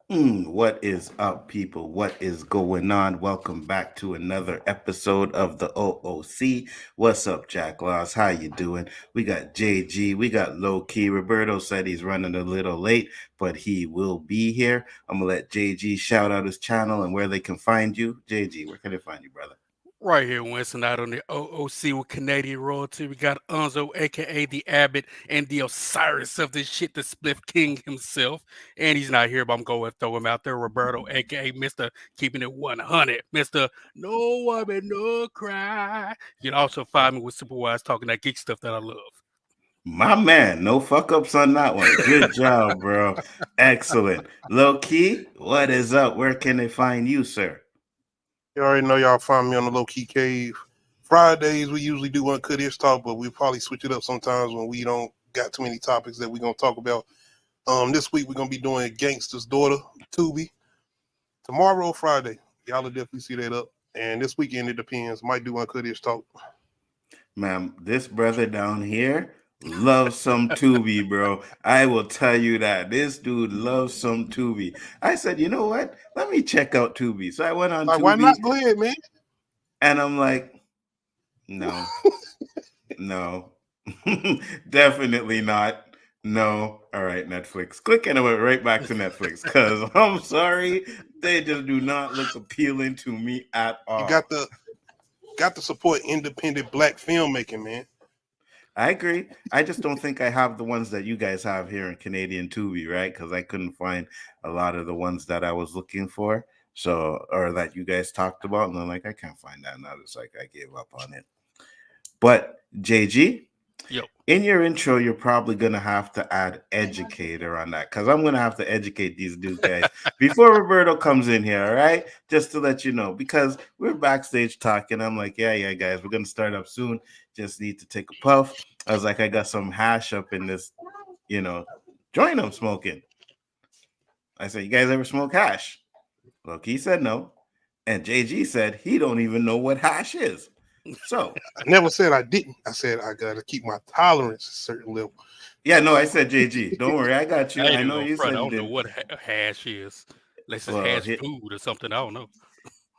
What is up, people? What is going on? Welcome back to another episode of the O.O.C. What's up, Jack Laws? How you doing? We got JG. We got Low Key. Roberto said he's running a little late, but he will be here. I'm gonna let JG shout out his channel and where they can find you. JG, where can they find you, brother? Right here, Winston, out on the O.O.C. with Canadian royalty. We got Unzo, aka the Abbott, and the Osiris of this shit, the Spliff King himself. And he's not here, but I'm going to throw him out there. Roberto, aka Mr. Keeping It 100, Mr. No Woman, No Cry. You can also find me with Superwise talking that geek stuff that I love. My man, no fuck ups on that one. Good job, bro. Excellent. Low Key, what is up? Where can they find you, sir? You already know y'all find me on the Low Key Cave. Fridays we usually do Uncut Ish Talk, but we probably switch it up sometimes when we don't got too many topics that we're gonna talk about. This week we're gonna be doing Gangsta's Daughter, Tubi. Tomorrow, Friday, y'all will definitely see that up. And this weekend it depends. Might do Uncut Ish Talk. Ma'am, this brother down here loves some Tubi, bro. I will tell you that. This dude loves some Tubi. I said, you know what? Let me check out Tubi. So I went on Like, why Tubi not? Go ahead, man. and I'm like, no, no, definitely not. No. All right, Netflix. Click and I went right back to Netflix because I'm sorry. They just do not look appealing to me at You all. got to support independent black filmmaking, man. I agree. I just don't think I have the ones that you guys have here in Canadian Tubi, right? Because I couldn't find a lot of the ones that I was looking for. So, or that you guys talked about. And I'm like, I can't find that. And I was like, I gave up on it. But JG, Yo. in your intro, you're probably gonna have to add educator on that because I'm gonna have to educate these dudes guys before Roberto comes in here, all right? Just to let you know, because we're backstage talking. I'm like, yeah, guys, we're gonna start up soon. Just need to take a puff. I was like, I got some hash up in this, joint I'm smoking. I said, you guys ever smoke hash? Loki said no, and JG said he don't even know what hash is. So I never said I didn't. I said I gotta keep my tolerance at a certain level. yeah, no, I said JG. Don't worry, I got I you. ain't I even know going to you front. said I you don't know did. what hash is. Unless it's Well, hash food or something. I don't know.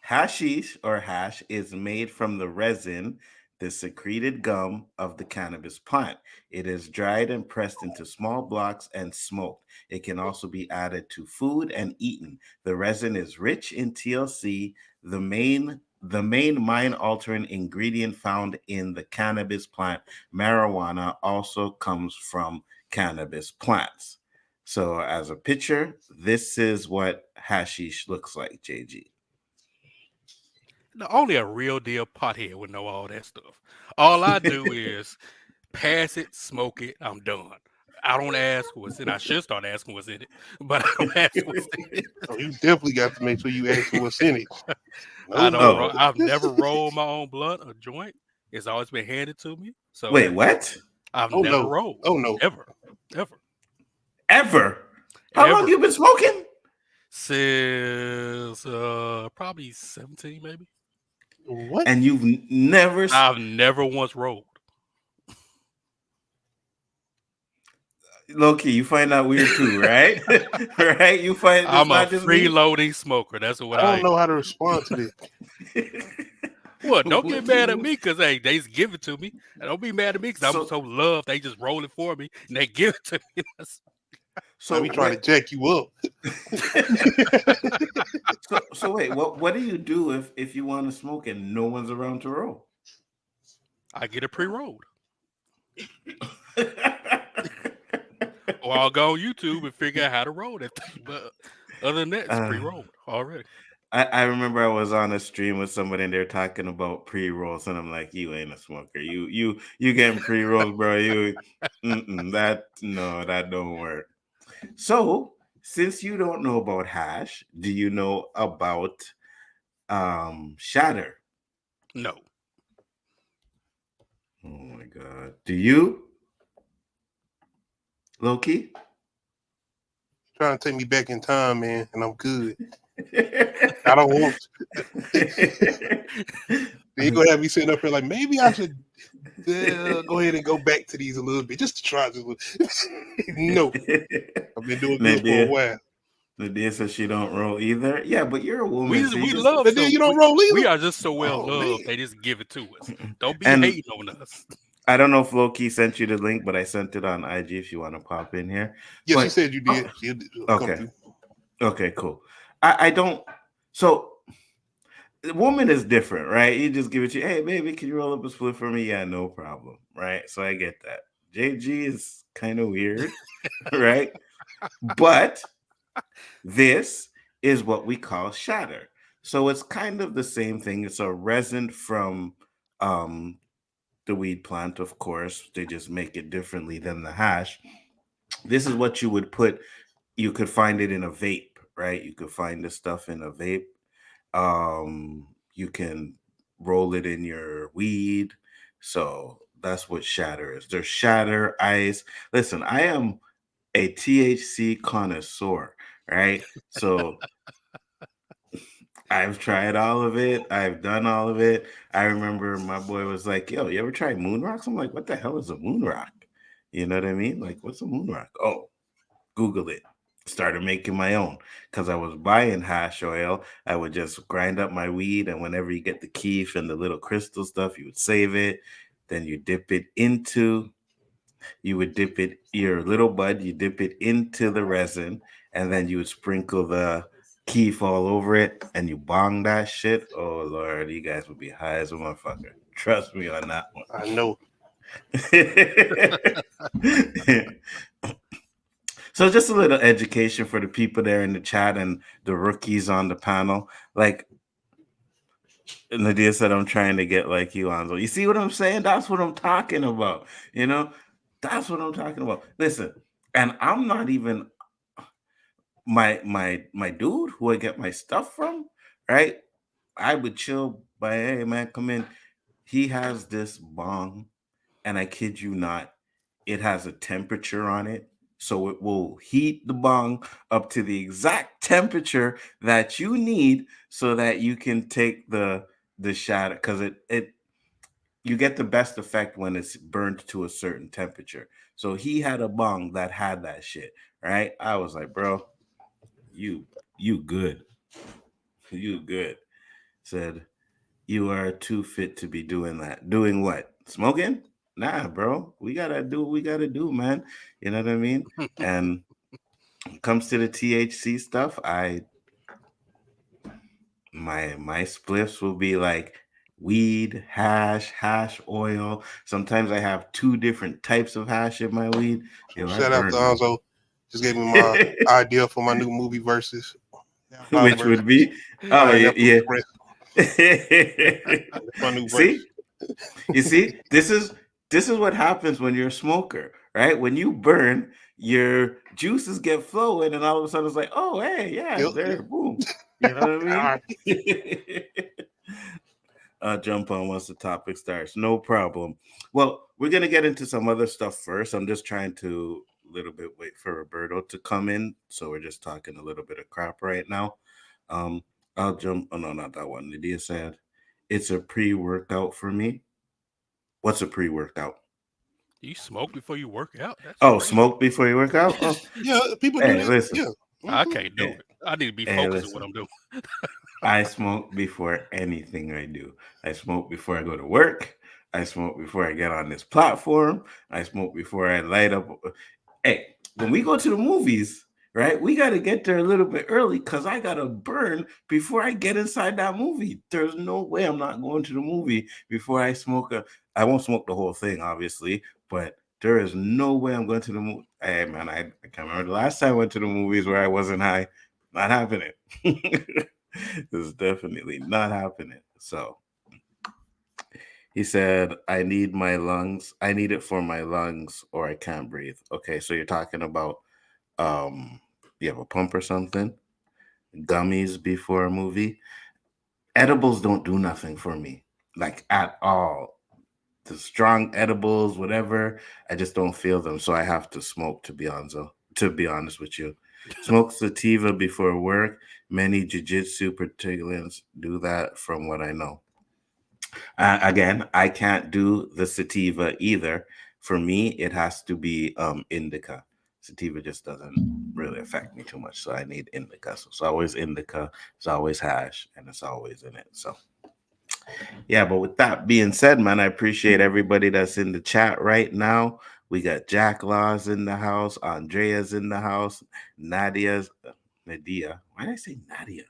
hashish or hash is made from the resin, the secreted gum of the cannabis plant. It is dried and pressed into small blocks and smoked. It can also be added to food and eaten. The resin is rich in TLC, the main mind altering ingredient found in the cannabis plant. Marijuana also comes from cannabis plants. So, as a picture, this is what hashish looks like, JG. Now, only a real deal pothead would know all that stuff. All I do is pass it, smoke it, I'm done. I don't ask what's in it. I should start asking what's in it, but I don't ask what's in it. Oh, you definitely got to make sure you ask what's in it. I No, don't no. Oh, roll. I've never rolled my own blunt or joint. It's always been handed to me. wait, So what? I've Oh never no. rolled. Oh no. Ever. Ever. Ever? How long Ever. you been smoking? Since probably 17 maybe. What? And you've never, I've never once rolled. low key, you find that weird too, right? Right? You find it's I'm a not just me. freeloading smoker. That's what I I don't am. know how to respond to this. Well, don't get What do mad at you? me because hey, they just give it to me. And don't be mad at me because I'm So, so loved. They just roll it for me and they give it to me. I so be trying to wait. jack you up. So wait. What do you do if you want to smoke and no one's around to roll? I get it pre-rolled, or I'll go on YouTube and figure out how to roll that thing. But other than that, it's uh, pre-rolled already. I remember I was on a stream with somebody and they're talking about pre rolls, and I'm like, you ain't a smoker. You getting pre rolls, bro? That no, that don't work. So since you don't know about hash, do you know about shatter? No, Oh my god, do you, Loki? Trying to take me back in time, man, and I'm good. I don't want to. Then you gonna have me sitting up here like maybe I should go ahead and go back to these a little bit just to try this. No, I've been doing good for a maybe while. Nadia says she don't roll either. Yeah, but you're a woman, so you We just love But then so you don't roll we either. are just so well Oh man. loved. They just give it to us. Don't be and hating on us. I don't know if Loki sent you the link, but I sent it on IG if you want to pop in here. Yeah, she But said you did. oh, She'll come okay, through. okay, cool. I don't. So the woman is different, right? You just give it to you. Hey, baby, can you roll up a split for me? Yeah, no problem, right? So I get that. JG is kind of weird, right? But this is what we call shatter. So it's kind of the same thing. It's a resin from um, the weed plant, of course. They just make it differently than the hash. This is what you would put. You could find it in a vape, right? You could find this stuff in a vape. You can roll it in your weed. So that's what shatter is. There's shatter, ice. Listen, I am a THC connoisseur, right? So I've tried all of it. I've done all of it. I remember my boy was like, "Yo, you ever tried moon rocks?" I'm like, "What the hell is a moon rock?" You know what I mean? Like, what's a moon rock? Oh, Google it. Started making my own because I was buying hash oil. I would just grind up my weed, and whenever you get the keef and the little crystal stuff, you would save it. Then you would dip it, your little bud, you dip it into the resin, and then you would sprinkle the keef all over it, and you bong that shit. Oh Lord, you guys would be high as a motherfucker. Trust me on that I know. one. So just a little education for the people there in the chat and the rookies on the panel. Like Nadia said, I'm trying to get like you, Anzo. You see what I'm saying? That's what I'm talking about. You know, that's what I'm talking about. Listen, and I'm not even my dude who I get my stuff from, right? I would chill by, hey man, come in. He has this bong, and I kid you not, it has a temperature on it. So it will heat the bong up to the exact temperature that you need so that you can take the shatter because it you get the best effect when it's burned to a certain temperature. So he had a bong that had that shit, right? I was like, bro, you you good. You good. Said you are too fit to be doing that. Doing what? Smoking? Nah, bro. We gotta do what we gotta do, man. You know what I mean? And when it comes to the THC stuff, my spliffs will be like weed, hash oil. Sometimes I have two different types of hash in my weed. So Yo, I shout out to burn them. Anzo. Just gave me my idea for my new movie verses. Alcoholic Which would versus be oh Pineapple yeah. Express. That's my new verse. See? You see, this is what happens when you're a smoker, right? When you burn, your juices get flowing, and all of a sudden it's like, oh, hey, yeah, Yep, there, yep. boom. You know what I All mean? right. Jump on once the topic starts, no problem. Well, we're gonna get into some other stuff first. I'm just trying to a little bit wait for Roberto to come in, so we're just talking a little bit of crap right now. Um, I'll jump. Oh no, not that one. Lydia said it's a pre-workout for me. What's a pre-workout? You smoke before you work out? That's Oh, crazy. smoke before you work out? Oh, Yeah, people do hey, that. listen. Yeah. I Hmm. can't do Hey, it. I need to be hey, focused on what listen. I'm doing. I smoke before anything I do. I smoke before I go to work. I smoke before I get on this platform. I smoke before I light up. Hey, when we go to the movies, right, we got to get there a little bit early because I got to burn before I get inside that movie. There's no way I'm not going to the movie before I smoke a. I won't smoke the whole thing, obviously, but there is no way I'm going to the movie. Hey, man, I can't remember the last time I went to the movies where I wasn't high. Not happening. It's definitely not happening. So he said, I need my lungs. I need it for my lungs or I can't breathe. Okay, so you're talking about you have a pump or something? Gummies before a movie? Edibles don't do nothing for me. Like at all. The strong edibles, whatever, I just don't feel them. So I have to smoke to be honest with you. Smoke sativa before work. Many jiu-jitsu participants do that from what I know. Again, I can't do the sativa either. For me, it has to be indica. Sativa just doesn't really affect me too much. So I need indica. So it's always indica, it's always hash, and it's always in it. So yeah, but with that being said, man, I appreciate everybody that's in the chat right now. We got Jack Laws in the house, Andrea's in the house, Nadia's Nadia. Why did I say Nadia?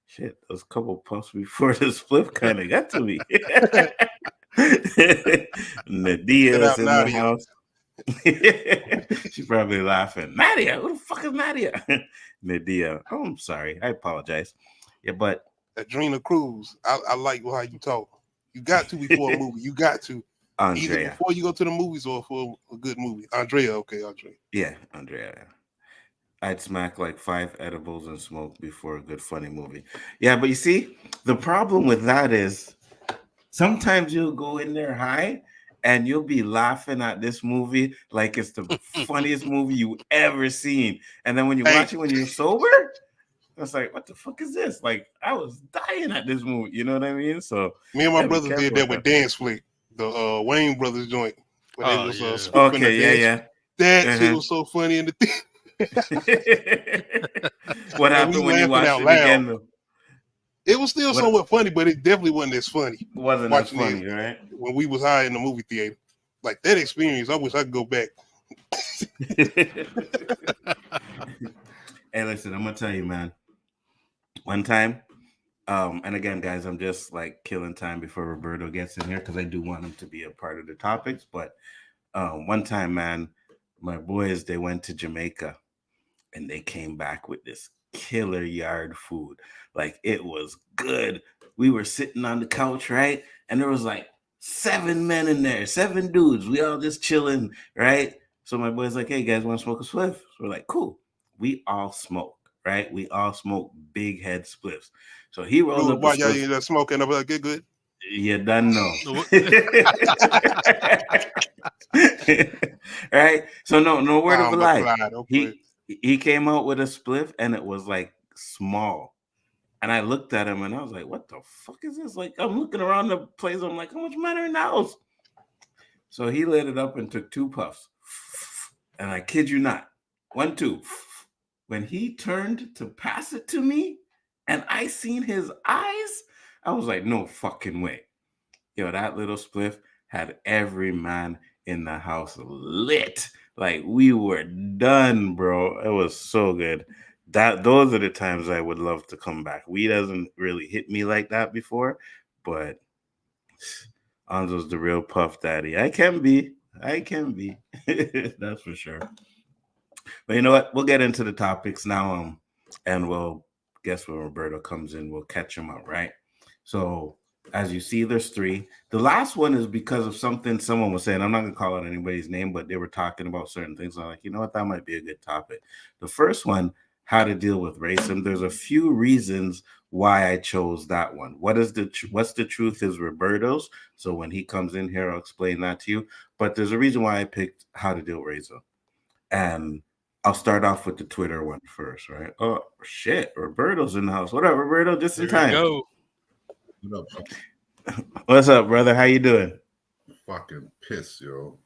Shit, those couple puffs before the split kind of got to me. Get Nadia's out in the Nadia. house. She's probably laughing. Nadia, who the fuck is Nadia? Nadia. Oh, I'm sorry. I apologize. Yeah, but Adrena Cruz. I like how you talk. You got to before a movie. You got to. Either Andrea. before you go to the movies or for a good movie. Andrea, okay, Andrea. Yeah, Andrea. I'd smack like 5 edibles and smoke before a good funny movie. Yeah, but you see, the problem with that is sometimes you'll go in there high and you'll be laughing at this movie like it's the funniest movie you ever seen. And then when you watch it when you're sober, it's like, what the fuck is this? Like, I was dying at this movie. You know what I mean? So me and my yeah, be brothers did careful that with with Dance Flick, the Wayne Brothers joint, where they Oh, was yeah. spoofing the Okay, dance. yeah. That shit was so funny in the What and we happened when you laughing watched out it loud. again though? It was still What somewhat funny, but it definitely wasn't as funny wasn't as watching funny, it right? when we was high in the movie theater. Like that experience, I wish I could go back. Hey, listen, I'm gonna tell you, man. One time, and again, guys, I'm just like killing time before Roberto gets in here because I do want him to be a part of the topics. But one time, man, my boys they went to Jamaica and they came back with this killer yard food. Like it was good. We were sitting on the couch, right? And there was like 7 men in there, 7 dudes. We all just chilling, right? So my boy's like, hey guys, want to smoke a spliff? So we're like, cool. We all smoke, right? We all smoke big head spliffs. So he rolled Dude, up a why y'all spliff. ain't smoking? I'm like, get good. You done know. Right? So no word of a lie. McFly, okay. He came out with a spliff and it was like small. And I looked at him and I was like, what the fuck is this? Like, I'm looking around the place. I'm like, how much matter in the house? So he lit it up and took 2 puffs. And I kid you not, 1, 2. When he turned to pass it to me and I seen his eyes, I was like, no fucking way. Yo, that little spliff had every man in the house lit. Like we were done, bro. It was so good. Those are the times I would love to come back. Weed doesn't really hit me like that before, but Anzo's the real puff daddy. I can be. That's for sure. But you know what? We'll get into the topics now. And we'll guess when Roberto comes in, we'll catch him up, right? So as you see, there's 3. The last one is because of something someone was saying. I'm not gonna call out anybody's name, but they were talking about certain things. I'm like, you know what, that might be a good topic. The first one, how to deal with racism. There's a few reasons why I chose that one. What's the truth is Roberto's. So when he comes in here, I'll explain that to you. But there's a reason why I picked how to deal with racism. And I'll start off with the Twitter one first, right? Oh shit, Roberto's in the house. What up, Roberto? Just in time. Go. What up? What's up, brother? How you doing? Fucking piss, yo.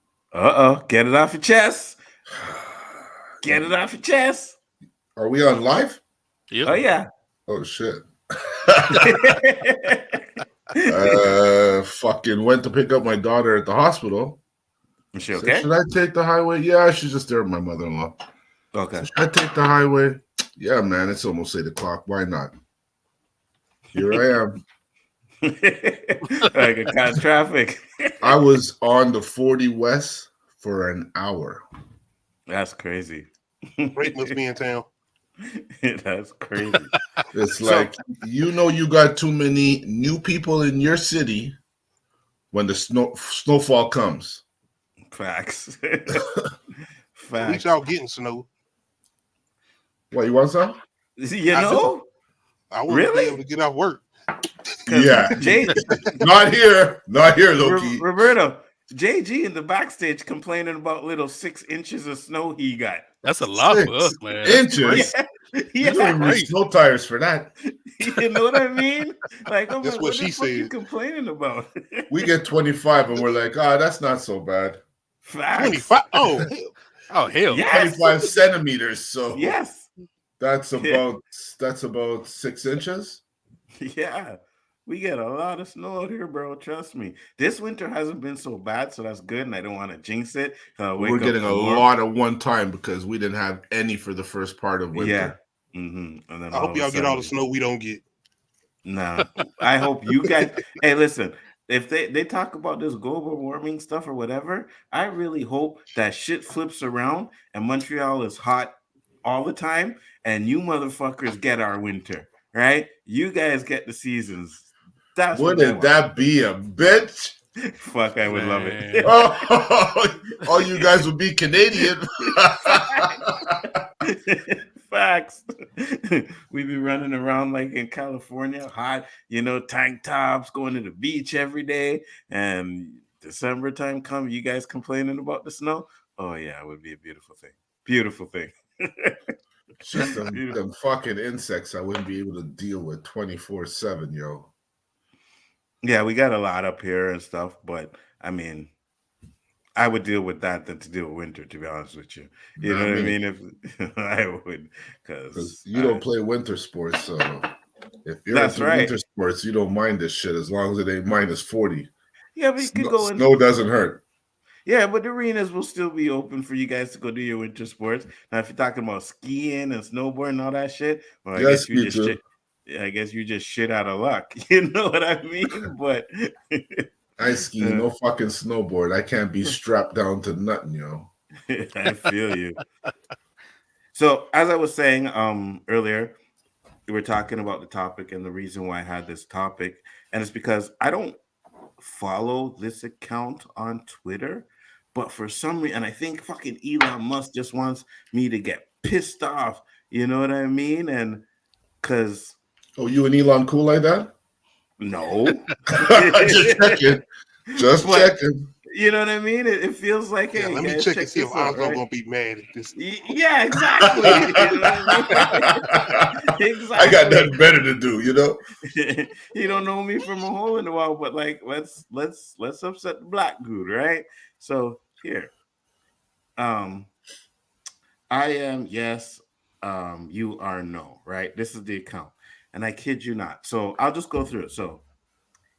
Get it off your chest. Get it off your chest. Are we on live? Yep. Oh yeah. Oh shit. Fucking went to pick up my daughter at the hospital. Is she Said, okay? should I take the highway? Yeah, she's just there with my mother-in-law. Okay. Should I take the highway? Yeah, man, it's almost 8 o'clock. Why not? Here I am. Like a kind of traffic. I was on the 40 West for an hour. That's crazy. Drake must be in town. That's crazy. It's like, you know, you got too many new people in your city when the snowfall comes. Facts. At Facts. least y'all getting snow. What, you want some? You know? I wouldn't Really? be able to get off work. Yeah. Jay, Not here, Loki. Roberto, JG in the backstage complaining about little 6 inches of snow he got. That's a lot for 6 us, man. That's inches. great. You don't even need snow tires for that. You know what I mean? Like, I'm That's like, what what she the fuck you said. complaining about? We get 25 and we're like, that's not so bad. Facts. 25. Oh, hell. Oh hell no. Yes. 25 centimeters. So Yes. that's about 6 inches. Yeah. We get a lot of snow out here, bro. Trust me. This winter hasn't been so bad, so that's good. And I don't want to jinx it. We're Wake up getting a tomorrow. lot at one time because we didn't have any for the first part of Yeah. winter. And then I all hope of a y'all get all sudden, the snow we don't get. nah. I hope you guys. Hey, listen. If they talk about this global warming stuff or whatever, I really hope that shit flips around and Montreal is hot all the time, and you motherfuckers get our winter, right? You guys get the seasons. That's what I Wouldn't want. that be a bitch? Fuck, I would love it. Man. Oh, all you guys would be Canadian. Facts. We be running around like in California, hot, tank tops, going to the beach every day. And December time come, you guys complaining about the snow? Oh yeah, it would be a beautiful thing. Beautiful thing. It's just Beautiful. them fucking insects I wouldn't be able to deal with 24/7, yo. Yeah, we got a lot up here and stuff, but I mean, I would deal with that than to deal with winter, to be honest with you. You know Not what I me, mean? If I would, because because you don't play winter sports. So if you're that's into right. winter sports, you don't mind this shit as long as it ain't -40. Yeah, but you could go in. Snow doesn't hurt. Yeah, but the arenas will still be open for you guys to go do your winter sports. Now, if you're talking about skiing and snowboarding and all that shit, well, I Yeah, guess you ski just too. shit. I guess you just shit out of luck. You know what I mean? But I ski, no fucking snowboard. I can't be strapped down to nothing, yo. I feel you. So, as I was saying earlier, we were talking about the topic and the reason why I had this topic, and it's because I don't follow this account on Twitter, but for some reason, and I think fucking Elon Musk just wants me to get pissed off. You know what I mean? And because Oh, you and Elon cool like that? no, Just checking. Just but checking. you know what I mean? It feels like, Yeah, hey let me guys, check and check see if this out, Onzo right? gonna be mad at this. Yeah, exactly. You know what I mean? I got Exactly. nothing better to do, you know? You don't know me from a hole in the wall, but like let's upset the black dude, right? So here, um, I am yes, you are no, right? This is the account, and I kid you not. So I'll just go through it. So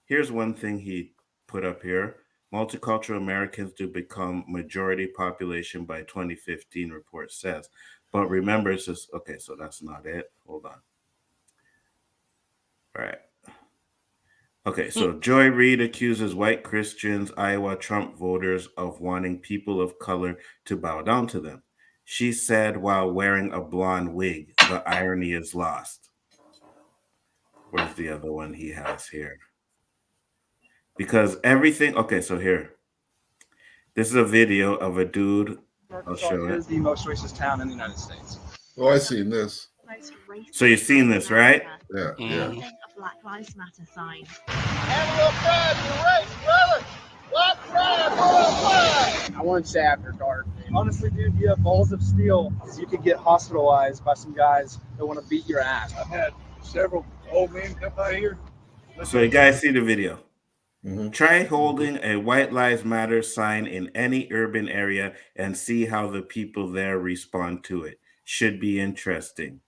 here's one thing he put up here: multicultural Americans to become majority population by 2015, report says. But remember, it's just okay. So that's not it. Hold on. All right. Okay, so Joy Reid accuses white Christians, Iowa Trump voters of wanting people of color to bow down to them. She said while wearing a blonde wig, the irony is lost. Where's the other one he has here? Because everything, okay, so here, this is a video of a dude. I'll Arkansas show it. is the most racist town in the United States. Oh, I seen this. So you've seen this, right? Yeah, yeah. Mhm. A Black Lives Matter sign. I wouldn't say after dark. Honestly, dude, you have balls of steel. You could get hospitalized by some guys that want to beat your ass. I've had several old men come out here. So you guys see the video. Mm-hmm. Try holding a White Lives Matter sign in any urban area and see how the people there respond to it. Should be interesting.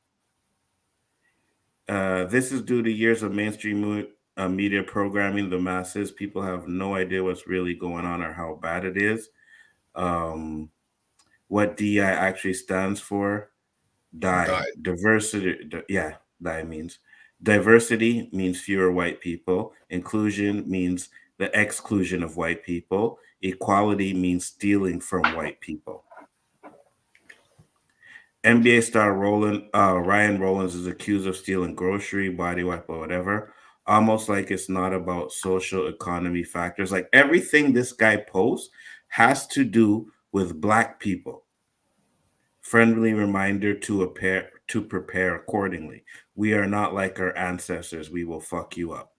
This is due to years of mainstream media programming the masses. People have no idea what's really going on or how bad it is. What DI actually stands for. Die. Die. Diversity. Yeah, die means. Diversity means fewer white people. Inclusion means the exclusion of white people. Equality means stealing from white people. NBA star Ryan Rollins is accused of stealing grocery, body wipe, or whatever. Almost like it's not about social economy factors. Like everything this guy posts has to do with black people. Friendly reminder to prepare accordingly. We are not like our ancestors. We will fuck you up.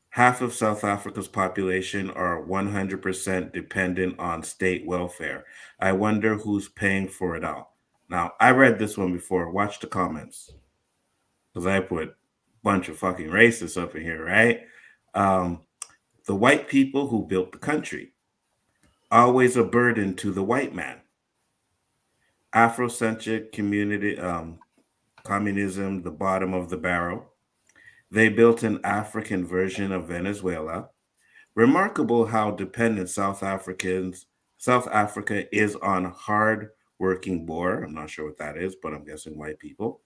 Half of South Africa's population are 100% dependent on state welfare. I wonder who's paying for it all. Now, I read this one before. Watch the comments. Because I put a bunch of fucking racists up in here, right? Um, the white people who built the country. always a burden to the white man. Afrocentric community communism, the bottom of the barrel. They built an African version of Venezuela. Remarkable how dependent South Africa is on hard working Boer. I'm not sure what that is, but I'm guessing white people.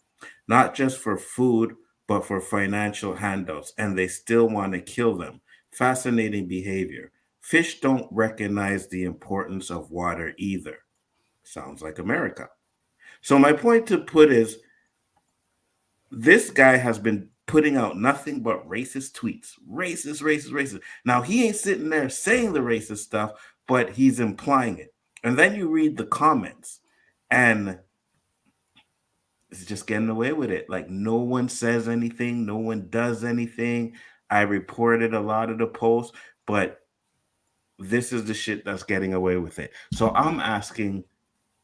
Not just for food, but for financial handouts, and they still want to kill them. Fascinating behavior. Fish don't recognize the importance of water either. Sounds like America. So my point to put is this guy has been putting out nothing but racist tweets. Racist, racist, racist. Now he ain't sitting there saying the racist stuff, but he's implying it. And then you read the comments and it's just getting away with it. Like no one says anything, no one does anything. I reported a lot of the posts, but this is the shit that's getting away with it. So I'm asking,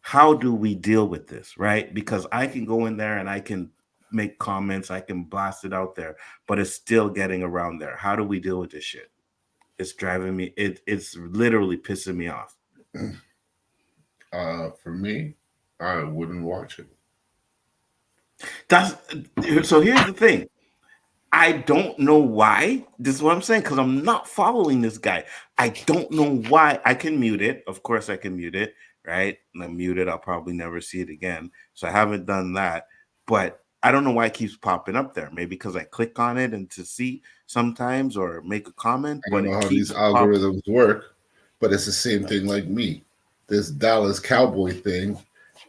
how do we deal with this, right? Because I can go in there and I can make comments, I can blast it out there, but it's still getting around there. How do we deal with this shit? It's driving me, it's literally pissing me off. For me, I wouldn't watch it. That's so here's the thing. I don't know why. This is what I'm saying because I'm not following this guy. I don't know why. I can mute it. Of course, I can mute it, right? And I mute it. I'll probably never see it again. So I haven't done that. But I don't know why it keeps popping up there. Maybe because I click on it and to see sometimes or make a comment, I but don't know it how these keeps popping. algorithms work, but it's the same thing like me. This Dallas Cowboy thing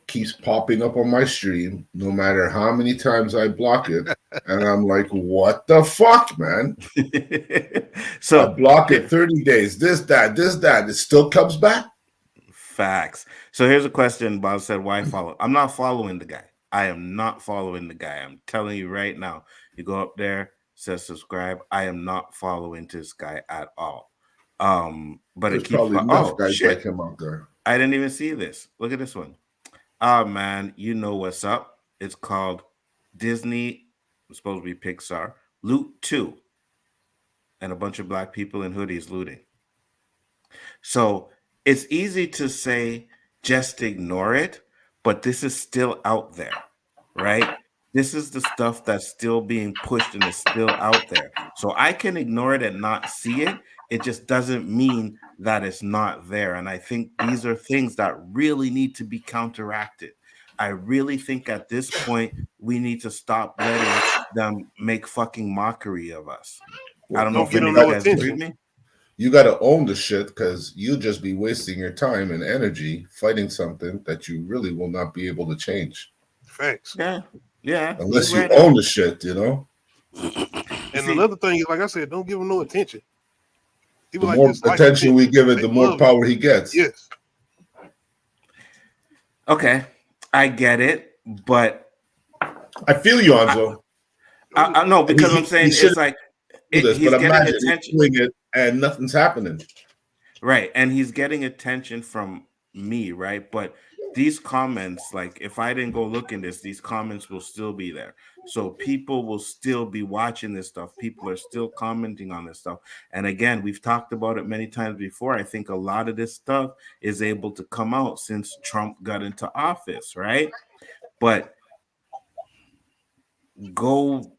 keeps popping up on my stream, no matter how many times I block it. And I'm like, what the fuck, man? I So block it 30 days, this, that. It still comes back. facts. So here's a question. Bob said, why follow? I'm not following the guy. I am not following the guy. I'm telling you right now. You go up there, says subscribe. I am not following this guy at all. But it There's keeps probably enough oh guys like shit. him out there. I didn't even see this. Look at this one. Oh man, you know what's up. It's called Disney, it's supposed to be Pixar, Loot 2. And a bunch of black people in hoodies looting. So it's easy to say just ignore it, but this is still out there, right? This is the stuff that's still being pushed and is still out there. So I can ignore it and not see it. It just doesn't mean that it's not there. And I think these are things that really need to be counteracted. I really think at this point, we need to stop letting them make fucking mockery of us. I Well, don't know Don't if get any them of you no guys agree with attention. me. you got to own the shit because you'll just be wasting your time and energy fighting something that you really will not be able to change Facts. Yeah, yeah, you unless you right. own the shit, you know? And See, another thing is, like I said, don't give them no attention. The People like more this like attention we attention. give it, They the more love it. power he gets. Yes. okay, I get it, but I feel you, I, Anzo. I know And because I'm he saying it's shouldn't like do this, but he's getting imagine he's attention, doing it and nothing's happening. right? And he's getting attention from me, right? But these comments, like if I didn't go look in this, these comments will still be there. So people will still be watching this stuff. People are still commenting on this stuff. And again, we've talked about it many times before. I think a lot of this stuff is able to come out since Trump got into office, right? But go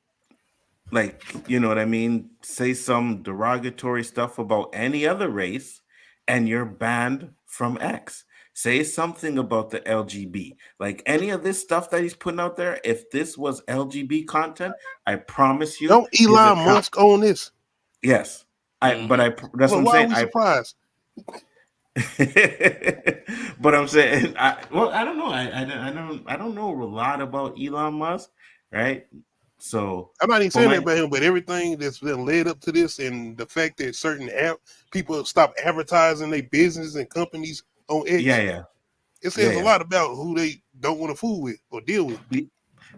like you know what I mean, say some derogatory stuff about any other race and you're banned from X. Say something about the LGB, like any of this stuff that he's putting out there. If this was LGB content, I promise you Don't his Elon account. Musk own this? Yes, that's what Well, I'm why are saying. we I surprised? but I'm saying well, I don't know. I don't know a lot about Elon Musk, right? So I'm not even but saying that my about him, but everything that's been led up to this, and the fact that certain people stop advertising their business and companies on yeah, X, yeah, it yeah, says a yeah. lot about who they don't want to fool with or deal with.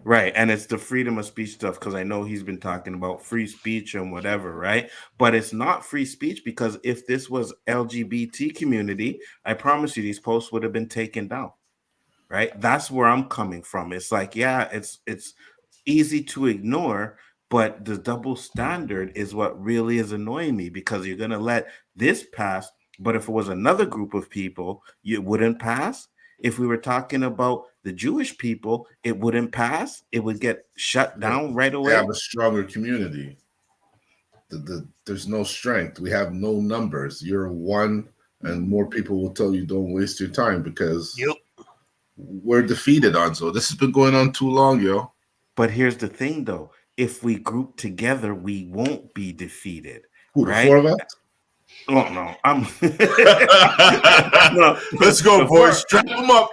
Right. And it's the freedom of speech stuff because I know he's been talking about free speech and whatever, right? But it's not free speech because if this was LGBT community, I promise you these posts would have been taken down. Right. That's where I'm coming from. It's like, yeah, it's easy to ignore, but the double standard is what really is annoying me because you're gonna let this pass But if it was another group of people, it wouldn't pass. If we were talking about the Jewish people, it wouldn't pass. It would get shut But down right they have away. a stronger community. There's no strength. We have no numbers. You're one, and more people will tell you don't waste your time because Yep. we're defeated on. So this has been going on too long, yo. But here's the thing, though: if we group together, we won't be defeated, Who, the four right? of us? Oh no, I'm no. Let's go, The boys. four, Strap them up.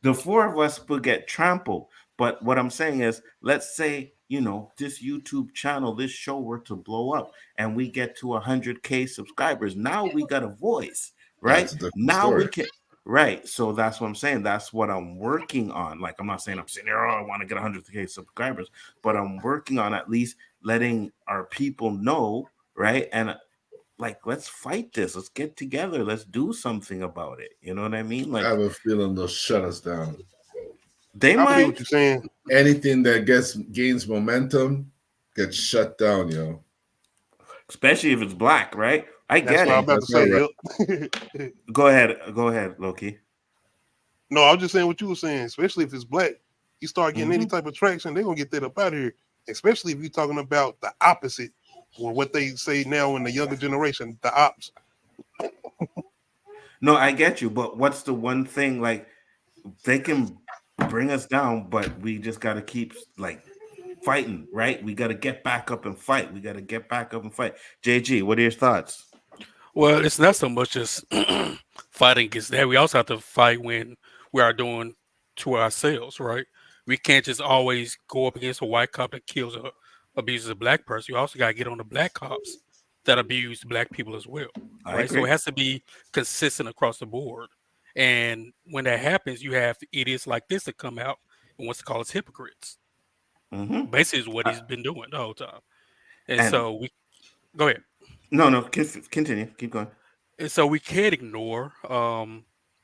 the four of us will get trampled. But what I'm saying is, let's say this YouTube channel, this show were to blow up, and we get to 100K subscribers. Now we got a voice, right? That's a different Now we story. can. Right, so that's what I'm saying. That's what I'm working on. Like, I'm not saying I'm sitting there, oh, I want to get 100K subscribers, but I'm working on at least letting our people know, right? And like, let's fight this. Let's get together. Let's do something about it. You know what I mean? I Like, have a feeling they'll shut us down. they I feel what might, you're saying. Anything that gains momentum gets shut down, yo. especially if it's black, right? I That's get what I'm it. about to That's all say. right. Yep. Go ahead, Loki. No, I was just saying what you were saying. Especially if it's black, you start getting any Mhm. type of traction, they're gonna get that up out of here. Especially if you're talking about the opposite, or what they say now in the younger generation, the ops. No, I get you, but what's the one thing, like, they can bring us down, but we just got to keep like fighting, right? We got to get back up and fight. We got to get back up and fight. JG, what are your thoughts? Well, it's not so much as fighting against that. We also have to fight when we are doing to ourselves, right? We can't just always go up against a white cop that kills or abuses a black person. You also got to get on the black cops that abuse black people as well, I right? So it agree. has to be consistent across the board. And when that happens, you have idiots like this that come out and wants to call us hypocrites. Hmm. Basically, is what he's been doing the whole time. And And so we go ahead. no, continue. Keep going. And so we can't ignore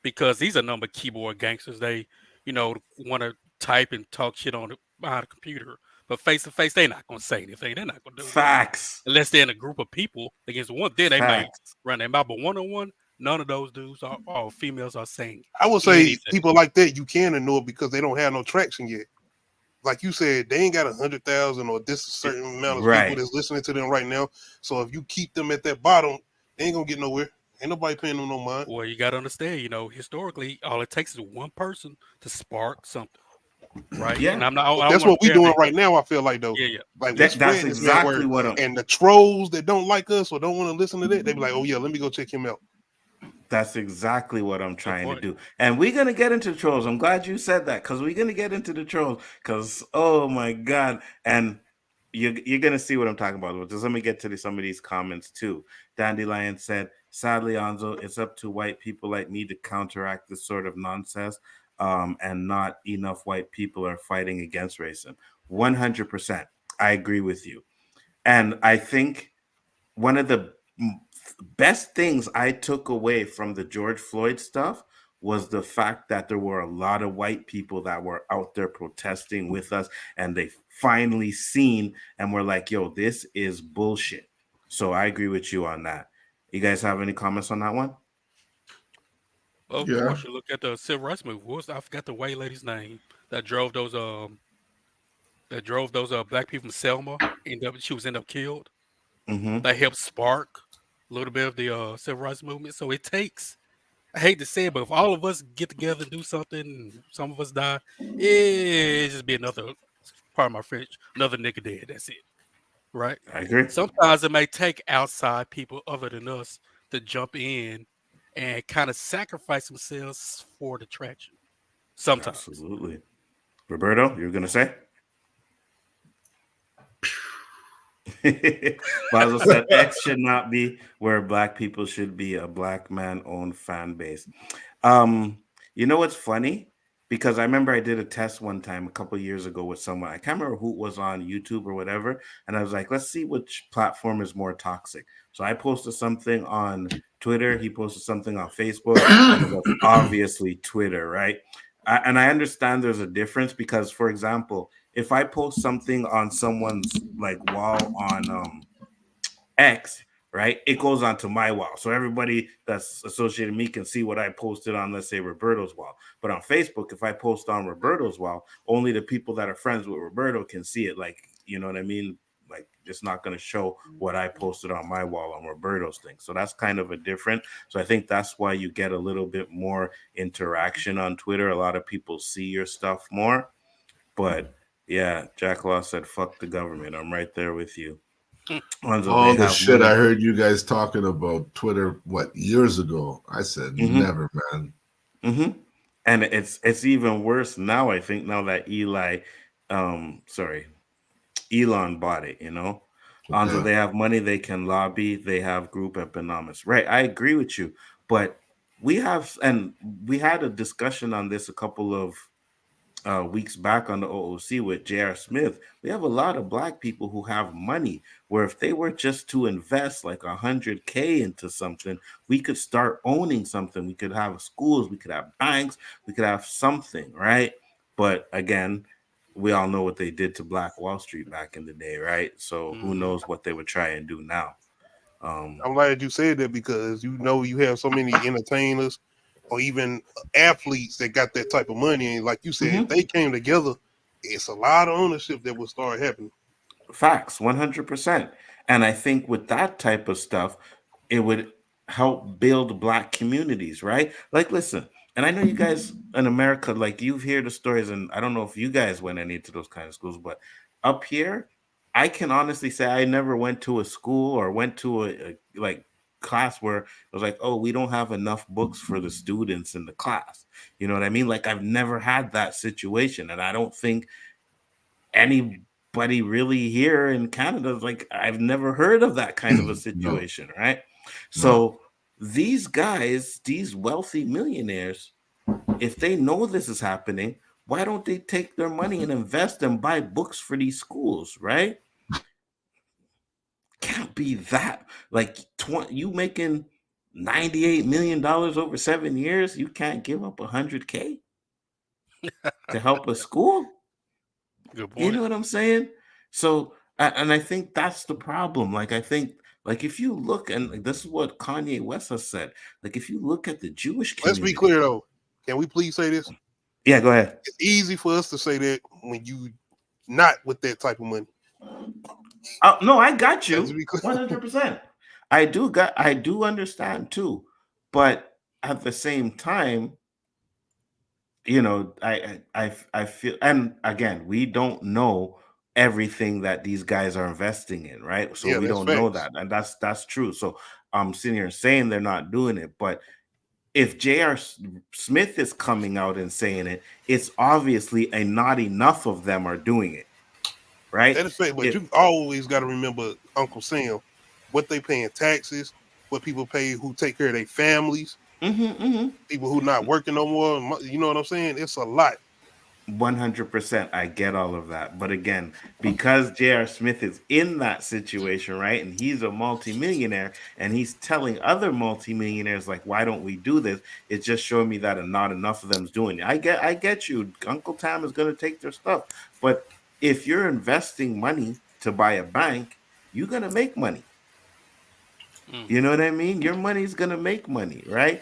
because these are number keyboard gangsters. They, want to type and talk shit on behind a computer, but face to face, they're not gonna say anything. They're not gonna do nothing Facts. unless they're in a group of people against one. Then they may Facts. run their mouth, but one on one, none of those dudes or females are saying I would say anything. people like that you can ignore because they don't have no traction yet. Like you said, they ain't got 100,000 or this certain amount of people Right. that's listening to them right now. So if you keep them at that bottom, they ain't gonna get nowhere. Ain't nobody paying them no mind. Well, you got to understand, historically, all it takes is one person to spark something, right? And Yeah. I'm not. I But don't that's want what to we tear doing anything. right now. I feel like though, Yeah, yeah. like we That's spreading this man exactly word, what I'm. and the trolls that don't like us or don't want to listen to that, they be like, "Oh yeah, let me go check him out." That's exactly what I'm Good trying to point. do. And we're gonna get into trolls. I'm glad you said that because we're gonna get into the trolls. Because oh my god, and you're gonna see what I'm talking about. But just let me get to some of these comments too. Dandelion said, "Sadly, Anzo, it's up to white people like me to counteract this sort of nonsense, and not enough white people are fighting against racism." 100%, I agree with you, and I think one of the best things I took away from the George Floyd stuff was the fact that there were a lot of white people that were out there protesting with us, and they finally seen and were like, yo, this is bullshit. So I agree with you on that. You guys have any comments on that one? Of Yeah. course, you look at the civil rights movement. I forgot the white lady's name that drove those black people from Selma. She was end up killed. Mm-hmm. That helped spark a little bit of the civil rights movement. So it takes. I hate to say it, but if all of us get together and do something, some of us die, it just be another. Pardon my French. Another nigga dead. That's it. Right. I agree. Sometimes it may take outside people other than us to jump in and kind of sacrifice themselves for the traction. Sometimes. Absolutely. Roberto, you were gonna say? Basil said X should not be where black people should be a black man owned fan base. Um, you know what's funny? Because I remember I did a test one time a couple years ago with someone. I can't remember who it was on YouTube or whatever. And I was like, let's see which platform is more toxic. So I posted something on Twitter. He posted something on Facebook. And it was obviously Twitter, right? And I understand there's a difference because, for example, if I post something on someone's like wall on X, right? It goes onto my wall. So everybody that's associated with me can see what I posted on, let's say, Roberto's wall. But on Facebook, if I post on Roberto's wall, only the people that are friends with Roberto can see it. Like, you know what I mean? Like, it's not going to show what I posted on my wall on Roberto's thing. So that's kind of a different. So I think that's why you get a little bit more interaction on Twitter. A lot of people see your stuff more. But yeah, Jack Law said, fuck the government. I'm right there with you. Onzo, they All the have shit I money. heard you guys talking about Twitter, what, years ago? I said, Mm-hmm. never, man. Mm-hmm. And it's even worse now, I think, now that Elon bought it, you know. So Yeah. they have money, they can lobby, they have group economics. Right. I agree with you. But we had a discussion on this a couple of weeks back on the O.O.C. with J.R. Smith. We have a lot of black people who have money where if they were just to invest like 100K into something, we could start owning something. We could have schools, we could have banks, we could have something, right? But again, we all know what they did to Black Wall Street back in the day, right? So who Mhm. knows what they would try and do now? Um, I'm glad you said that because you know you have so many entertainers or even athletes that got that type of money, and like you said, if mhm. they came together, it's a lot of ownership that will start happening. Facts, 100%. And I think with that type of stuff, it would help build black communities, right? Like, listen, and I know you guys in America, like you've heard the stories, and I don't know if you guys went any to those kind of schools, but up here, I can honestly say I never went to a school or went to a like class where it was like, oh, we don't have enough books for the students in the class. You know what I mean? Like I've never had that situation, and I don't think anybody really here in Canada. Like I've never heard of that kind of a No, situation, right? no. So these guys, these wealthy millionaires, if they know this is happening, why don't they take their money and invest and buy books for these schools, right? Can't be that like 20, you making $98 million over 7 years, you can't give up 100K to help a school. Good You point. know what I'm saying? So, and I think that's the problem. Like, I think, like, if you look, and like, this is what Kanye West has said, like, if you look at the Jewish Let's be community, clear though. Can we please say this? yeah, go ahead. It's easy for us to say that when you not with that type of money. No, I got Let's you be clear. 100%. I do understand too, but at the same time, you know, I feel, and again, we don't know everything that these guys are investing in, right? So Yeah, we that's don't know facts. that, and that's true. So I'm sitting here saying they're not doing it, but if J.R. Smith is coming out and saying it, it's obviously a not enough of them are doing it, right? That is fact, but It, you always got to remember Uncle Sam, what they paying taxes, what people pay who take care of their families, mhm. people who not working no more. You know what I'm saying? It's a lot. 100%. I get all of that. But again, because J.R. Smith is in that situation, right? And he's a multimillionaire and he's telling other multimillionaires, like, why don't we do this? It's just showing me that not enough of them's doing it. I get you. Uncle Tam is gonna take their stuff. But if you're investing money to buy a bank, you're gonna make money. Mm. You know what I mean? Your money's gonna make money, right?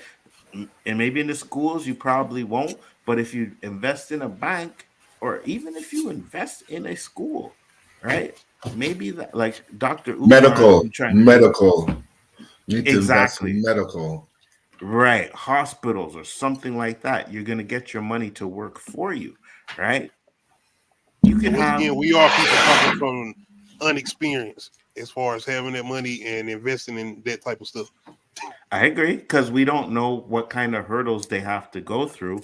And maybe in the schools you probably won't, but if you invest in a bank or even if you invest in a school, right? Maybe that, like Dr. Umar has Medical, been trying to do. medical. Need to invest Exactly. in medical. Right. Hospitals or something like that. You're gonna get your money to work for you, right? You And can once have again, we are people talking from unexperience as far as having that money and investing in that type of stuff. I agree, because we don't know what kind of hurdles they have to go through,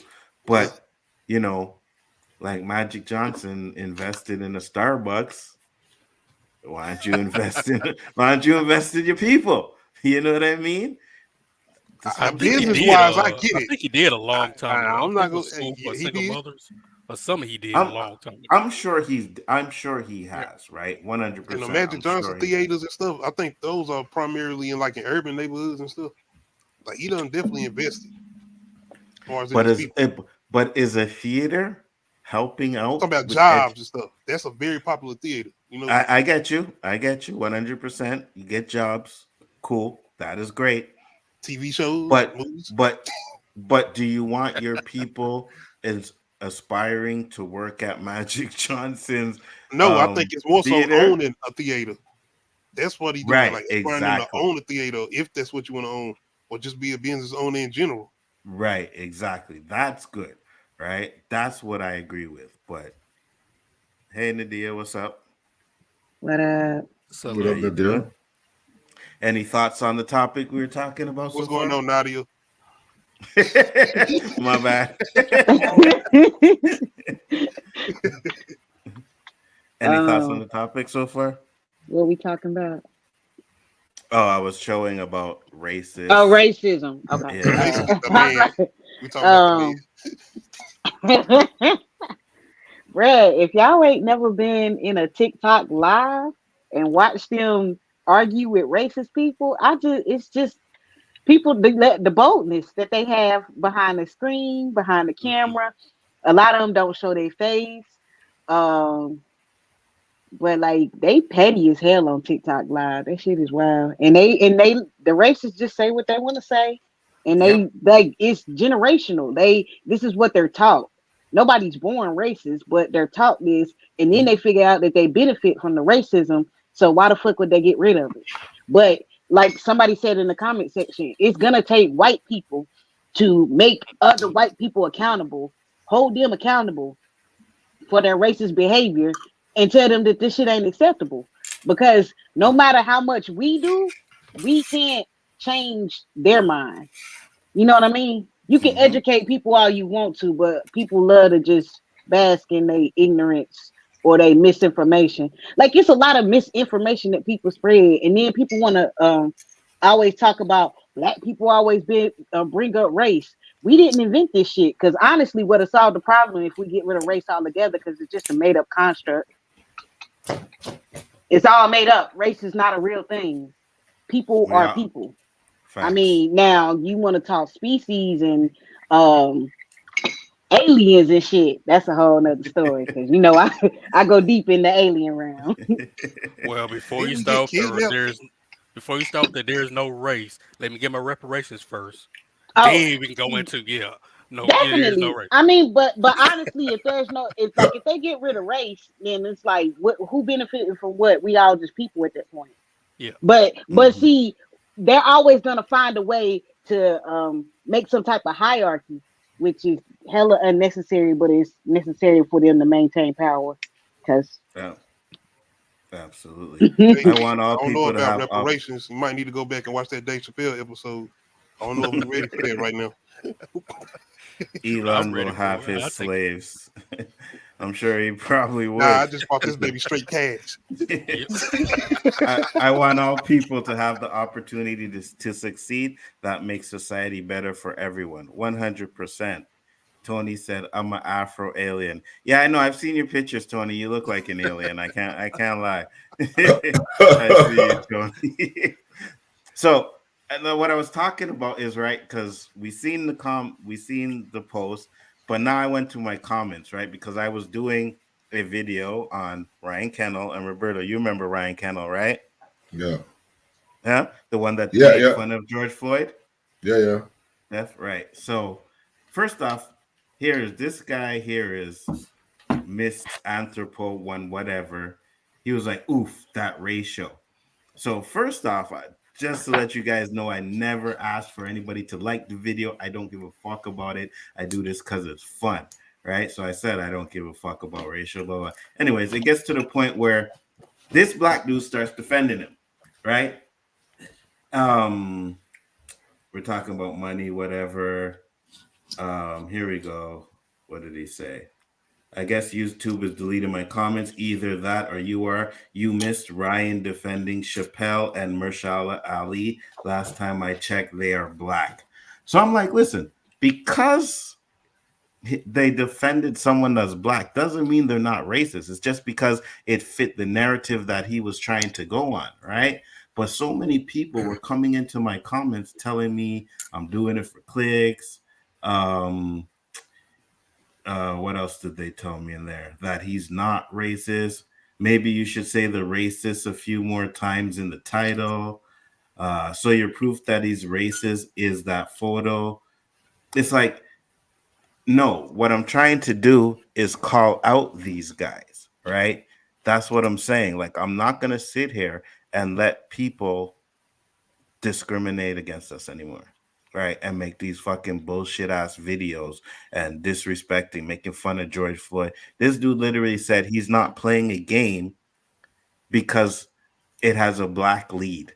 Yeah, but you know, like Magic Johnson invested in a Starbucks. Why don't you invest in why don't you invest in your people? You know what I mean? This I whole think he business thing. did. wise, I get I it. think he did a long time ago. I I'm think not it was gonna. school for Yeah, he single did. mothers, or some he did a I'm long time ago. I'm sure he Yeah. has, right? And the 100%. Magic I'm Johnson sure he has. theaters and stuff, I think those are primarily in like in urban neighborhoods and stuff. Like he done definitely invested as far as in But his is people. it but is a theater helping Talking out about with jobs and stuff. That's a very popular theater. You know, I get you. I get you 100%. You get jobs. Cool. That is great. TV shows, But movies. but but do you want your people is aspiring to work at Magic Johnson's No, I think it's more so theater? owning a theater. That's what he doing, Right, like aspiring to exactly. own a theater, if that's what you want to own, or just be a business owner in general. Right, exactly. That's good. Right? That's what I agree with. But hey Nadia, what's up? What What How up, Salute. you Nadia? doing? Any thoughts on the topic we were talking about What's so going far? on, Nadia? My bad. Any thoughts on um, the topic so far? what we talking about? Oh, I was showing about Oh, racist. racism. Okay. Yeah. Basically, the I was man. like, We talking about the man. bruh, if y'all ain't never been in a TikTok live and watched them argue with racist people, it's just people the boldness that they have behind the screen, behind the Mhm. camera. A lot of them don't show their face. Um, But like they petty as hell on TikTok live. That shit is wild. And they the racists just say what they want to say. And Yep. they like it's generational. This is what they're taught. Nobody's born racist, but they're taught this, and then they figure out that they benefit from the racism. So why the fuck would they get rid of it? But like somebody said in the comment section, it's gonna take white people to make other white people accountable, hold them accountable for their racist behavior and tell them that this shit ain't acceptable. Because no matter how much we do, we can't change their mind. You know what I mean? You can Mm-hmm. educate people all you want to, but people love to just bask in their ignorance or they misinformation. Like it's a lot of misinformation that people spread, and then people want to always talk about black people always bring up race. We didn't invent this shit because honestly, what would solve the problem if we get rid of race altogether? Because it's just a made up construct. It's all made up. Race is not a real thing. People We are are people. I facts. mean, now you want to talk species and um aliens and shit. That's a whole nother story because you know I go deep in the alien realm. Well, before Didn't you we get start the kidnapped? there's before you start that there's no race. Let me get my reparations first. Oh, Then we can go into no, yeah, there's no definitely. race. I mean, but honestly, if there's no, if like if they get rid of race, then it's like who benefiting from what? We all just people at that point. Yeah. But Hmm. see, they're always gonna find a way to make some type of hierarchy, which is hella unnecessary, but it's necessary for them to maintain power. Because Yeah, absolutely. Hey, I want I all don't know people to about have up. reparations. You might need to go back and watch that Dave Chappelle episode. I don't know if we're ready for that right now. I'm Elon will ready have for it. his I'll take it. slaves. I'm sure he probably Nah, I would. just bought this baby straight cash. Yep. I want all people to have the opportunity to succeed. That makes society better for everyone. 100%. Tony said, "I'm an Afro alien." Yeah, I know. I've seen your pictures, Tony. You look like an alien. I can't lie. I see you, Tony. So, and then what I was talking about is right because we seen the post, but now I went to my comments, right? Because I was doing a video on Ryan Kennel and Roberto. You remember Ryan Kennel, right? Yeah, Yeah, the one that yeah, made yeah, fun of George Floyd. yeah, yeah. That's right. So, first off, here is this guy. Here is Miss Anthropo one whatever. He was like, "Oof, that ratio." So first off, just to let you guys know, I never asked for anybody to like the video. I don't give a fuck about it. I do this because it's fun, right? So I said I don't give a fuck about racial blah, blah. Anyways, it gets to the point where this black dude starts defending him, right? Um, we're talking about money, whatever. Here we go. What did he say? I guess YouTube is deleting my comments. Either that or you missed Ryan defending Chappelle and Marshala Ali. Last time I checked, they are black. So I'm like, listen, because they defended someone that's black doesn't mean they're not racist. It's just because it fit the narrative that he was trying to go on, right? But so many people were coming into my comments telling me I'm doing it for clicks. Um, what else did they tell me in there? That he's not racist. Maybe you should say the racist a few more times in the title. So your proof that he's racist is that photo. It's like, no, what I'm trying to do is call out these guys, right? That's what I'm saying. Like, I'm not going to sit here and let people discriminate against us anymore, right? And make these fucking bullshit ass videos and disrespecting, making fun of George Floyd. This dude literally said he's not playing a game because it has a black lead.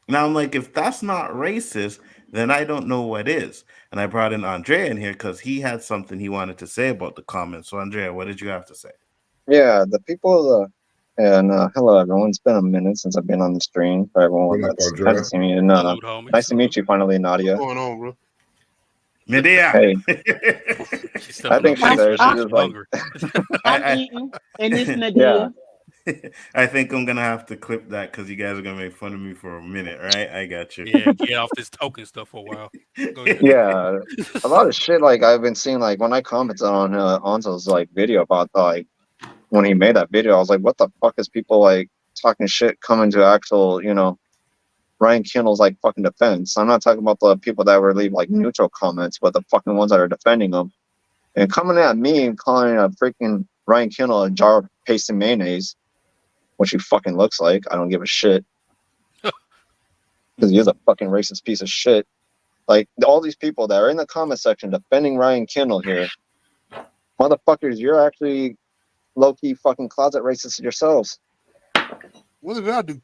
Now I'm like, if that's not racist, then I don't know what is. And I brought in Andrea in here because he had something he wanted to say about the comments. So Andrea, what did you have to say? Yeah, the people, and hello everyone. It's been a minute since I've been on the stream. For everyone What up, that's Andrea? hasn't seen me, and Salute, homie. nice to meet Salute. you finally, What's Nadia. going on, bro? Medea. Hey, She's I stuffing think her she's face there. with She's it. just She's like, hungry. I'm I, eating, and it's yeah. Nadia. I think I'm gonna have to clip that because you guys are gonna make fun of me for a minute, right? I got you. Yeah, get off this token stuff for a while. Go ahead. Yeah, a lot of shit like I've been seeing. Like when I commented on Anzo's like video about like when he made that video, I was like, what the fuck is people like talking shit coming to actual, Ryan Kindle's like fucking defense. I'm not talking about the people that were leave like neutral comments, but the fucking ones that are defending him and coming at me and calling a freaking Ryan Kindle a jar of paste and mayonnaise, which he fucking looks like. I don't give a shit because he is a fucking racist piece of shit. Like all these people that are in the comment section defending Ryan Kindle here, motherfuckers, you're actually low-key fucking closet racists yourselves. What did I do?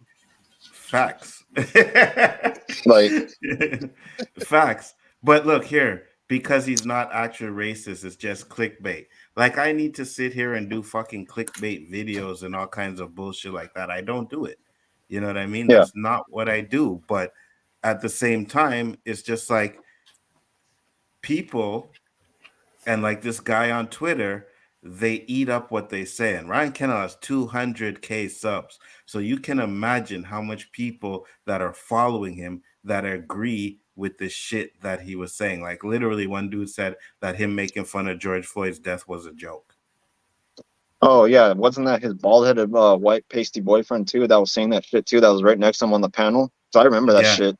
Facts. Like, Facts. But look here, because he's not actually racist, it's just clickbait. Like, I need to sit here and do fucking clickbait videos and all kinds of bullshit like that. I don't do it. You know what I mean? yeah. That's not what I do. But at the same time, it's just like people and like this guy on Twitter, they eat up what they say. And Ryan Kennel has 200K subs. So you can imagine how much people that are following him that agree with the shit that he was saying. Like literally one dude said that him making fun of George Floyd's death was a joke. Oh yeah, wasn't that his bald-headed white pasty boyfriend too that was saying that shit too? That was right next to him on the panel. So I remember that Yeah. shit.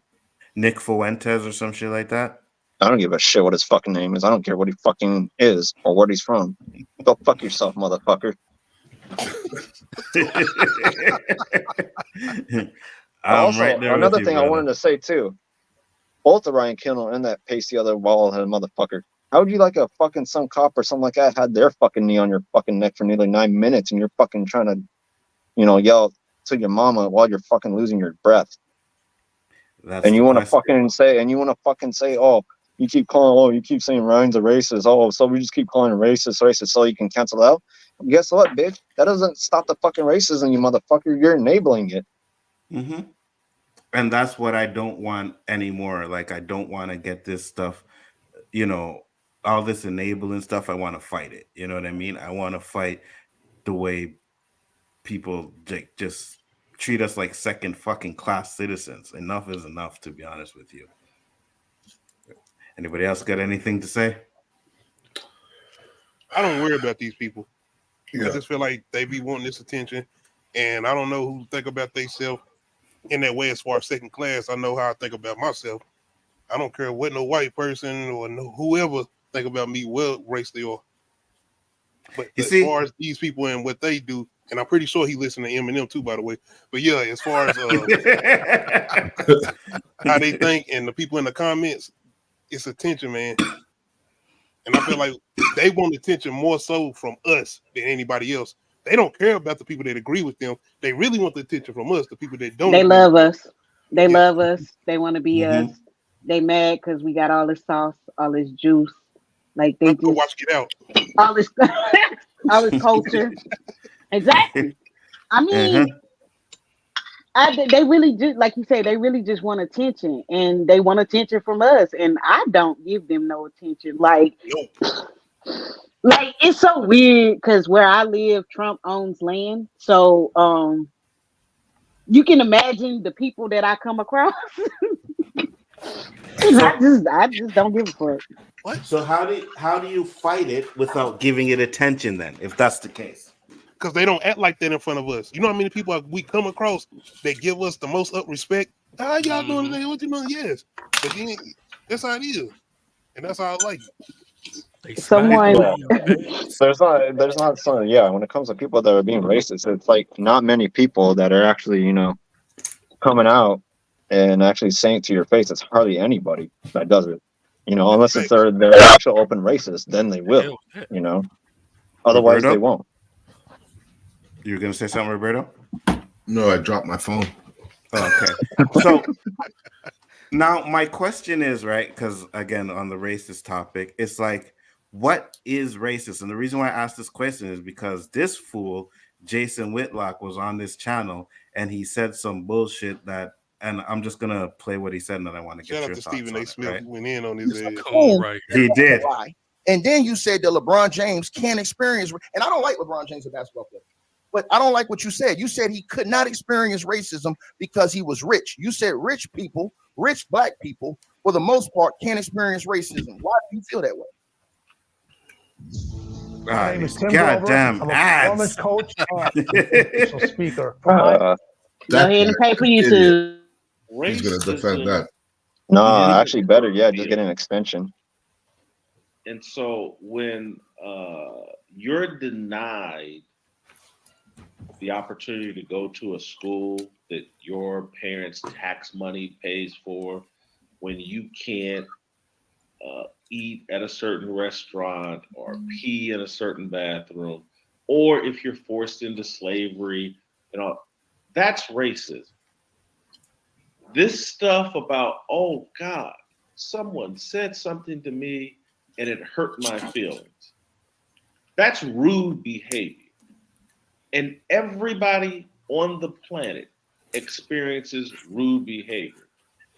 Nick Fuentes or some shit like that. I don't give a shit what his fucking name is. I don't care what he fucking is or where he's from. Go fuck yourself, motherfucker. I'm right there another with you, thing brother. I wanted to say too, both the Ryan Kindle and that pasty other bald-headed motherfucker. How would you like a fucking some cop or something like that had their fucking knee on your fucking neck for nearly 9 minutes and you're fucking trying to, yell to your mama while you're fucking losing your breath. That's And the you want to question. fucking say, oh, you keep saying Ryan's a racist. Oh, so we just keep calling him racist, so you can cancel it out. Guess what, bitch? That doesn't stop the fucking racism, you motherfucker. You're enabling it. Mm-hmm. And that's what I don't want anymore. Like, I don't want to get this stuff, all this enabling stuff. I want to fight it. You know what I mean? I want to fight the way people just treat us like second fucking class citizens. Enough is enough, to be honest with you. Anybody else got anything to say? I don't worry about these people. Yeah. I just feel like they be wanting this attention, and I don't know who think about themselves in that way as far as second class. I know how I think about myself. I don't care what no white person or whoever think about me, what race they are. But You as see? far as these people and what they do, and I'm pretty sure he listened to Eminem too, by the way. But yeah, as far as how they think and the people in the comments, it's attention, man. And I feel like they want attention more so from us than anybody else. They don't care about the people that agree with them. They really want the attention from us, the people that don't. They agree love with them. us. They Yeah. love us. They want to be Mhm. us. They mad because we got all this sauce, all this juice. Like they I'm gonna just watch Get Out. all this, all this culture. Exactly. I mean, they really just like you said. They really just want attention, and they want attention from us. And I don't give them no attention. Like it's so weird because where I live, Trump owns land. So you can imagine the people that I come across. I just don't give a fuck. What? So how do you fight it without giving it attention then, if that's the case? Because they don't act like that in front of us. You know how many people we come across that give us the most up respect How y'all doing today? What you doing? Yes. But then that's how it is. And that's how I like it. They Someone, smile in your face. There's not some, yeah, when it comes to people that are being racist, it's like not many people that are actually, coming out and actually saying it to your face. It's hardly anybody that does it. Unless it's Facts. their actual open racist, then they The will, hell with that. you know. Otherwise they Roberto, won't. you were gonna say something, Roberto? No, I dropped my phone. Oh, okay. So now my question is, right, because again, on the racist topic, it's like, what is racist? And the reason why I asked this question is because this fool, Jason Whitlock, was on this channel and he said some bullshit that, and I'm just gonna play what he said, and then I want to Shout get out your to thoughts Stephen on A. it, Smith right? who went in on his ass. Come on, right here. He did. And then you said that LeBron James can't experience, and I don't like LeBron James, a basketball player, but I don't like what you said. You said he could not experience racism because he was rich. You said rich people, rich black people, for the most part, can't experience racism. Why do you feel that way? My name is Tim goddamn Grover. I'm a performance coach and motivational speaker. go ahead and pay for YouTube. He's gonna defend Racism that. No, isn't actually better for yet, just get being. an extension. And so when you're denied the opportunity to go to a school that your parents' tax money pays for, when you can't eat at a certain restaurant or pee in a certain bathroom, or if you're forced into slavery, that's racism. This stuff about, oh God, someone said something to me and it hurt my feelings. That's rude behavior. And everybody on the planet experiences rude behavior.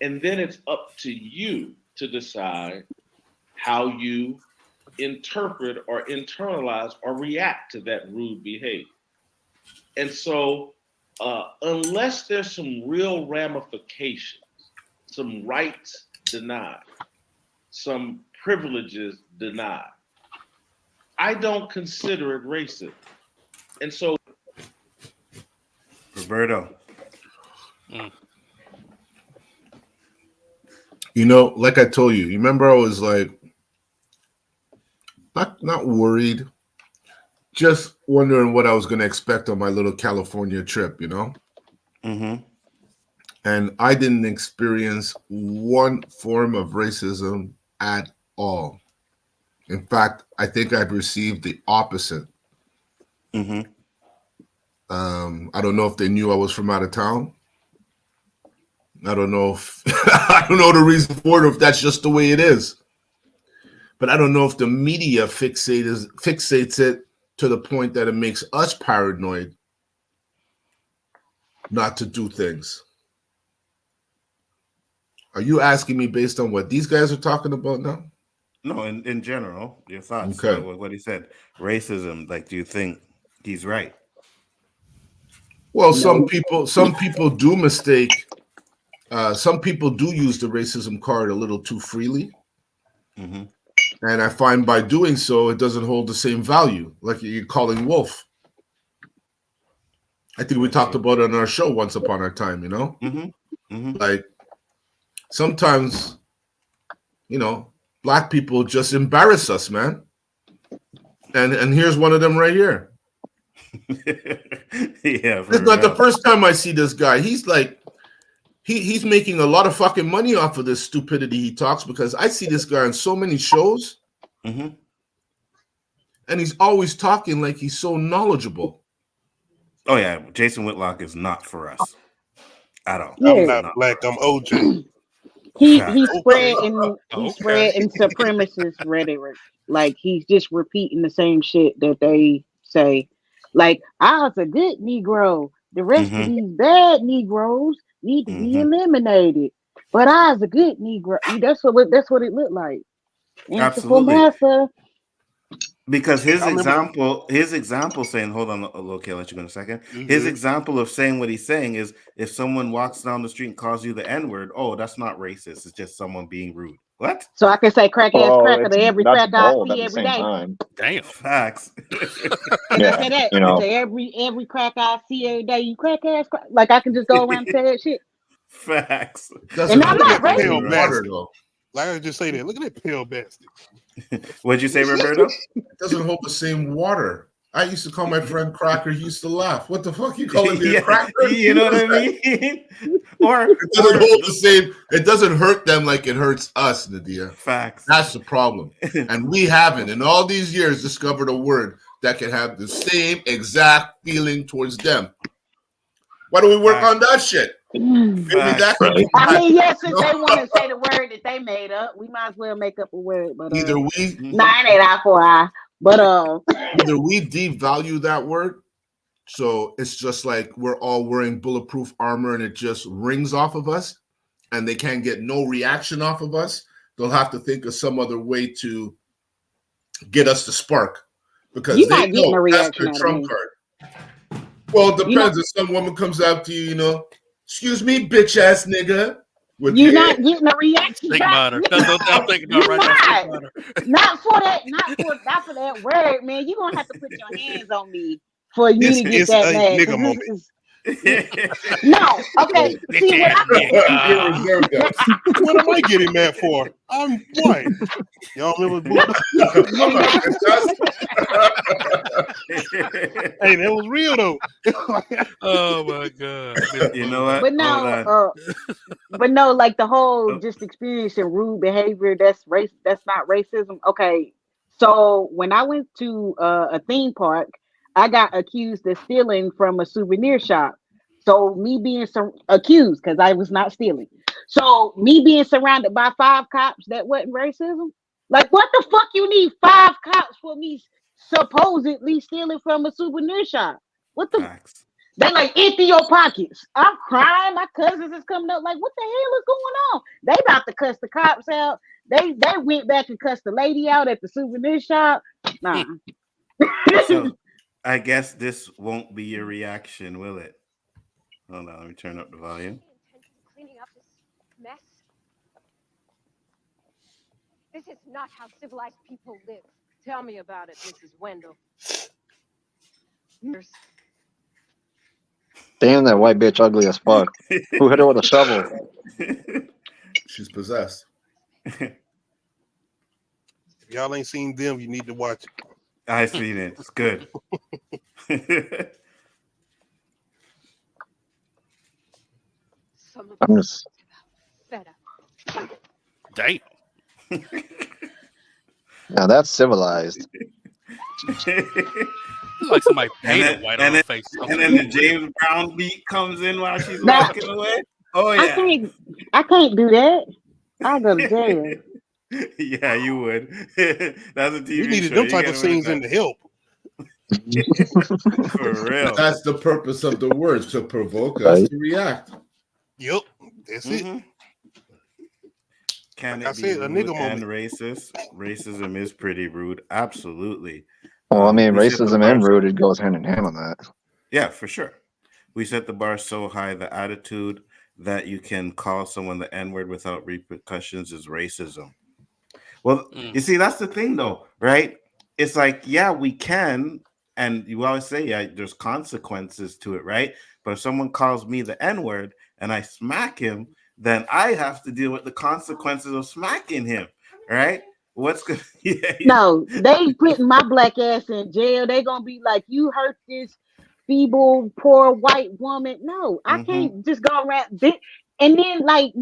And then it's up to you to decide how you interpret or internalize or react to that rude behavior. And so, unless there's some real ramifications, some rights denied, some privileges denied, I don't consider it racism. And so, Roberto. Like I told you, remember I was like not worried, just wondering what I was going to expect on my little California trip, Mm-hmm. And I didn't experience one form of racism at all. In fact, I think I've received the opposite. Mm-hmm. I don't know if they knew I was from out of town. I don't know if I don't know the reason for it, or if that's just the way it is. But I don't know if the media fixates it to the point that it makes us paranoid not to do things. Are you asking me based on what these guys are talking about now? No, in general, your thoughts. Okay. What he said. Racism, like, do you think he's right? Well, No. some people do mistake. Some people do use the racism card a little too freely. Mm-hmm. And I find by doing so, it doesn't hold the same value, like you're calling Wolf. I think we talked about it on our show once upon a time, Mm-hmm. Mm-hmm. Like sometimes, black people just embarrass us, man. And here's one of them right here. Yeah, It's not the first time I see this guy. He's like, he's making a lot of fucking money off of this stupidity he talks, because I see this guy on so many shows, mm-hmm. and he's always talking like he's so knowledgeable. Oh yeah, Jason Whitlock is not for us at all. Yeah. I'm not black. I'm OJ. He's spreading Okay. supremacist rhetoric. Like he's just repeating the same shit that they say. Like, I was a good Negro. The rest of these bad Negroes need to be eliminated. But I was a good Negro. That's what it looked like. Answer for Absolutely. massa. Because his example saying, hold on, okay, I'll let you go in a second. Mm-hmm. His example of saying what he's saying is, if someone walks down the street and calls you the N-word, oh, that's not racist. It's just someone being rude. What? So I can say crack ass cracker to every that's crack I bold see at the every same day. time. Damn. Facts. Can I say that? To every crack I see every day, you crack ass. Like I can just go around and say that shit. Facts. Doesn't I'm hold not the same racist. water though. Like I just say that. Look at that pale bastard. What'd you say, Roberto? It doesn't hold the same water. I used to call my friend Cracker. He used to laugh. What the fuck you calling me a cracker? You know what I mean? Or it doesn't hold the same. It doesn't hurt them like it hurts us, Nadia. Facts. That's the problem. And we haven't, in all these years, discovered a word that can have the same exact feeling towards them. Why don't we work on that shit? Maybe that can come I back. mean, yes, since they want to say the word that they made up, we might as well make up a word. But Either we, nah, it ain't eye for eye. But either we devalue that word, so it's just like we're all wearing bulletproof armor and it just rings off of us, and they can't get no reaction off of us. They'll have to think of some other way to get us to spark, because you're they not getting know a that's reaction their out of trump me. card. Well, it depends. If some woman comes out to you, you know, excuse me, bitch ass nigga. You're not getting a reaction. Think back. about her. That's what I'm thinking about right now. Not for that. Not for that word, man. You're gonna have to put your hands on me for you to get that mad. Nigga moment. No, okay. See what what am I getting mad for? I'm white. Y'all remember? Hey, that was real though. Oh my god! You know what? But no, like the whole just experiencing rude behavior. That's race. That's not racism. Okay. So when I went to a theme park, I got accused of stealing from a souvenir shop. So me being accused because I was not stealing. So me being surrounded by 5 cops, that wasn't racism. Like what the fuck you need 5 cops for me supposedly stealing from a souvenir shop? What the? They like empty your pockets. I'm crying. My cousins is coming up like, what the hell is going on? They about to cuss the cops out. They went back and cussed the lady out at the souvenir shop. Nah. So I guess this won't be your reaction, will it? Hold on, let me turn up the volume. Cleaning up this mess. This is not how civilized people live. Tell me about it, Mrs. Wendell. Damn, that white bitch ugly as fuck. Who hit her with a shovel? She's possessed. If y'all ain't seen them, you need to watch it. I've seen it. It's good. I'm just damn. Now that's civilized. Like somebody painted white on her face. And then the James Brown beat comes in while she's walking away. Oh yeah. I can't do that. I'll go to jail. Yeah, you would. That's a TV We needed show. them type of scenes in the Help. For real. That's the purpose of the words, to provoke us to react. Yep, that's it. Can Like I it be said, a rude nigga and moment. racist? Racism is pretty rude. Absolutely. Well, I mean, We set the racism bar and rude, it goes hand in hand on that. Yeah, for sure. We set the bar so high. The attitude that you can call someone the N-word without repercussions is racism. Well, you see, that's the thing though, right? It's like, yeah, we can, and you always say, yeah, there's consequences to it, right? But if someone calls me the N-word and I smack him, then I have to deal with the consequences of smacking him, right? What's good? No, they putting my black ass in jail. They gonna be like, you hurt this feeble, poor white woman. No, I can't just go around. And then like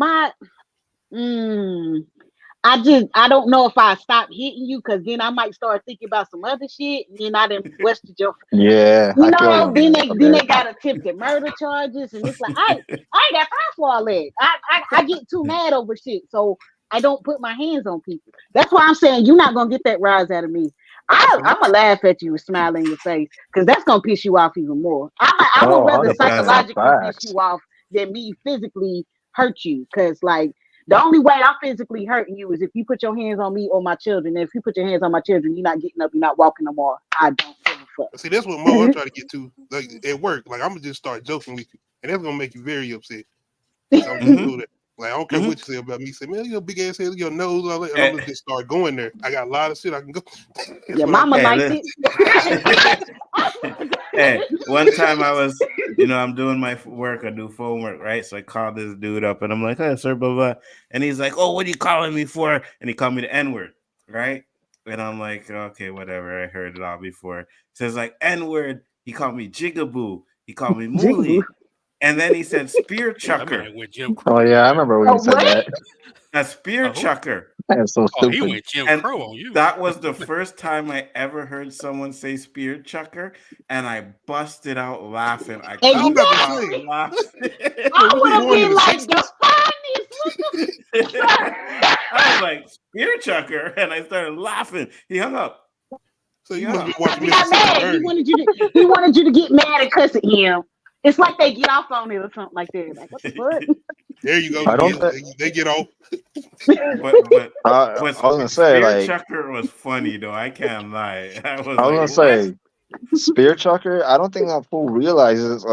I don't know if I stop hitting you because then I might start thinking about some other shit. And then I done busted your. Yeah, You I feel know, you. then they got attempted murder charges, and it's like I ain't got time for all that. I get too mad over shit, so I don't put my hands on people. That's why I'm saying you're not gonna get that rise out of me. I'm gonna laugh at you and smile in your face because that's gonna piss you off even more. I would rather 100% psychologically piss facts. you off than me physically hurt you. Because like the only way I'm physically hurting you is if you put your hands on me or my children. And if you put your hands on my children, you're not getting up, you're not walking no more. I don't give a fuck. See, that's what Mo I'm trying to get to. Like at work, like I'm gonna just start joking with you, and that's gonna make you very upset. So I'm gonna do that. Like I don't care what you say about me. Say, man, your big ass head, your nose, all that. And I'm gonna just start going there. I got a lot of shit I can go. Your mama liked it. Hey, one time I was I'm doing my work. I do phone work, right? So I call this dude up, and I'm like, "Hey, sir, blah blah," and he's like, "Oh, what are you calling me for?" And he called me the N word, right? And I'm like, "Okay, whatever. I heard it all before." He says like N word. He called me jigaboo. He called me Jigaboo. mooly, and then he said spear That chucker. man went Jim Oh Crow, yeah, I man. remember when Oh, you said what? that. A spear Oh, chucker. That's so oh, he stupid. went Jim And Crow on you. that was the first time I ever heard someone say spear chucker, and I busted out laughing. I I was couldn't about to stop Exactly. say, laughing. I was would he have born in been the like, the 60s? funniest. What the I was like, spear chucker, and I started laughing. He hung up. So He you hung must be up. Because watching he got Mississippi mad. He Burning. wanted you to get mad and cuss at him. It's like they get off on it or something like that. Like, what the fuck? There you go. I don't. They get off. But I was gonna say spear like chucker was funny though. I can't lie. I was I was gonna like, what? say spear chucker. I don't think that fool realizes.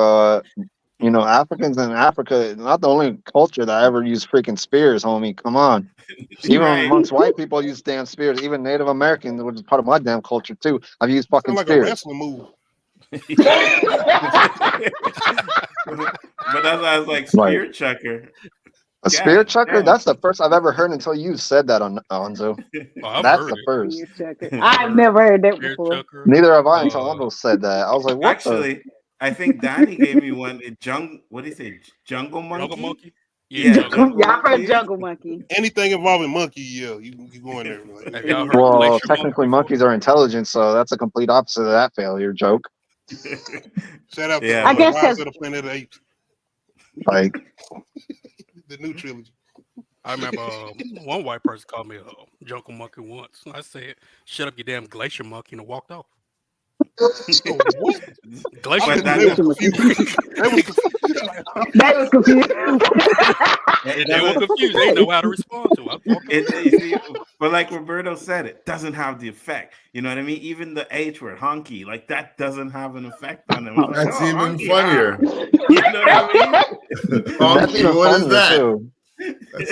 Africans in Africa not the only culture that ever used freaking spears, homie. Come on. Even Right. amongst white people, use damn spears. Even Native Americans, which is part of my damn culture too, I've used fucking Sound like a spears. wrestling move. But that's why I was like, Like spear chucker. a spear God chucker. damn. That's the first I've ever heard until you said that on Onzo. Oh, I've That's heard the it. first. Spear chucker. I've I've heard never heard that Spear before. chucker. Neither have I until Uh, Onzo said that. I was like, what the? Actually, I think Danny gave me one. What do you say? Jungle Jungle monkey? Monkey. Yeah, Jungle jungle Y'all heard monkey. Jungle Monkey. Anything involving monkey, yeah, you go in there. Like, Have y'all heard Well, Glacier Monkey technically, before? monkeys are intelligent, so that's a complete opposite of that failure joke. shout out to Yeah, I but guess Rise because of the Planet of the Apes, Like, the new trilogy. I remember one white person called me a Jungle Monkey once. I said, "Shut up, you damn Glacier Monkey," and walked off. So what? Glacier I But think Monkey. they was confused. They was confused. that was confused. And they were confused. They know how to respond to it. I walked off. you see, but like Roberto said, it doesn't have the effect. You know what I mean? Even the H word, honky, like that doesn't have an effect on them. It's like, That's oh, even honky, funnier. You know what I mean? that's Honky, even what is funnier that? too.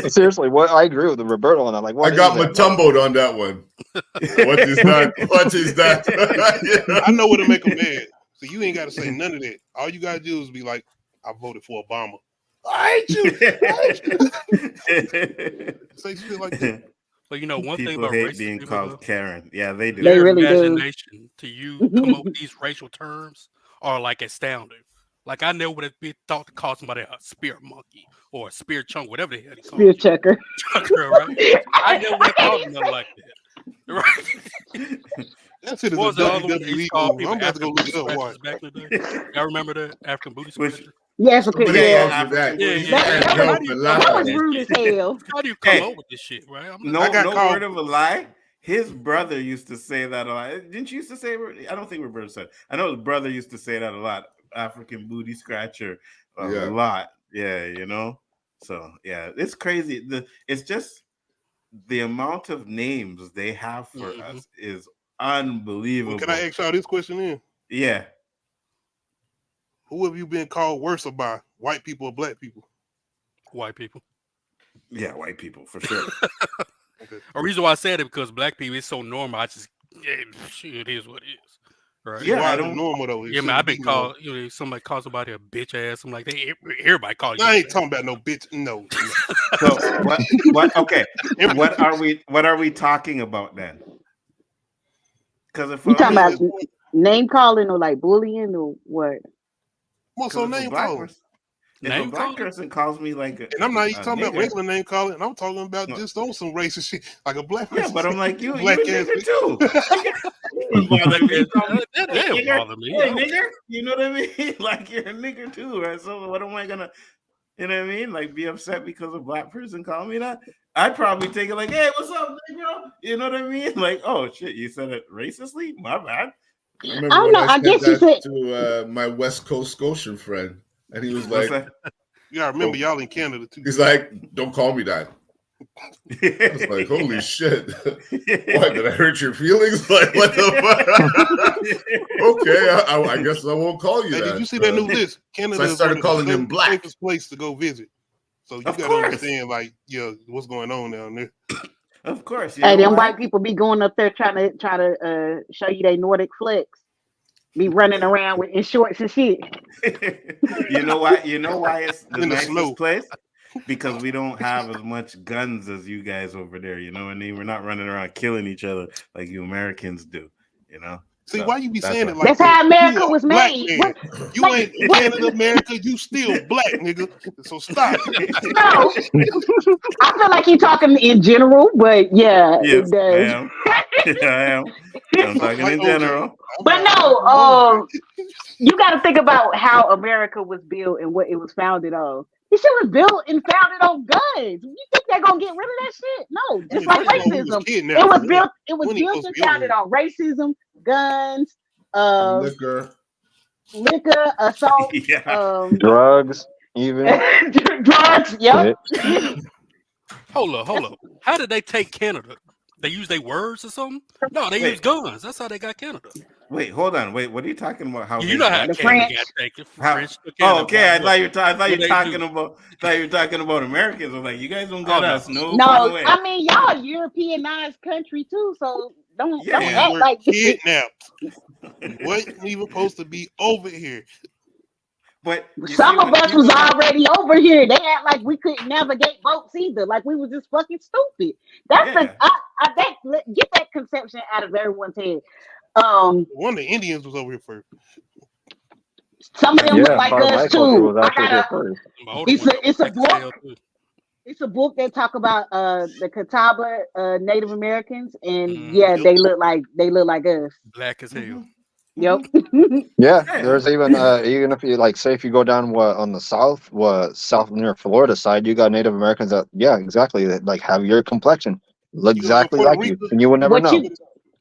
Seriously, what I agree with the Roberto on that. Like, what I got is that? Matumboed on that one. What is that? What is that? Yeah. I know what to make them mad. So you ain't got to say none of that. All you got to do is be like, I voted for Obama. I hate you. Say shit like that. But one thing People about hate racist being people, called though, Karen. Yeah, they do. They their really do. imagination to come up with these racial terms are like astounding. Like I never would have been thought to call somebody a spirit monkey or a spirit chunk, whatever the hell they call Spear you. chucker. Chucker, right? I never would have thought of nothing like that. Right? That shit is What a was the other one they WWE used to call move. people I'm about to go African look booty it up. Watch. scratchers back in the day? Y'all remember the African booty Which- scratcher? Yes, okay, Somebody yeah. calls me that. Yeah, African yeah. I Like, That, how jump do you and come that up was with laugh. rude this as shit? hell. How do you come Hey, up with this shit, right? I'm no, I got no called. word of a lie. His brother used to say that a lot. Didn't you used to say? I don't think Roberto said. I know his brother used to say that a lot. African booty scratcher, a Yeah. lot. Yeah, So yeah, it's crazy. It's just the amount of names they have for us is unbelievable. Well, can I ask y'all this question then? Yeah. Who have you been called worse by? White people or black people? White people. Yeah, white people for sure. Okay. A reason why I said it because black people it's so normal. I just shit, it is what it is. Right? Yeah, Why I is it don't. normal though? It Yeah, man, I've shouldn't been be normal. called. Somebody calls somebody a bitch ass. I'm like, everybody calls you. I a ain't bitch. talking about no bitch. No. So what? Okay, what are we talking about then? Because if You talking I about name calling or like bullying or what? What's because on if a name black calling? person, if a Name black calling? person calls me like And I'm not even talking about nigger, regular name calling. I'm talking about No. just on some racist shit, like a black yeah, person. but I'm like you a black ass nigger bitch. too. It bother me. Call me, That hey, didn't nigger, bother me. hey I don't nigger, you know what I mean? Like you're a nigger too, right? So what am I gonna, you know what I mean? Like be upset because a black person called me that? I'd probably take it like, hey, what's up, nigga? You know what I mean? Like, oh shit, you said it racistly? My bad. I I remember don't when know. I I said guess you that said to my West Coast Scotian friend, and he was What's like, that? Yeah, I remember Oh. y'all in Canada too. he's like, don't call me that. I was like, holy shit. What, did I hurt your feelings? Like, what the fuck? Okay, I guess I won't call you Hey, that. did you see that new list? Canada so I is started one of calling the him black. safest place to go visit. So you Of got to course. understand, like, yeah, what's going on down there. Of course. You hey, know them why? white people be going up there trying to show you they Nordic flex. Be running around in shorts and shit. You know why? You know why it's the In the nicest snow. place? Because we don't have as much guns as you guys over there. You know what I mean? We're not running around killing each other like you Americans do. You know. See, So why you be that's saying why. it like That's that? how America You a was black made. man. You Like, ain't Canada, America. You still black, nigga. So stop. no, I feel like you're talking in general, but yeah, it Yes, I does. am. I am. I'm talking Like in OJ. general. But no, you got to think about how America was built and what it was founded on. This shit was built and founded on guns. You think they're gonna get rid of that shit? No, I just mean, like first of all, we was racism. kidnapped It for was one. built. It was We ain't built supposed to and be over founded here. on racism, guns, Liquor. liquor, assault, Yeah. Drugs, even. drugs. Yep. Shit. Hold up. How did they take Canada? They use their words or something? No, they use Wait, guns. That's how they got Canada. wait, hold on. Wait, what are you talking about? How You they know how got The Canada Canada? French. got taken. How? French took Oh, Canada. okay. I What? thought you. I thought you What were they do? talking about. Thought you were talking about Americans. I was like, you guys don't Oh got no. us. No fucking No, way. I mean y'all a Europeanized country too, so don't Yeah. We act were like kidnapped. We wasn't even supposed to be over here. But you see, some of when us was people talk, already over here. They act like we couldn't navigate boats either, like we was just fucking stupid. That's the yeah, get that conception out of everyone's head. Um, One of the Indians was over here first. some of them look Yeah, like part of us my culture too. was actually here first. My older It's one a thick as book. hell too. It's a book that talk about the Catawba Native Americans, and Mm-hmm. yeah, Yep. they look like us. Black as hell. Yep. Yeah, yeah. there's even if you like say if you go down on the south near Florida side, you got Native Americans that exactly that like have your complexion, look You gonna go to exactly Puerto like you, Rico? and you would never what know. you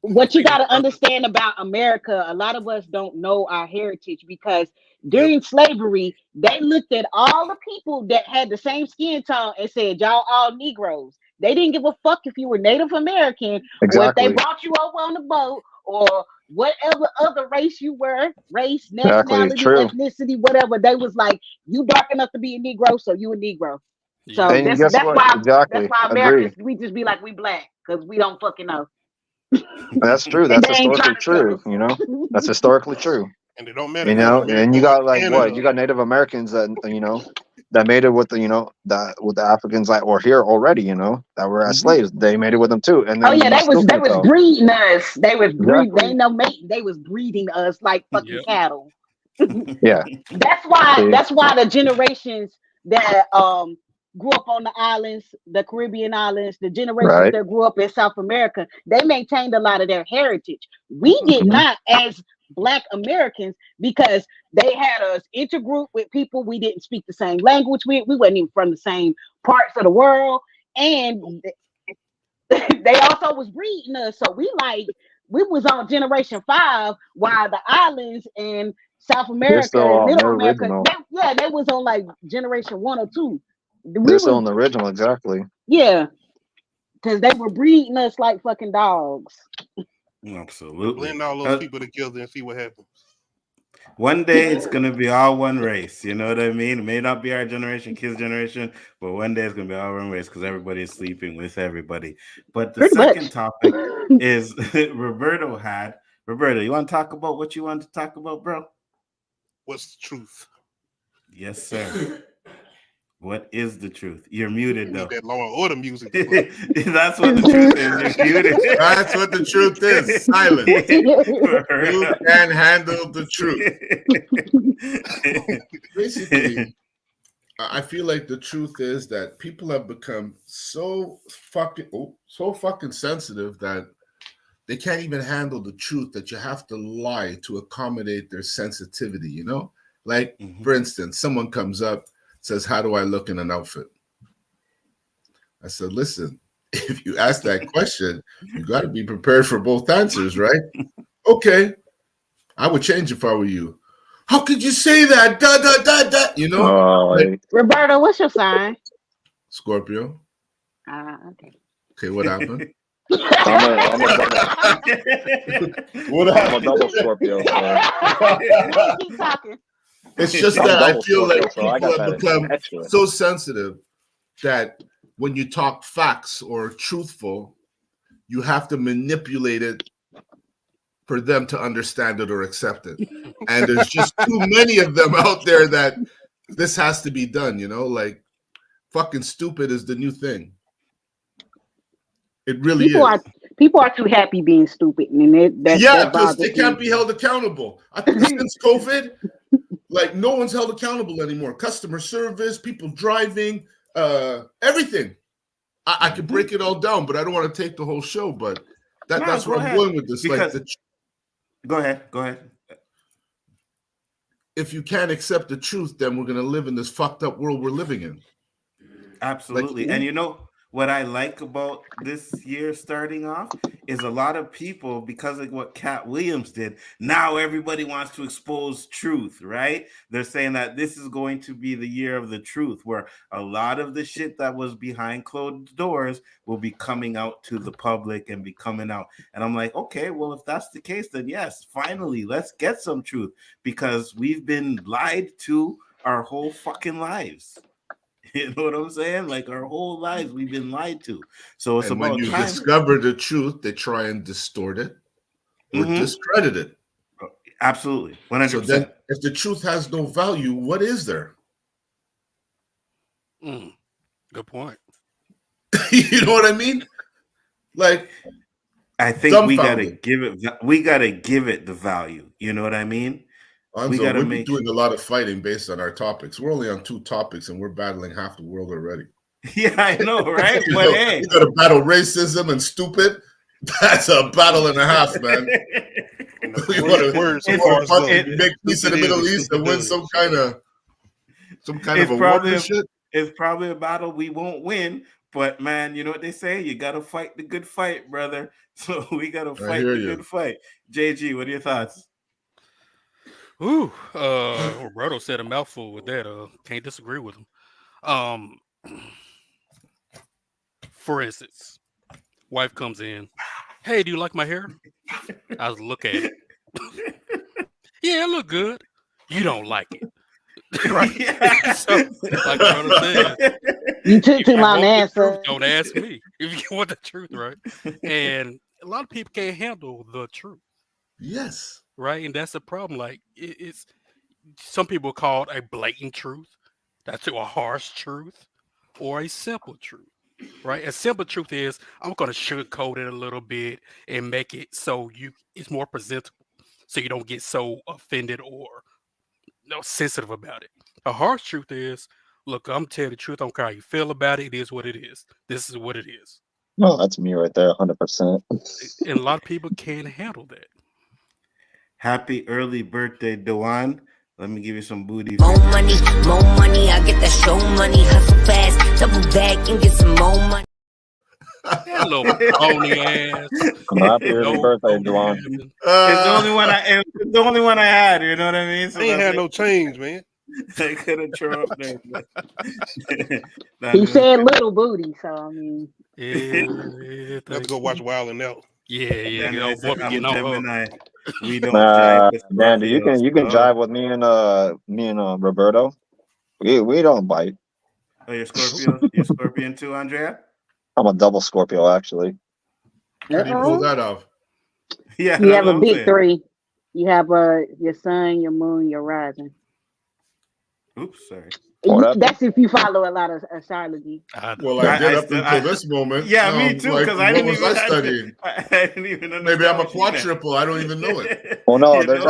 what you They got got to understand about America, a lot of us don't know our heritage because Yep. during slavery, they looked at all the people that had the same skin tone and said, y'all all Negroes. They didn't give a fuck if you were Native American or if they Exactly, brought you over on the boat or whatever other race you were, race, exactly, nationality, true. ethnicity, whatever. They was like, you dark enough to be a Negro, so you a Negro. Yep. So And guess what? that's Exactly, why agree. Americans we just be like we black because we don't fucking know. That's true. And That's they ain't historically trying to tell true. us. That's historically true. And it don't matter You if you're know, from and America you or got like what? Canada. You got Native Americans that that made it with that with the Africans that were here already. That were as Mhm. slaves. They made it with them too, and Oh then yeah, you still they can't was tell breeding us. They was breed. They exactly. ain't no mate. They was breeding us like fucking Yep. cattle. Yeah. That's why. See, That's why the generations that grew up on the islands, the Caribbean islands, the generations right. that grew up in South America, they maintained a lot of their heritage. We did Hmm. not, as Black Americans, because they had us intergroup with people we didn't speak the same language with. We wasn't even from the same parts of the world, and they also was breeding us. So we was on generation 5, while the islands and South They're America still and Middle they're America, original. they was on like generation 1 or 2. We They're still was in the original. Exactly. yeah, because they were breeding us like fucking dogs. Absolutely. Blend all those people together and see what happens. One day it's gonna be all one race. You know what I mean? It may not be our generation, kids' generation, but one day it's gonna be all one race because everybody is sleeping with everybody. But the Pretty much. second topic is Roberto had. Roberto, you want to talk about what you want to talk about, bro? What's the truth? Yes, sir. What is the truth? You're We muted need though. that Law and Order music to play. That's what the truth is. You're muted. That's what the truth is. Silent. You can handle the truth. Basically, I feel like the truth is that people have become so fucking sensitive that they can't even handle the truth, that you have to lie to accommodate their sensitivity, Like, for instance, someone comes up, says, how do I look in an outfit? I said, listen, if you ask that question, you got to be prepared for both answers, right? Okay, I would change if I were you. How could you say that? Da, da, da, da. Like, Roberto, what's your sign? Scorpio. Okay. Okay, what happened? I'm a double Scorpio. So. Keep talking. It's just I'm that I double feel Scorpio, like so I people got have that become extra. so sensitive that when you talk facts or truthful, you have to manipulate it for them to understand it or accept it. And there's just too many of them out there that this has to be done, like fucking stupid is the new thing. It really People is. are too happy being stupid, and Yeah, that because they bothers can't me. be held accountable. Since COVID, like no one's held accountable anymore. Customer service, people driving, everything. I could break it all down, but I don't want to take the whole show. But that's go where I'm ahead. going with this. Because Like, go ahead. if you can't accept the truth, then we're gonna live in this fucked up world we're living in. Absolutely. Like, And you know what I like about this year starting off is a lot of people, because of what Cat Williams did, now everybody wants to expose truth, right? They're saying that this is going to be the year of the truth, where a lot of the shit that was behind closed doors will be coming out to the public and be coming out. And I'm like, okay, well, if that's the case, then yes, finally, let's get some truth, because we've been lied to our whole fucking lives. You know what I'm saying? Like our whole lives, we've been lied to. So it's and when about you time. discover the truth, they try and distort it or discredit it. Absolutely, 100%. So then, if the truth has no value, what is there? Good point. You know what I mean? Like, I think we gotta give it the value. You know what I mean? Anzo, we've been doing a lot of fighting based on our topics. We're only on 2 topics, and we're battling half the world already. Yeah, I know, right? But hey, you got to battle racism and stupid. That's a battle and a half, man. We want to make peace in the Middle East and win some kind of award and shit. It's probably a battle we won't win, but man, you know what they say? You got to fight the good fight, brother. So we got to fight the good fight. JG, what are your thoughts? Ooh, Roberto said a mouthful with that. Can't disagree with him. For instance, wife comes in. Hey, do you like my hair? I look at it. Yeah, it look good. You don't like it. Right? So, like Roberto said, you took too long to answer. Don't ask me if you want the truth, right? And a lot of people can't handle the truth. Yes. Right, and that's the problem. Like it's some people call it a blatant truth, that's a harsh truth, or a simple truth. Right, a simple truth is I'm going to sugarcoat it a little bit and make it so it's more presentable, so you don't get so offended or sensitive about it. A harsh truth is, look, I'm telling you the truth. I don't care how you feel about it. It is what it is. This is what it is. No, that's me right there, 100%. And a lot of people can't handle that. Happy early birthday, Dewan. Let me give you some booty. More money, I get that show money, hustle fast, double back and get some more money. That little pony ass. Happy early birthday, Dewan. It's the only one I had, you know what I mean? So I ain't had no change, man. I could have thrown up there. He said little booty, so I mean. Yeah, have to go watch Wild and Out. Yeah. We don't Dandy, you can jive with me and Roberto. We don't bite. Oh, you're Scorpio? You're Scorpion too, Andrea? I'm a double Scorpio, actually. How do you pull that off? Yeah, you have a big 3. You have your sun, your moon, your rising. Oops, sorry. That's if you follow a lot of astrology. Well, I did up until this moment. Yeah, me too. Because I didn't even studying. I didn't even understand. Maybe I'm a quadruple. I don't even know it. Well, no, there's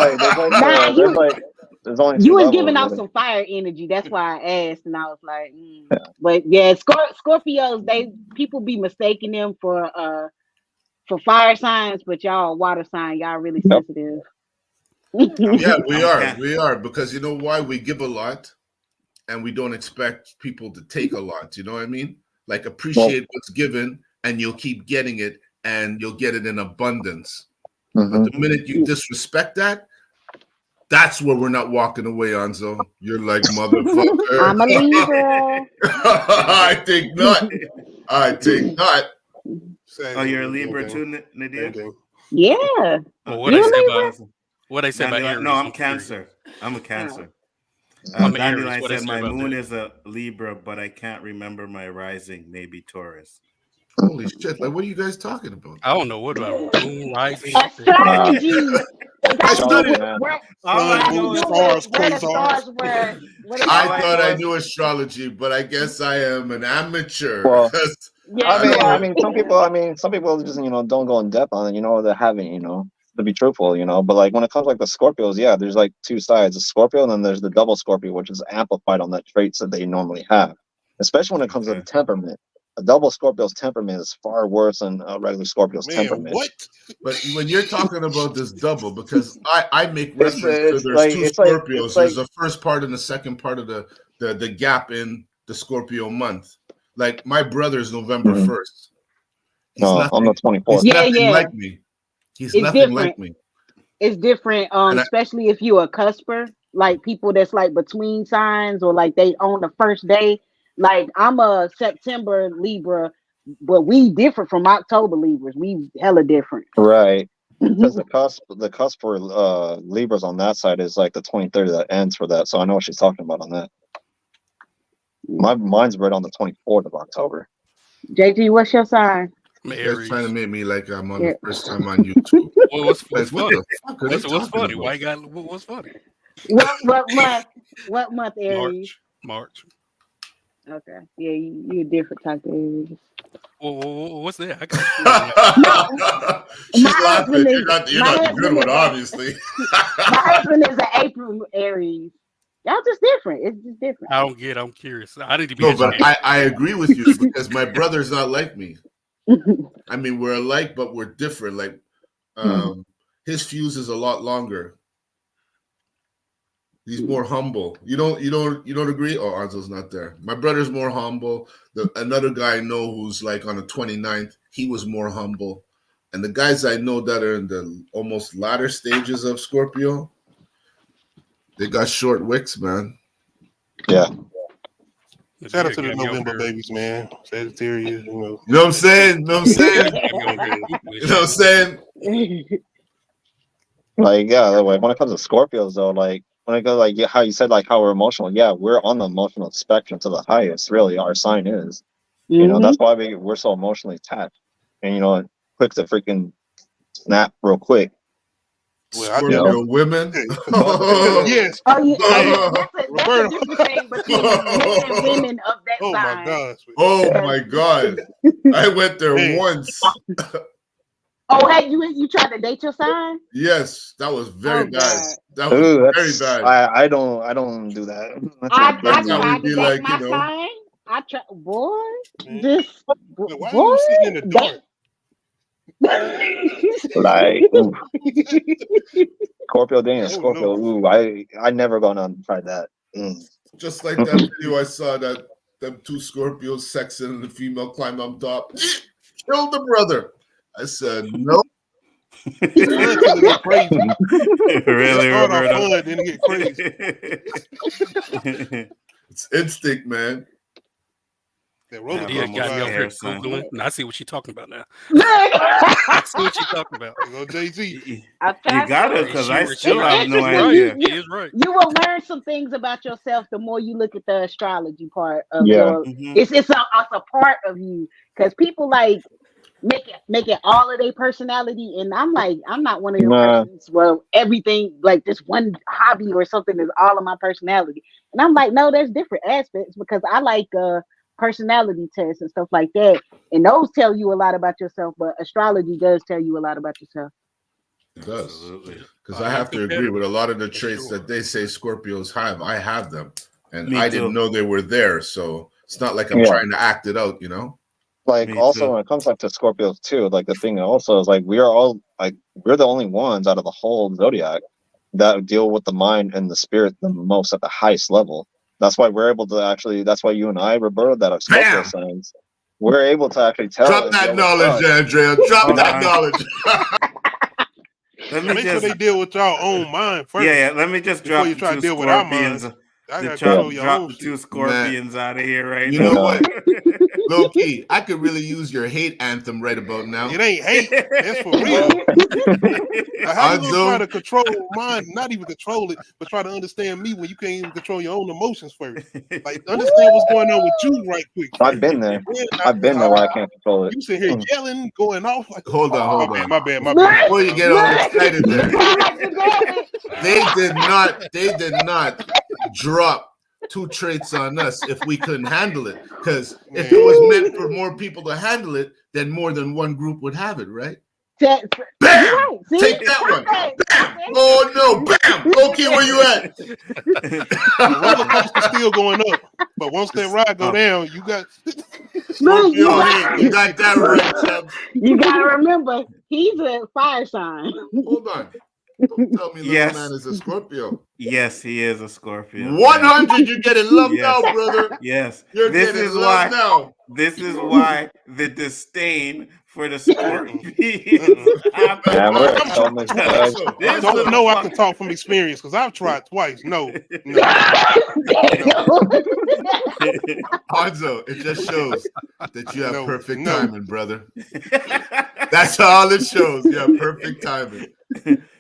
only you was giving out some fire energy. That's why I asked, and I was like, But yeah, Scorpios, people be mistaking them for fire signs, but y'all water sign, y'all really sensitive. Yeah, we are because you know why? We give a lot. And we don't expect people to take a lot. You know what I mean? Like appreciate what's given, and you'll keep getting it, and you'll get it in abundance. But the minute you disrespect that, that's where we're not walking away, Anzo. You're like, motherfucker. I'm a Libra. I think not. Oh, you're a Libra too, Nadia? Yeah. What they say about Aries? No, I'm Cancer. I'm a Cancer. Dandelion said my moon is a Libra, but I can't remember my rising. Maybe Taurus. Holy shit! Like, what are you guys talking about? I don't know what about moon rising. Astrology. It got to do Astrology, with man. where, Sun, got to moon, do stars, with where the quasars. stars were. Where the I stars thought I were. knew astrology, but I guess I am an amateur. Well, 'Cause Yeah, I mean, yeah. some people just don't go in depth on it. They haven't, to be truthful, But like when it comes like the Scorpios, yeah, there's like two sides: the Scorpio, and then there's the double Scorpio, which is amplified on the traits that they normally have. Especially when it comes to the temperament, a double Scorpio's temperament is far worse than a regular Scorpio's Man, temperament. what? But when you're talking about this double, because I make It's reference to it's there's like two it's like Scorpios. it's There's like the first part and the second part of the gap in the Scorpio month. Like my brother's November 1st. He's no, I'm the nothing. 24th. He's Yeah, nothing yeah. like me. He's It's nothing different. like me. It's different. And I, Especially if you're a cusper, like people that's like between signs or like they on the first day. Like I'm a September Libra, but we different from October Libras. We hella different. Right. Because the cusp for Libras on that side is like the 23rd that ends for that. So I know what she's talking about on that. Mine's right on the 24th of October. JG, what's your sign? you guys trying to make me like I'm on Yeah. the first time on YouTube. Well, what's Like, what funny? the fuck are they What's talking funny? about? Why you got what's funny? What month? What month, Aries? March. Okay. Yeah, you a different type of Aries. Well, what's that? I got She's My laughing. husband is- You're not the my good husband one, is a- obviously. My husband is an April Aries. Y'all just different. It's just different. I don't get. I'm curious. I need to be. No, but educated. I agree with you because my brother's not like me. I mean, we're alike, but we're different. Like, his fuse is a lot longer. He's more humble. You don't agree? Oh, Anzo's not there. My brother's more humble. Another guy I know who's like on the 29th, he was more humble. And the guys I know that are in the almost latter stages of Scorpio, they got short wicks, man. Yeah. Shout out to the November babies, man. Sagittarius, You know what I'm saying? You know what I'm saying? You know what I'm saying? Like, yeah, like when it comes to Scorpios though, like when it goes like how you said like how we're emotional, yeah, we're on the emotional spectrum to the highest, really, our sign is. That's why we're so emotionally attached. And quick to freaking snap real quick. Scorpio women? Yes. Oh, yeah. That's a different thing between men and women of that Oh sign. my gosh. Oh my God. I went there once. Oh, hey, you tried to date your sign? Yes, that was very bad. God. That was very That's bad. I don't do that. I That's how tried we'd to be date like, my sign. I tried, boy. Just Why are you sitting in the dark? Like Scorpio dating a Scorpio. Ooh, I never gone on and tried that. Just like that video I saw that them two Scorpios sexing and the female climb on top. Kill the brother. I said no. Until it get crazy. Really, Start off Roberto? fun, then it get crazy. It's instinct, man. That roller Dia coaster got me over here ride. Googling. And I see what she's talking about now. I see what she's talking about. Go Jay-Z. You gotta, because I She still have It's no right. idea. She is right. You will learn some things about yourself the more you look at the astrology part of Yeah. your. It's a part of you because people like make it all of their personality, and I'm like, I'm not one of those persons where everything like this one hobby or something is all of my personality, and I'm like, no, there's different aspects because I like personality tests and stuff like that, and those tell you a lot about yourself, but astrology does tell you a lot about yourself. It does. Because I have to agree with a lot of the traits that they say Scorpios have. I have them. And I didn't know they were there. So it's not like I'm trying to act it out, you know? Like also when it comes like to Scorpios too, like the thing also is like we're the only ones out of the whole zodiac that deal with the mind and the spirit the most at the highest level. That's why we're able to actually. That's why you and I, Roberto, that are Scorpio signs, we're able to actually tell. Drop that knowledge, Andrea. Drop that knowledge. Let me Make just sure they deal with y'all own mind first. Yeah. Let me just drop you the try two to deal with our scorpions. minds. I gotta control your Drop own the two shit. scorpions out of here right You now. know what? Low key, I could really use your hate anthem right about now. It ain't hate. That's for real. Now, how you gonna try to control mine? Not even control it, but try to understand me when you can't even control your own emotions first. Like, understand what's going on with you right quick. I've been there. I've been there where I can't control it. You sit here yelling, going off. Like, Hold on. My bad. Before you get all excited there, they did not drop 2 traits on us if we couldn't handle it. Because if it was meant for more people to handle it, then more than one group would have it, right? Bam! Right. See? Take that one. Bam! Oh no! Bam! Loki, where you at? The roller coaster's still going up, but once that ride go down, you got. Scorpio hate. You got that right, Chubbs. You gotta remember, he's a fire sign. Hold on. Don't tell me little man is a Scorpio. Yes, he is a Scorpio. 100, you're getting love now, brother. Yes. You're this getting is love why, now. This is why the disdain for the Scorpions. Don't know I can talk from experience because I've tried twice. No. Hanzo, it just shows that you have perfect timing, brother. That's all it shows. You have perfect timing.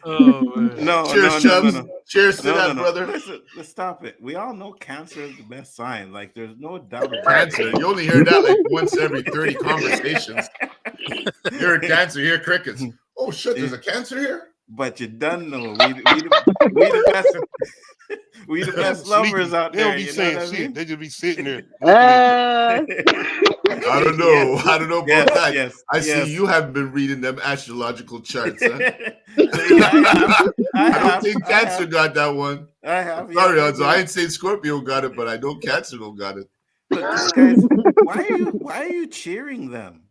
Oh, man. Cheers, Chubbs. Cheers to that, brother. Listen, let's stop it. We all know Cancer is the best sign. Like, there's no doubt about Cancer. You only hear that like once every 30 conversations. You're a Cancer, you're crickets. Oh shit, there's a Cancer here? But you done know. We the best. We the best lovers out there. They don't be saying shit. They just be sitting there. I don't know. Yes. I don't know about Yes, that. yes, I yes. see you have been reading them astrological charts. Huh? I don't think Cancer got that one. I have. Sorry, Hanzo. I ain't saying Scorpio got it, but I know Cancer don't got it. Look, guys, why are you cheering them?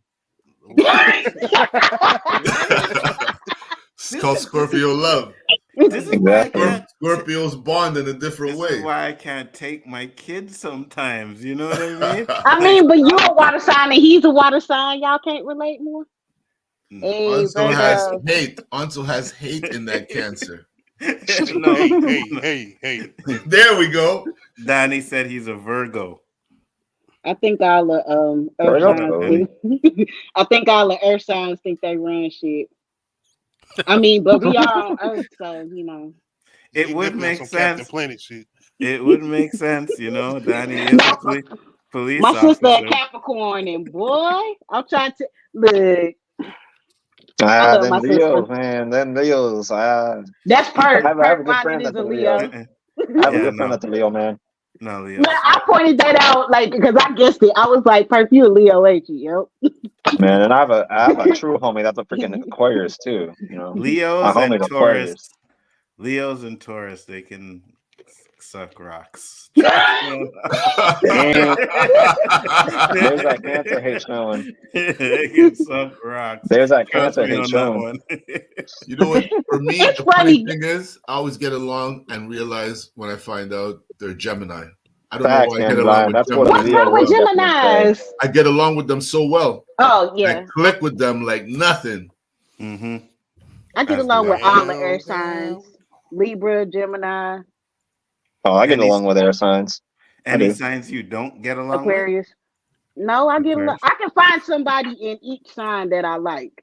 It's called Scorpio love. This is why I can't, Scorpios bond in a different this way. is why I can't take my kids sometimes. You know what I mean? I mean, but you're a water sign and he's a water sign. Y'all can't relate more. Hey, Anso has hate. Anso has hate in that Cancer. No. Hey. There we go. Danny said he's a Virgo. I think all the earth signs I think all the earth signs think they run shit. I mean, but we are on Earth, so you know. It would make sense. Planet shit. It would make sense, you know. Danny is a police My officer. sister a Capricorn, and boy, I'm trying to look. I love them my Leos, sister. man. Them Leos. That's perfect. I have a good friend is that's a a Leo. Leo. I have a good friend that's a Leo, man. No, Leo. Man, I pointed that out, like, because I guessed it. I was like, "Perf, you a Leo, ain't you?" Yep. Man, and I have a true homie that's a freaking Aquarius too. You know, Leos my and homie's Taurus. Aquarius. Leos and Taurus, they can suck rocks. There's that Cancer hate showing. They can suck rocks. There's that Trust Cancer me hate on that showing. one. You know what? For me, It's the funny funny. thing is, I always get along and realize when I find out they're Gemini. I don't Facts, know why I man, get along Brian. with That's what Gemini. a Leo What's will wrong with definitely say. Geminis? I get along with them so well. Oh I yeah, click with them like nothing. Mm-hmm. I get As along do with I. all the air signs: Libra, Gemini, Oh, I get Any- along with air signs. Any do. signs you don't get along Aquarius. No, I get along. Aquarius. I can find somebody in each sign that I like.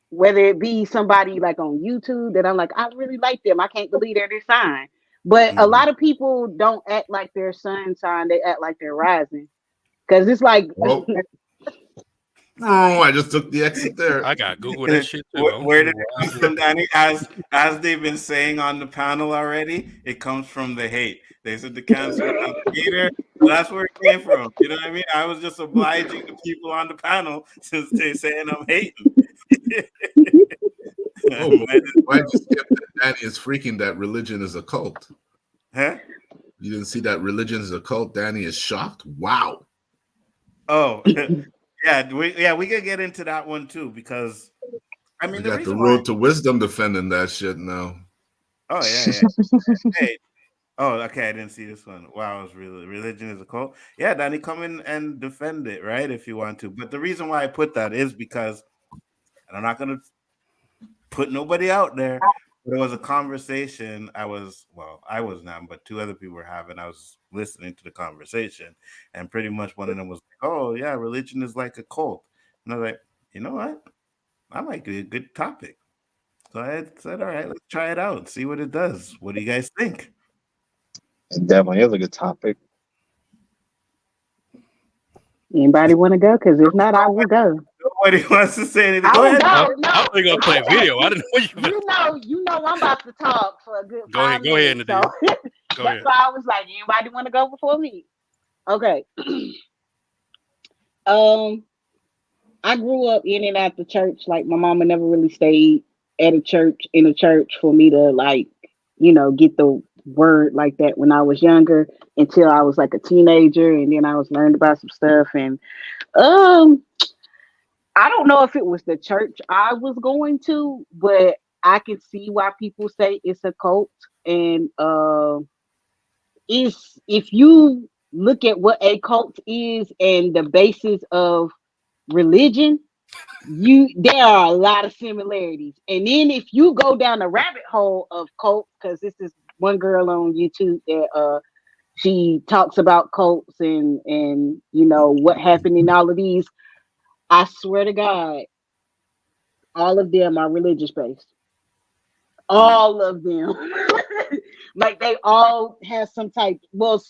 Whether it be somebody like on YouTube that I'm like, I really like them. I can't believe they're this sign. But a Mhm. lot of people don't act like their sun sign, they act like they're rising. Because it's like Oh. Oh, I just took the exit there. I got Google that shit too. Where did it come from, Danny? As they've been saying on the panel already, it comes from the hate. They said the Cancer is a hater. So that's where it came from. You know what I mean? I was just obliging the people on the panel since they're saying I'm hating. Oh, why did you skip that Danny is freaking that religion is a cult? Huh? You didn't see that religion is a cult? Danny is shocked? Wow. Oh, yeah, we could get into that one too because I mean We the got the reason road why. to wisdom defending that shit now. Oh yeah. Hey. Oh, okay. I didn't see this one. Wow, it's really religion is a cult. Yeah, Danny, come in and defend it, right? If you want to. But the reason why I put that is because, and I'm not gonna put nobody out there, There was a conversation I was not, but two other people were having. I was listening to the conversation, and pretty much one of them was like, "Oh yeah, religion is like a cult," and I was like, "You know what? That might be a good topic." So I said, "All right, let's try it out and see what it does. What do you guys think?" It definitely is a good topic. Anybody want to go? Because if not, I will go. Nobody wants to say anything. I Go will ahead. go. I was gonna play a video. I didn't know You know, I'm about to talk for a good Go ahead, 5 go ahead, minutes. So Nadir. Go that's ahead. why I was like, anybody want to go before me? Okay. I grew up in and out the church. Like my mama never really stayed at a church in a church for me to like, get the word like that when I was younger until I was like a teenager, and then I was learned about some stuff. And um I don't know if it was the church I was going to, but I can see why people say it's a cult. And is if you look at what a cult is and the basis of religion, there are a lot of similarities. And then if you go down the rabbit hole of cults, because this is one girl on YouTube that she talks about cults and what happened in all of these. I swear to God, all of them are religious based. All of them. Like they all have some type. Well,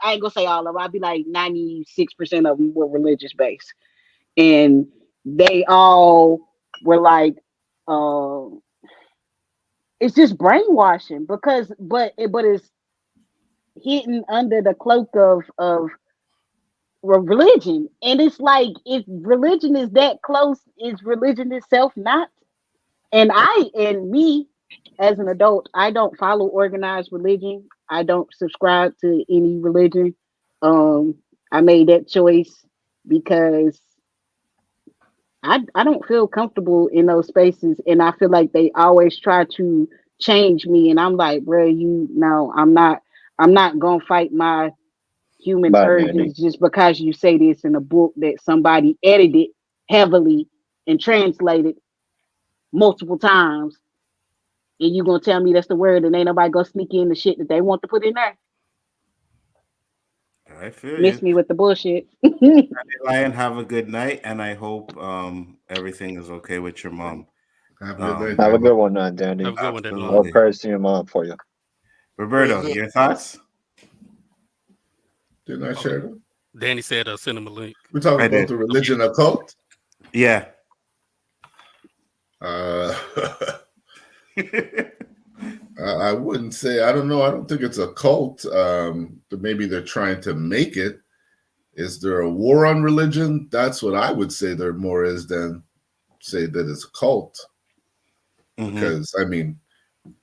I ain't gonna say all of them. I'd be like 96% of them were religious based, and they all were like, it's just brainwashing because, but it's hidden under the cloak of religion, and it's like if religion is that close, is religion itself not? And me as an adult, I don't follow organized religion. I don't subscribe to any religion. Um, I made that choice because I don't feel comfortable in those spaces, and I feel like they always try to change me, and I'm like, bro, I'm not gonna fight my human Bye, Mandy. urges just because you say this in a book that somebody edited heavily and translated multiple times, and you gonna tell me that's the word, and ain't nobody gonna sneak in the shit that they want to put in there. I feel Miss you. me with the bullshit. Lion, have a good night, and I hope everything is okay with your mom. Have a good night, Have a Danny. good one, Dandy. Have a good one, Danny. All prayers to your mom for you. Roberto, your thoughts? Didn't I share them? Danny said, "Send him a link." We're talking I about did. the religion occult. Yeah. I wouldn't say. I don't know. I don't think it's a cult. But maybe they're trying to make it. Is there a war on religion? That's what I would say there more is than say that it's a cult. Mhm. Because I mean,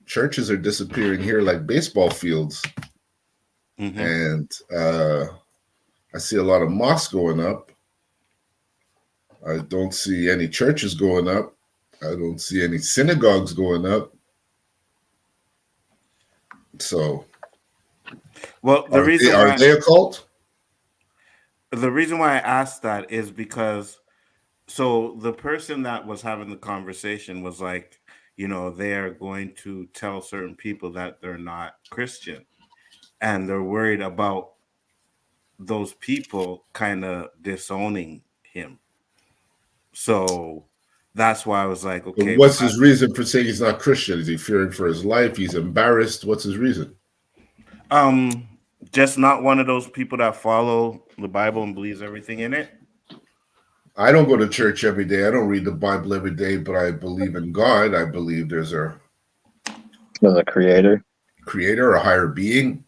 churches are disappearing here like baseball fields, and I see a lot of mosques going up. I don't see any churches going up. I don't see any synagogues going up. So, Well, the are reason are why they a cult? the reason why I asked that is because so the person that was having the conversation was like, they're going to tell certain people that they're not Christian, and they're worried about those people kind of disowning him. So that's why I was like, okay, What's his reason for saying he's not Christian? Is he fearing for his life? He's embarrassed. What's his reason? just not one of those people that follow the Bible and believes everything in it. I don't go to church every day. I don't read the Bible every day, but I believe in God. I believe there's a creator, a higher being.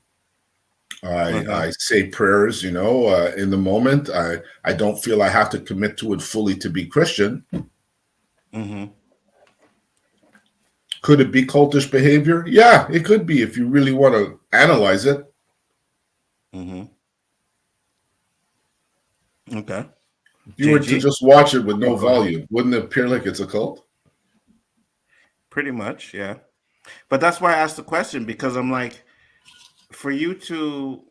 I say prayers, in the moment. I don't feel I have to commit to it fully to be Christian. Could it be cultish behavior? Yeah, it could be if you really want to analyze it. Okay. If you were to just watch it with no volume, wouldn't it appear like it's a cult? Pretty much, yeah. But that's why I asked the question, because I'm like, for you to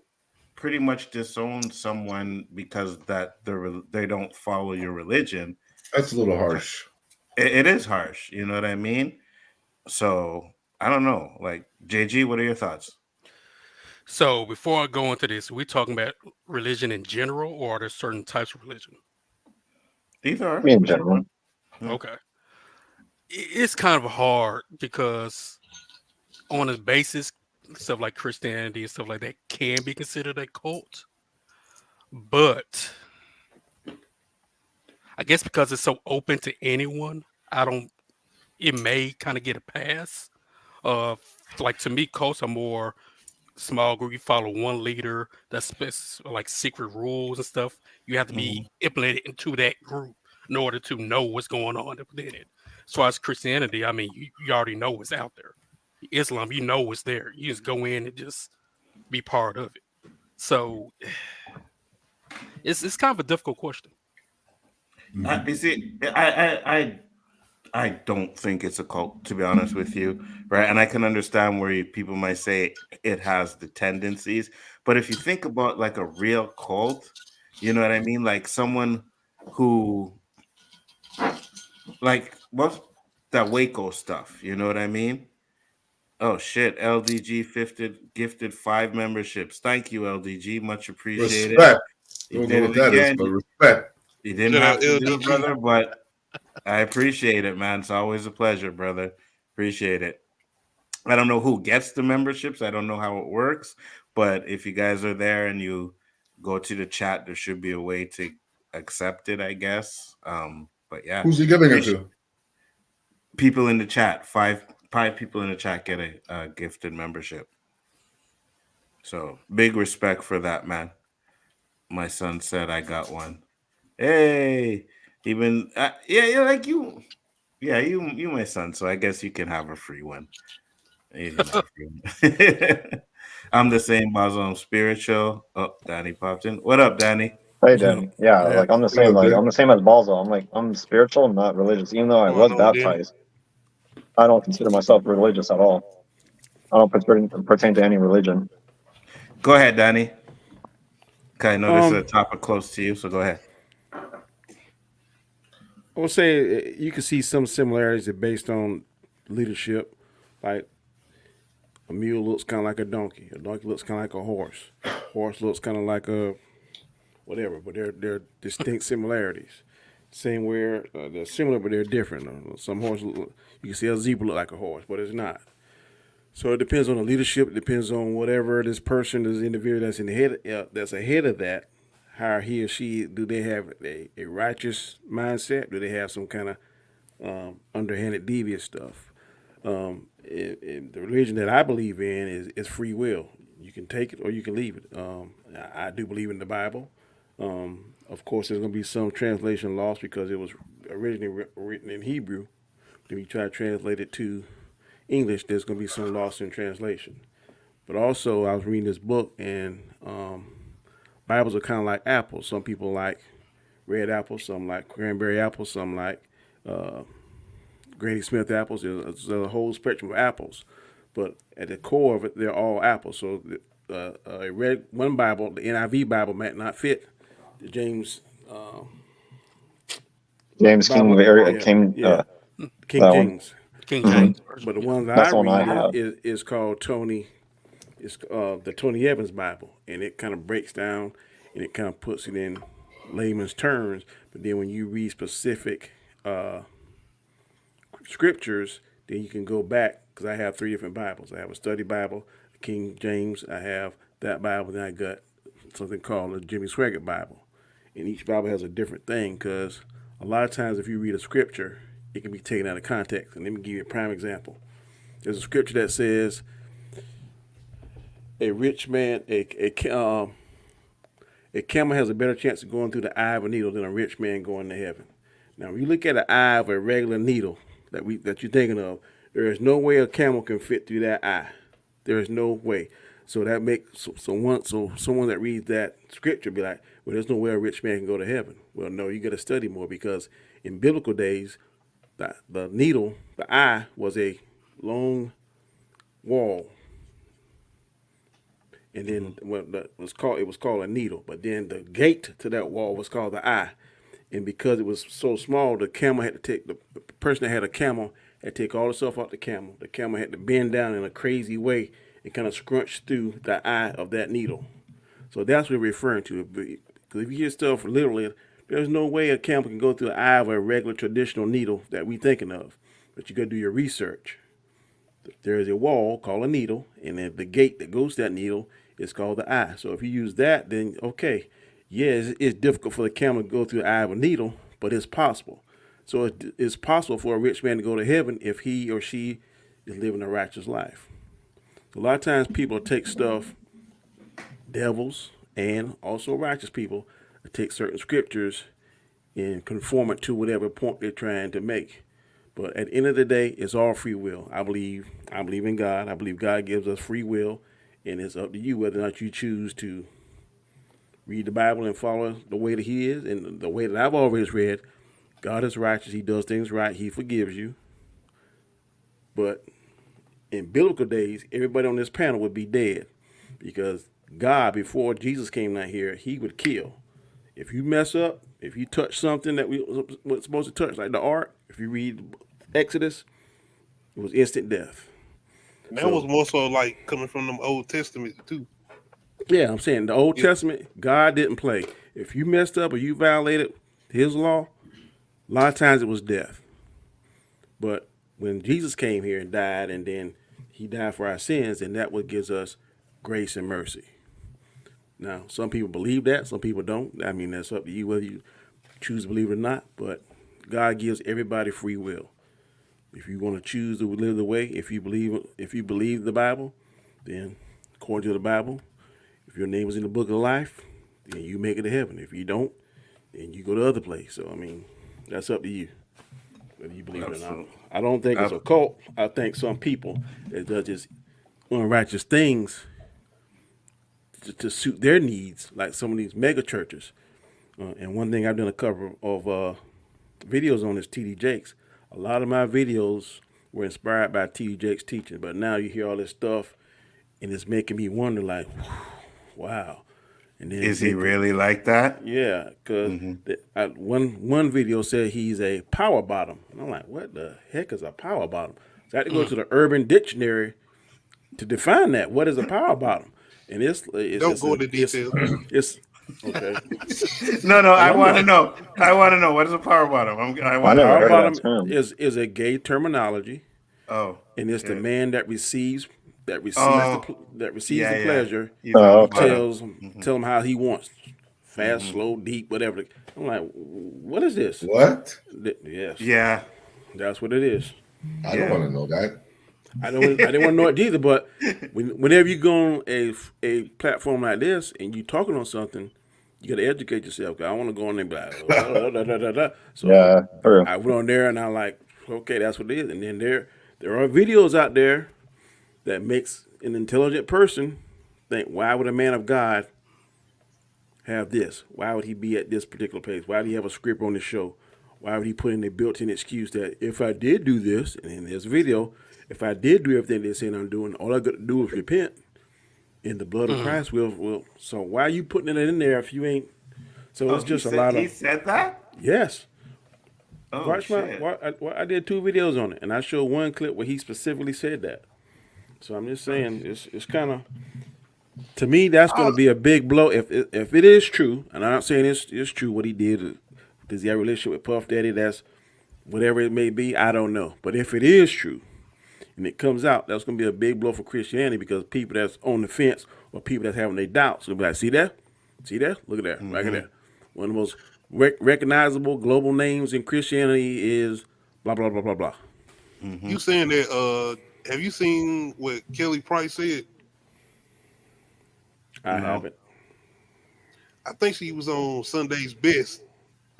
pretty much disown someone because that they don't follow your religion, that's a little harsh. It is harsh, you know what I mean? So I don't know. Like JG, what are your thoughts? So before I go into this, are we talking about religion in general, or are there certain types of religion? Either or, In whichever one. general. Yeah. Okay, it's kind of hard because on a basis, stuff like Christianity and stuff like that can be considered a cult, but I guess because it's so open to anyone, I don't. It may kind of get a pass. Uh, like to me, cults are more small group. You follow one leader. That's like secret rules and stuff. You have to be Mhm. implemented into that group in order to know what's going on within it. As far as Christianity, I mean, you already know what's out there. Islam, you know what's there. You just go in and just be part of it. So it's kind of a difficult question. You see, I don't think it's a cult, to be honest with you, right? And I can understand where people might say it has the tendencies, but if you think about like a real cult, you know what I mean? Like someone who, like, what's that Waco stuff? You know what I mean? Oh shit, LDG gifted 5 memberships. Thank you, LDG. Much appreciated. Respect. You Don't know did what it that is, again. but respect. You didn't Shout out have to do it, LDG. brother, but I appreciate it, man. It's always a pleasure, brother. Appreciate it. I don't know who gets the memberships. I don't know how it works, but if you guys are there and you go to the chat, there should be a way to accept it, I guess. But yeah, Who's he giving it appreciate to? people in the chat. Five people in the chat get a gifted membership. So big respect for that, man. My son said I got one. Hey, even yeah, like you, yeah, you my son. So I guess you can have a free one. You can have a free one. I'm the same, Basil. I'm spiritual. Oh, Danny popped in. What up, Danny? Hey, Yo, Danny. Yeah, yeah, like I'm the What same. up, Like dude? I'm the same as Balzo. I'm like I'm spiritual, not religious. Even though I Going was on, Danny? baptized, I don't consider myself religious at all. I don't pertain to any religion. Go ahead, Danny. Okay, I know this is a um, topic close to you, so go ahead. I would say you can see some similarities based on leadership. Like a mule looks kind of like a donkey. A donkey looks kind of like a horse. Horse looks kind of like a whatever, but they're distinct similarities. Same where they're similar, but they're different. Some horse you can see a zebra look like a horse, but it's not. So it depends on the leadership. It depends on whatever this person, this individual that's in the head, that's ahead of that. How he or she do they have a righteous mindset? Do they have some kind of underhanded, devious stuff? In the religion that I believe in is free will. You can take it or you can leave it. I do believe in the Bible. Of course, there's going to be some translation lost because it was originally written in Hebrew. When you try to translate it to English, there's going to be some loss in translation. But also, I was reading this book, and Bibles are kind of like apples. Some people like red apples, some like cranberry apples, some like uh, Granny Smith apples. There's a whole spectrum of apples, but at the core of it, they're all apples. So a red one Bible, the NIV Bible, might not fit the James James King, Bible. Yeah, King, yeah, King that one. James. King Hmm. James version. But the Yeah. one that I That's the one I read have. is called Tony. It's the Tony Evans Bible, and it kind of breaks down and it kind of puts it in layman's terms. But then when you read specific scriptures, then you can go back because I have 3 different Bibles. I have a study Bible, King James. I have that Bible, then I got something called the Jimmy Swaggart Bible, and each Bible has a different thing because a lot of times if you read a scripture, it can be taken out of context. And let me give you a prime example. There's a scripture that says a rich man, a camel has a better chance of going through the eye of a needle than a rich man going to heaven. Now, when you look at the eye of a regular needle that you're thinking of, there is no way a camel can fit through that eye. There is no way. So that makes someone that reads that scripture be like, well, there's no way a rich man can go to heaven. Well, no, you got to study more because in biblical days, the needle, the eye was a long wall, and Mm-hmm. then it was called a needle, but then the gate to that wall was called the eye, and because it was so small, the person that had a camel had to take all the stuff out the camel. The camel had to bend down in a crazy way and kind of scrunch through the eye of that needle. So that's what we're referring to. Because if you hear stuff literally, there's no way a camel can go through the eye of a regular traditional needle that we thinking of. But you got to do your research. There is a wall called a needle, and then the gate that goes to that needle is called the eye. So if you use that, then okay, yeah, it's difficult for the camel to go through the eye of a needle, but it's possible. So it's possible for a rich man to go to heaven if he or she is living a righteous life. So a lot of times people take stuff, devils and also righteous people, take certain scriptures and conform it to whatever point they're trying to make. But at the end of the day, it's all free will. I believe in God. I believe God gives us free will, and it's up to you whether or not you choose to read the Bible and follow the way that He is, and the way that I've always read. God is righteous. He does things right. He forgives you. But in biblical days, everybody on this panel would be dead because God, before Jesus came down here, He would kill. If you mess up, if you touch something that we were supposed to touch, like the ark, if you read Exodus, it was instant death. And that was more so like coming from them Old Testament too. Yeah, I'm saying the Old Testament, God didn't play. If you messed up or you violated His law, a lot of times it was death. But when Jesus came here and died, and then He died for our sins, and that what gives us grace and mercy. Now, some people believe that, some people don't. I mean, that's up to you whether you choose to believe it or not. But God gives everybody free will. If you want to choose to live the way, if you believe the Bible, then according to the Bible, if your name is in the book of life, then you make it to heaven. If you don't, then you go to the other place. So I mean, that's up to you whether you believe it or not. I don't think it's a cult. I think some people that does just unrighteous things to suit their needs, like some of these mega churches. And one thing I've done a couple of videos on is T.D. Jakes. A lot of my videos were inspired by T.D. Jakes' teaching, but now you hear all this stuff, and it's making me wonder, like, wow. And then is he really like that? Yeah, because one video said he's a power bottom, and I'm like, what the heck is a power bottom? So I had to go to the Urban Dictionary to define that. What is a power bottom? And it's don't go into detail. It's okay. No, I want to know. I want to know what is a power bottom. Power bottom is a gay terminology. Oh, and it's the man that receives the pleasure. Tell him how he wants, fast, slow, deep, whatever. I'm like, what is this? What? Yes. Yeah. That's what it is. I don't want to know that. I didn't want to know it either. But whenever you go on a platform like this and you talking on something, you got to educate yourself. I want to go on there and be like, So yeah, I went on there and I'm like, okay, that's what it is. And then there are videos out there that makes an intelligent person think, why would a man of God have this? Why would he be at this particular place? Why do he have a script on the show? Why would he put in a built-in excuse that if I did do this, and then there's a video, if I did do everything they're saying I'm doing, all I got to do is repent, and the blood of Christ will. So why are you putting it in there if you ain't? So it's just a lot of. He said that? Yes. Oh, Watch shit. I did 2 videos on it, and I showed one clip where he specifically said that. So I'm just saying, it's kind of, to me, that's going to be a big blow if it is true. And I'm not saying it's true what he did. Does he have a relationship with Puff Daddy? That's whatever it may be. I don't know. But if it is true, and it comes out, that's going to be a big blow for Christianity because people that's on the fence or people that's having their doubts will be like, see that? Look at that, right there. One of the most recognizable global names in Christianity is blah blah blah blah blah. You saying that? Have you seen what Kelly Price said? I haven't. I think she was on Sunday's Best.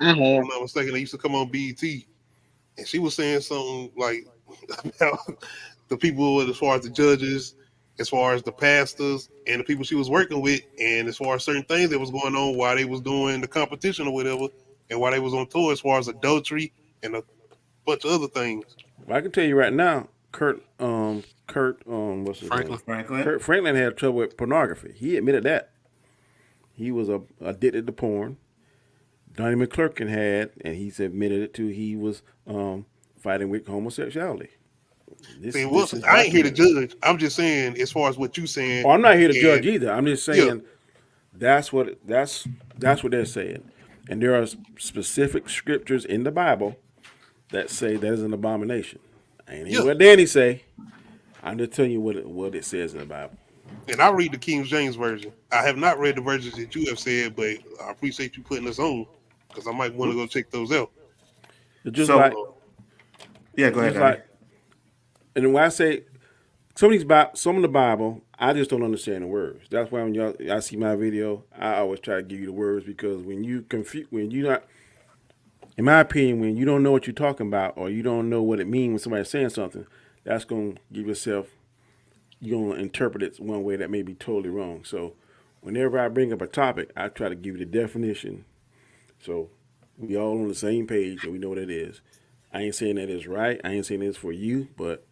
I have. If I'm not mistaken, they used to come on BET, and she was saying something like about the people as far as the judges, as far as the pastors, and the people she was working with, and as far as certain things that was going on while they was doing the competition or whatever, and while they was on tour, as far as adultery and a bunch of other things. Well, I can tell you right now, Kurt, what's his name? Kurt Franklin had trouble with pornography. He admitted that. He was addicted to porn. Donnie McClurkin had, and he's admitted it too. He was fighting with homosexuality. See, This is I ain't here to documented. judge. I'm just saying, as far as what you saying. Oh, I'm not here to judge and either. I'm just yeah, saying that's what they're saying, and there are specific scriptures in the Bible that say that is an abomination. Ain't yeah. what Danny say. I'm just telling you what it says in the Bible. And I read the King James version. I have not read the versions that you have said, but I appreciate you putting us on because I might want to go check those out. It's just So, like yeah, go ahead, just Danny. like, and when I say some of the Bible, I just don't understand the words. That's why when y'all see my video, I always try to give you the words because when you not, in my opinion, when you don't know what you're talking about or you don't know what it means when somebody's saying something, that's gonna give yourself you're gonna interpret it one way that may be totally wrong. So whenever I bring up a topic, I try to give you the definition. So we all on the same page and we know what it is. I ain't saying that it's right. I ain't saying it's for you, but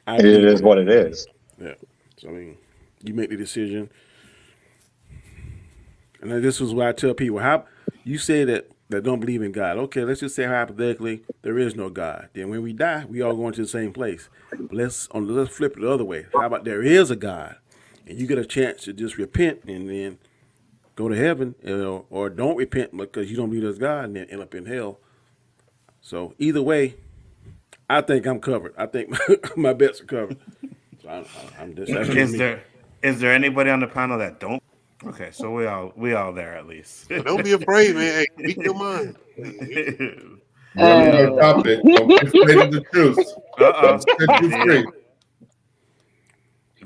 I It believe is what it what it is. yeah. So I mean, you make the decision. And then this is what I tell people: how you say that don't believe in God. Okay, let's just say hypothetically there is no God. Then when we die, we all going to the same place. But let's flip it the other way. How about there is a God, and you get a chance to just repent and then go to heaven, or don't repent because you don't believe there's God and then end up in hell. So either way, I think I'm covered. I think my bets are covered. So I'm just that's just me. Is there anybody on the panel that don't? Okay, so we all there at least. So don't be afraid, man. Hey, speak your mind. We're on our topic. Don't be afraid of the truth. Let's set you free.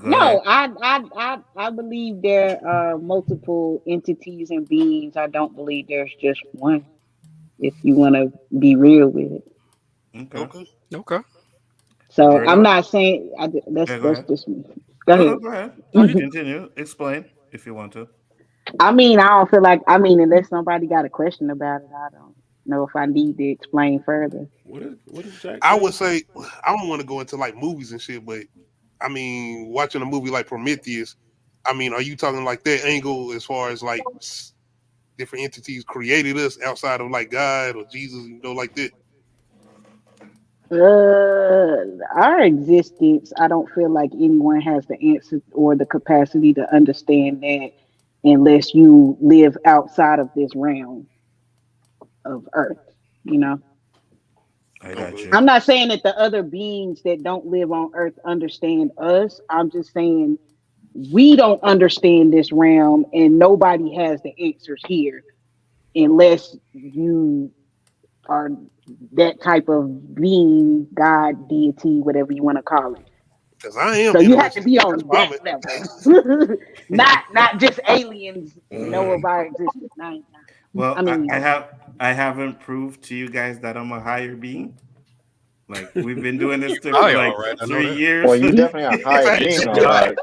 No, I believe there are multiple entities and beings. I don't believe there's just one. If you want to be real with it. Okay. So I'm Virgo? not saying Yeah, go that's ahead. just me. Go No, ahead. go ahead. No, you Continue. Explain if you want to. I mean, I don't feel like unless somebody got a question about it, I don't know if I need to explain further. What is Jack I saying? would say I don't want to go into like movies and shit, but I mean, watching a movie like Prometheus, I mean, are you talking like that angle as far as like different entities created us outside of like God or Jesus, like that? Our existence, I don't feel like anyone has the answer or the capacity to understand that unless you live outside of this realm of Earth, you know. I got you. I'm not saying that the other beings that don't live on Earth understand us. I'm just saying we don't understand this realm and nobody has the answers here unless you are that type of being, God, deity, whatever you want to call it. Because I am So you have to interested. be That's on why that I'm level. not just aliens know of our existence. Well, I mean, I haven't proved to you guys that I'm a higher being. Like we've been doing this thing for I like all right. I know 3 that. years. Well, you definitely a high being, all right.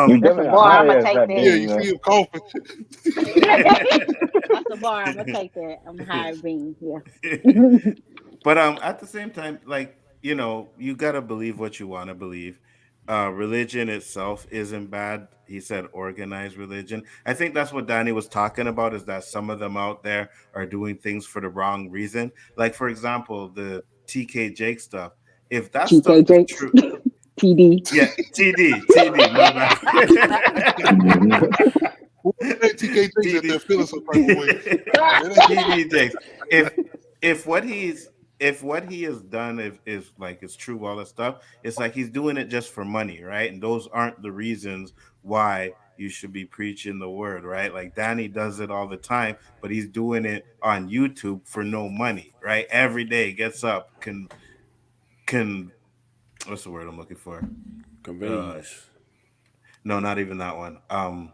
You that's a definitely a bar. I'm high gonna as take that that. Yeah, being, you man. see him coughing. That's a bar. I'm gonna take that. I'm a high being. Yeah. But at the same time, like, you gotta believe what you want to believe. Religion itself isn't bad. He said organized religion. I think that's what Danny was talking about, is that some of them out there are doing things for the wrong reason. Like, for example, the TK Jake stuff. If that stuff TK is Jakes. true, TD. yeah, TD, my bad. TK thinks that they're feeling some type of way. TD Jakes. If what he's if what he has done is like it's true, all that stuff, it's like he's doing it just for money, right? And those aren't the reasons why you should be preaching the word, right? Like Danny does it all the time, but he's doing it on YouTube for no money, right? Every day gets up, can what's the word I'm looking for? Conveys. No, not even that one. Like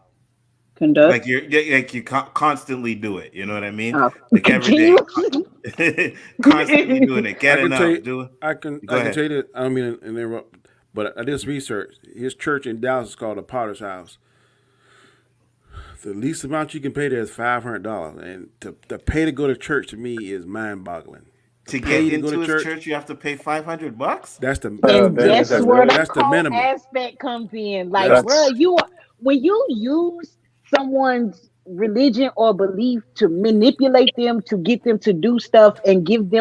Conduct. like you constantly do it. You know what I mean? Oh, Like every day, continuous. constantly doing it, I can getting tell up, you. doing. I can Go tell ahead. you that. I don't mean to interrupt, but I did some research. His church in Dallas is called the Potter's House. The least amount you can pay there is $500, and to pay to go to church to me is mind-boggling. To get Pay to go to into his church. church, you have to pay $500. And Is that's that where the really? That's the cult minimum. aspect comes in. Like, That's bro, That's when you use someone's religion or belief to manipulate them to get them to do stuff and give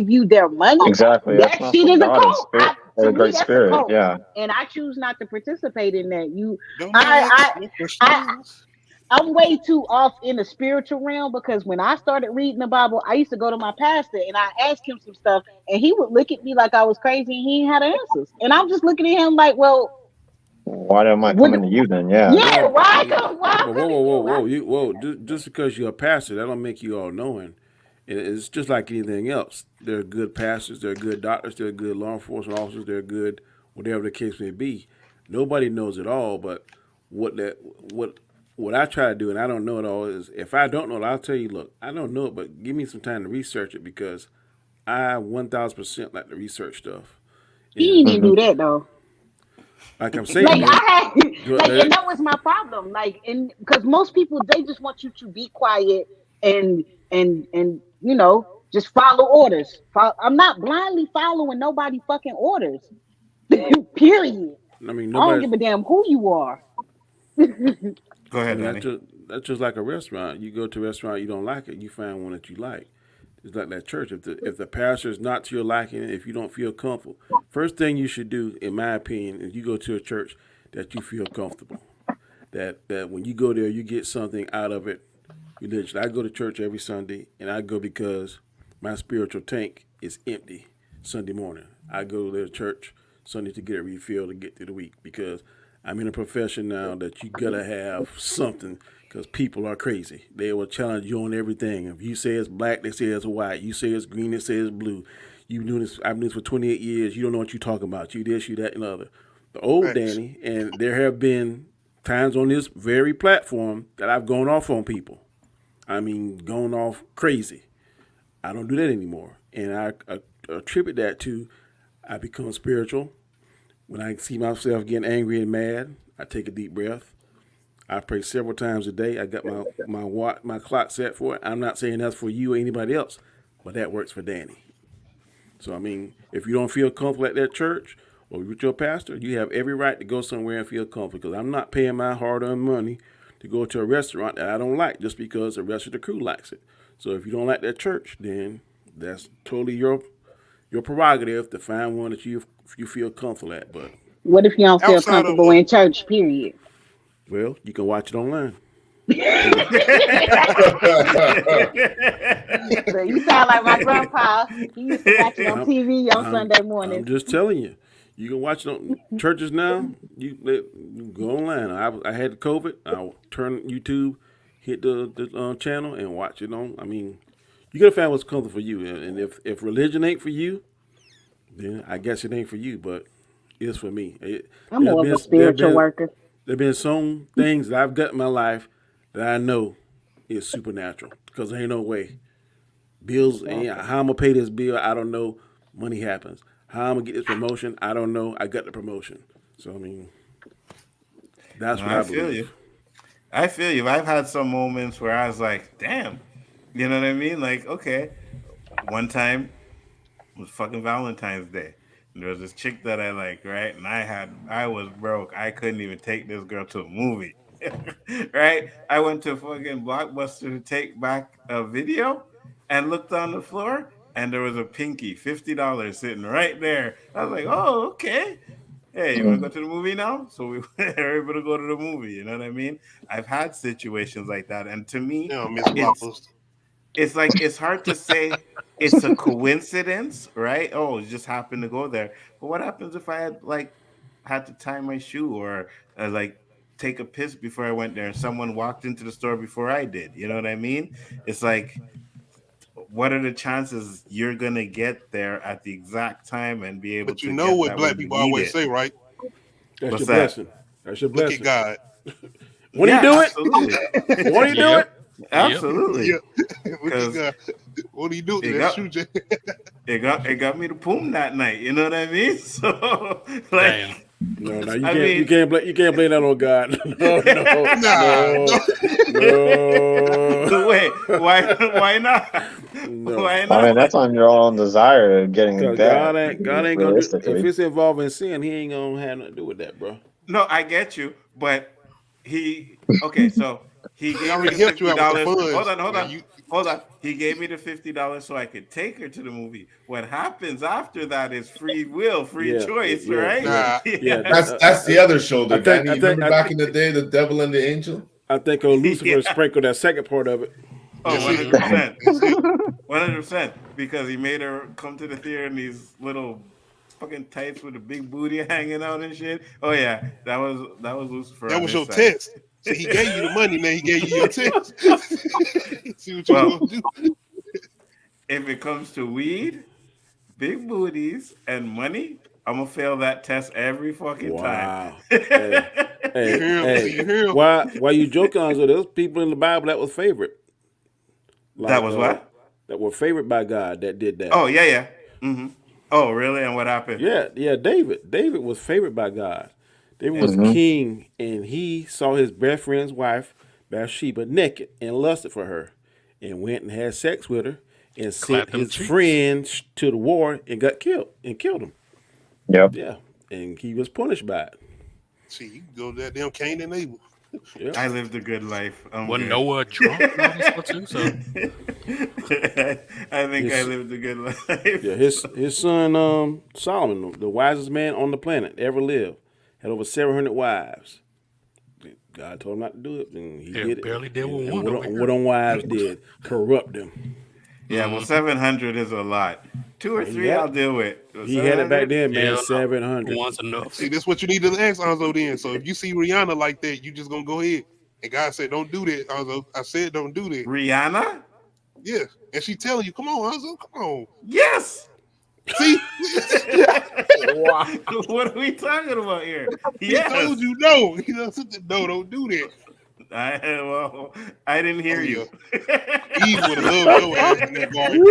you their money, Exactly. That's that not shit from is a God and cult. spirit or To the me, Great that's a Spirit. cult, Yeah. and I choose not to participate in that. Don't I, ask no I, questions. I'm way too off in the spiritual realm because when I started reading the Bible, I used to go to my pastor and I asked him some stuff, and he would look at me like I was crazy and he ain't had answers. And I'm just looking at him like, well, Why am I what? coming to you then? Yeah. Yeah, Well, why I'm but whoa, whoa, coming to whoa, you? whoa, just because you're a pastor, that don't make you all knowing. It's just like anything else. There are good pastors, there are good doctors, there are good law enforcement officers, there are good whatever the case may be. Nobody knows it all, but what that what I try to do, and I don't know it all, is if I don't know it, I'll tell you, look, I don't know it, but give me some time to research it because I 1,000% like to research stuff. He ain't And even do that though. like I'm saying, Like I had there, and that was my problem. Like, and because most people they just want you to be quiet and and just follow orders. I'm not blindly following nobody fucking orders. Period. I mean, I don't nobody. give a damn who you are. Go I ahead, mean, Danny. that's just like a restaurant. You go to a restaurant, you don't like it, you find one that you like. It's like that church. If the pastor is not to your liking, if you don't feel comfortable, first thing you should do, in my opinion, is you go to a church that you feel comfortable. That when you go there, you get something out of it. Religion. I go to church every Sunday, and I go because my spiritual tank is empty Sunday morning. I go to church Sunday to get a refill to get through the week because I'm in a profession now that you gotta have something because people are crazy. They will challenge you on everything. If you say it's black, they say it's white. You say it's green, they say it's blue. You've been doing this. I've been doing this for 28 years. You don't know what you're talking about. You this, you that, and other. The old Facts. Danny, and there have been times on this very platform that I've gone off on people. I mean, going off crazy. I don't do that anymore. And I attribute that to I become spiritual. When I see myself getting angry and mad, I take a deep breath. I pray several times a day. I got my clock set for it. I'm not saying that's for you or anybody else, but that works for Danny. So I mean, if you don't feel comfortable at that church or with your pastor, you have every right to go somewhere and feel comfortable. Because I'm not paying my hard-earned money to go to a restaurant that I don't like just because the rest of the crew likes it. So if you don't like that church, then that's totally your prerogative to find one that you feel comfortable at. But What if you don't feel Outside of comfortable in church? Period. well, you can watch it online. So you sound like my grandpa. He used to watch it on I'm TV on I'm Sunday I'm mornings. just telling you. You can watch it on churches now. You go online. I had COVID. I'll turn YouTube, hit the channel, and watch it on. I mean, you gotta find what's comfortable for you. And if religion ain't for you, then I guess it ain't for you. But it's for me. I'm There more of been a there spiritual been worker. there been some things that I've got in my life that I know is supernatural because there ain't no way. Bills, Exactly. how I'm gonna pay this bill, I don't know. Money happens. How I'm gonna get this promotion, I don't know. I got the promotion. So I mean, that's No, what I I feel you. believe. I feel you. I've had some moments where I was like, damn. You know what I mean? Like, okay. One time it was fucking Valentine's Day. And there was this chick that I liked, right? And I was broke. I couldn't even take this girl to a movie. Right? I went to fucking Blockbuster to take back a video and looked on the floor and there was a pinky, $50 sitting right there. I was like, oh, okay. Hey, you want to go Mm. to the movie now? So we were able to go to the movie. You know what I mean? I've had situations like that, and to me, Miss it's Blockbuster. it's like it's hard to say it's a coincidence, right? Oh, it just happened to go there. But what happens if I had to tie my shoe or like take a piss before I went there, and someone walked into the store before I did? You know what I mean? It's like, what are the chances you're gonna get there at the exact time and be able But you to know get what that when black you people need always it? say, right? That's What's your that? blessing. That's your Look at blessing. God. When you Yeah, do it, absolutely. when you do Yep. it, Yep. Absolutely. Yeah. Look at Because God. What do you do? it That got shoe jack. it got me to poom that night. You know what I mean? So Damn. like, no, you I can't mean, you can't blame that on God. No, no, Nah, no, don't. wait, no, why not? no. Why I mean, that's not? on your own desire of getting Cause that. God ain't gonna do if Realistically, it's involving sin, He ain't gonna have nothing to do with that, bro. No, I get you, but he okay, so He They gave me already the helped you fifty out with the dollars. Hold funds. on, hold Now on, you hold on. He gave me the $50 so I could take her to the movie. What happens after that is free will, free Yeah, yeah, choice, yeah, right? yeah, nah. yeah. Yeah. That's the other I shoulder, think, Danny. I You think, remember I back think, in the day, the devil and the angel? I think Lucifer Yeah. sprinkled that second part of it. Oh, That's it. 100%. That's it. 100%. Because he made her come to the theater in these little fucking tights with a big booty hanging out and shit. Oh yeah, that was Lucifer That on was his your side. test. See, he gave you the money. Now he gave you your test. See what you was Well, gonna do. if it comes to weed, big booties, and money, I'm gonna fail that test every fucking time. Wow. Hey, You hey, hear him? See, hey. you hear him? Why you joking on? So there's people in the Bible that was favorite, That like was what? that were favored by God that did that. Oh yeah, yeah. Hmm. Oh really? And what happened? Yeah, yeah. David was favored by God. David was Yeah. Hmm. king, and he saw his best friend's wife Bathsheba naked and lusted for her, and went and had sex with her, and sent Clap them his cheeks. friends to the war and got killed and killed him. Yep. Yeah, and he was punished by it. See, you can go to that damn Cain and Abel. Yeah. I lived a good life. I'm Wasn't good. Noah drunk and all this stuff too? So I think I His lived a good Yeah, life. his son Solomon, the wisest man on the planet ever lived, had over 700 wives. God told him not to do it, and he yeah, did it. barely did with And one over what here. on wives did corrupt them. Yeah, well, 700 is a lot. Two or Well, three I'll deal with. he had it back 700? then, man. Yeah, 700. one's enough. See, that's what you need to ask Anzo then. So if you see Rihanna like that, you just gonna go ahead. And God said, "Don't do that, Anzo." I said, "Don't do that." Rihanna? Yeah, and she telling you, "Come on, Anzo, come on." Yes. See, Wow. What are we talking about here? he told Yes. you no. You know, no, don't do that. I didn't hear Oh yeah, you. Eve would have loved your ass in that garden.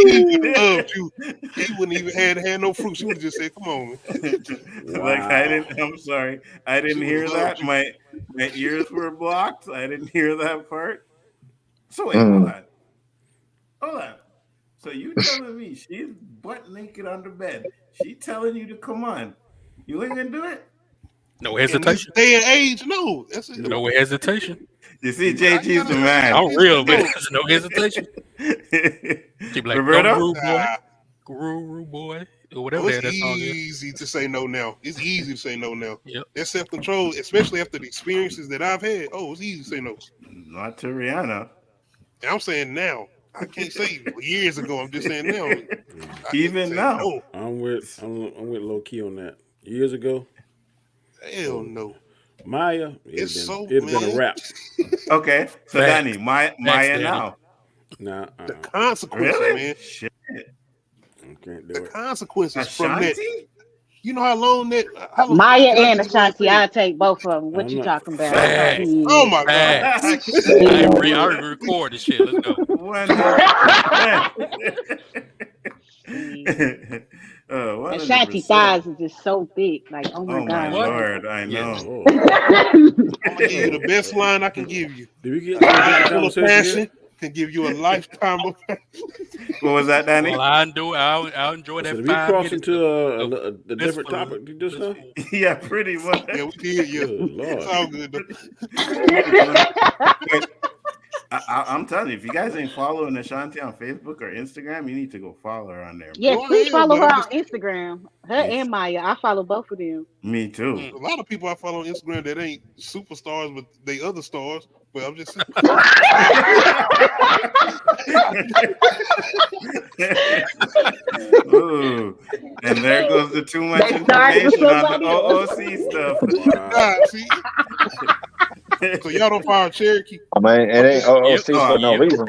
Eve would have loved you. He wouldn't even had no fruit. She would have just said, "Come on." Like I Wow. didn't. I'm sorry. I She didn't would have hear loved that. you. My ears were blocked. I didn't hear that part. So wait, hold Mm. on. Hold on. So you telling me she's butt naked on the bed? She telling you to come on? You ain't gonna do it? No In this hesitation. day and age, no. That's it. No hesitation. You see, How you JG's gotta the say man. I'm this? real, but No, there's no hesitation. She be like, "Go, Roberto? rude boy, nah. rude boy," or Oh, whatever it's that song is. easy to say no now. It's easy to say no now. Yep. That self control, especially after the experiences that I've had. Oh, it's easy to say no. Not to Rihanna. And I'm saying now. I can't say years ago. I'm just saying now. I can Even say now. no. I'm with low key on that. Years ago, Hell no. Maya, It's so it'd been a man. wrap. Okay, so Facts. Danny, Facts, Maya Danny. now. Nah, The consequences, Really? man. Shit. I can't do The it. consequences from that. Ashanti? You know how long that? How long? Maya Can I and just go and Ashanti, say? I'll take both of them. What I'm you not. talking about? Facts. Facts. Oh Shit. my god. Facts. Facts. I already recorded this shit. Let's go. 100%. Shit. Oh, Ashanti 100%. thighs is just so thick. Like, oh my Oh my god. What? lord, I Yes. know. Oh, I'm gonna give you the best line I can give you. did we get A to a night different full of conversation here? passion can give you a lifetime of. What was that, Well, Danny? I'll enjoy So that did we 5 cross minutes. into a This different fool. topic just now? Yeah, pretty much. Yeah, we did. Yeah, Good it's lord. all good though. But I'm telling you, if you guys ain't following Ashanti on Facebook or Instagram, you need to go follow her on there. Yes, No, I please am, follow but her I'm on just Instagram. Her Yes. and Maya. I follow both of them. Me too. Mm. a lot of people I follow on Instagram that ain't superstars, but they other stars. But I'm just saying. Ooh, and there goes the too much They started with information on the somebody else. O.O.C stuff. Wow. Nah, see, so y'all don't follow Cherokee. I mean, it ain't Okay. Yep. O.O.C. for no Yep. reason.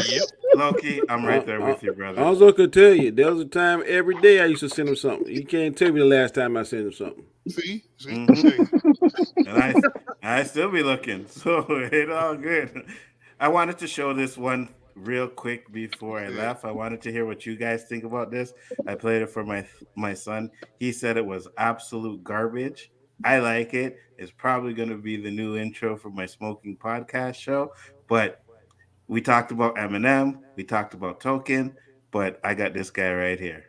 Yep. Loki, I'm right there with you, brother. I also could tell you there was a time every day I used to send him something. You can't tell me the last time I sent him something. See, Mhm. see. And I still be looking, so it all good. I wanted to show this one real quick before I Yeah. left. I wanted to hear what you guys think about this. I played it for my son. He said it was absolute garbage. I like it. It's probably going to be the new intro for my smoking podcast show. But we talked about Eminem. We talked about Token. But I got this guy right here.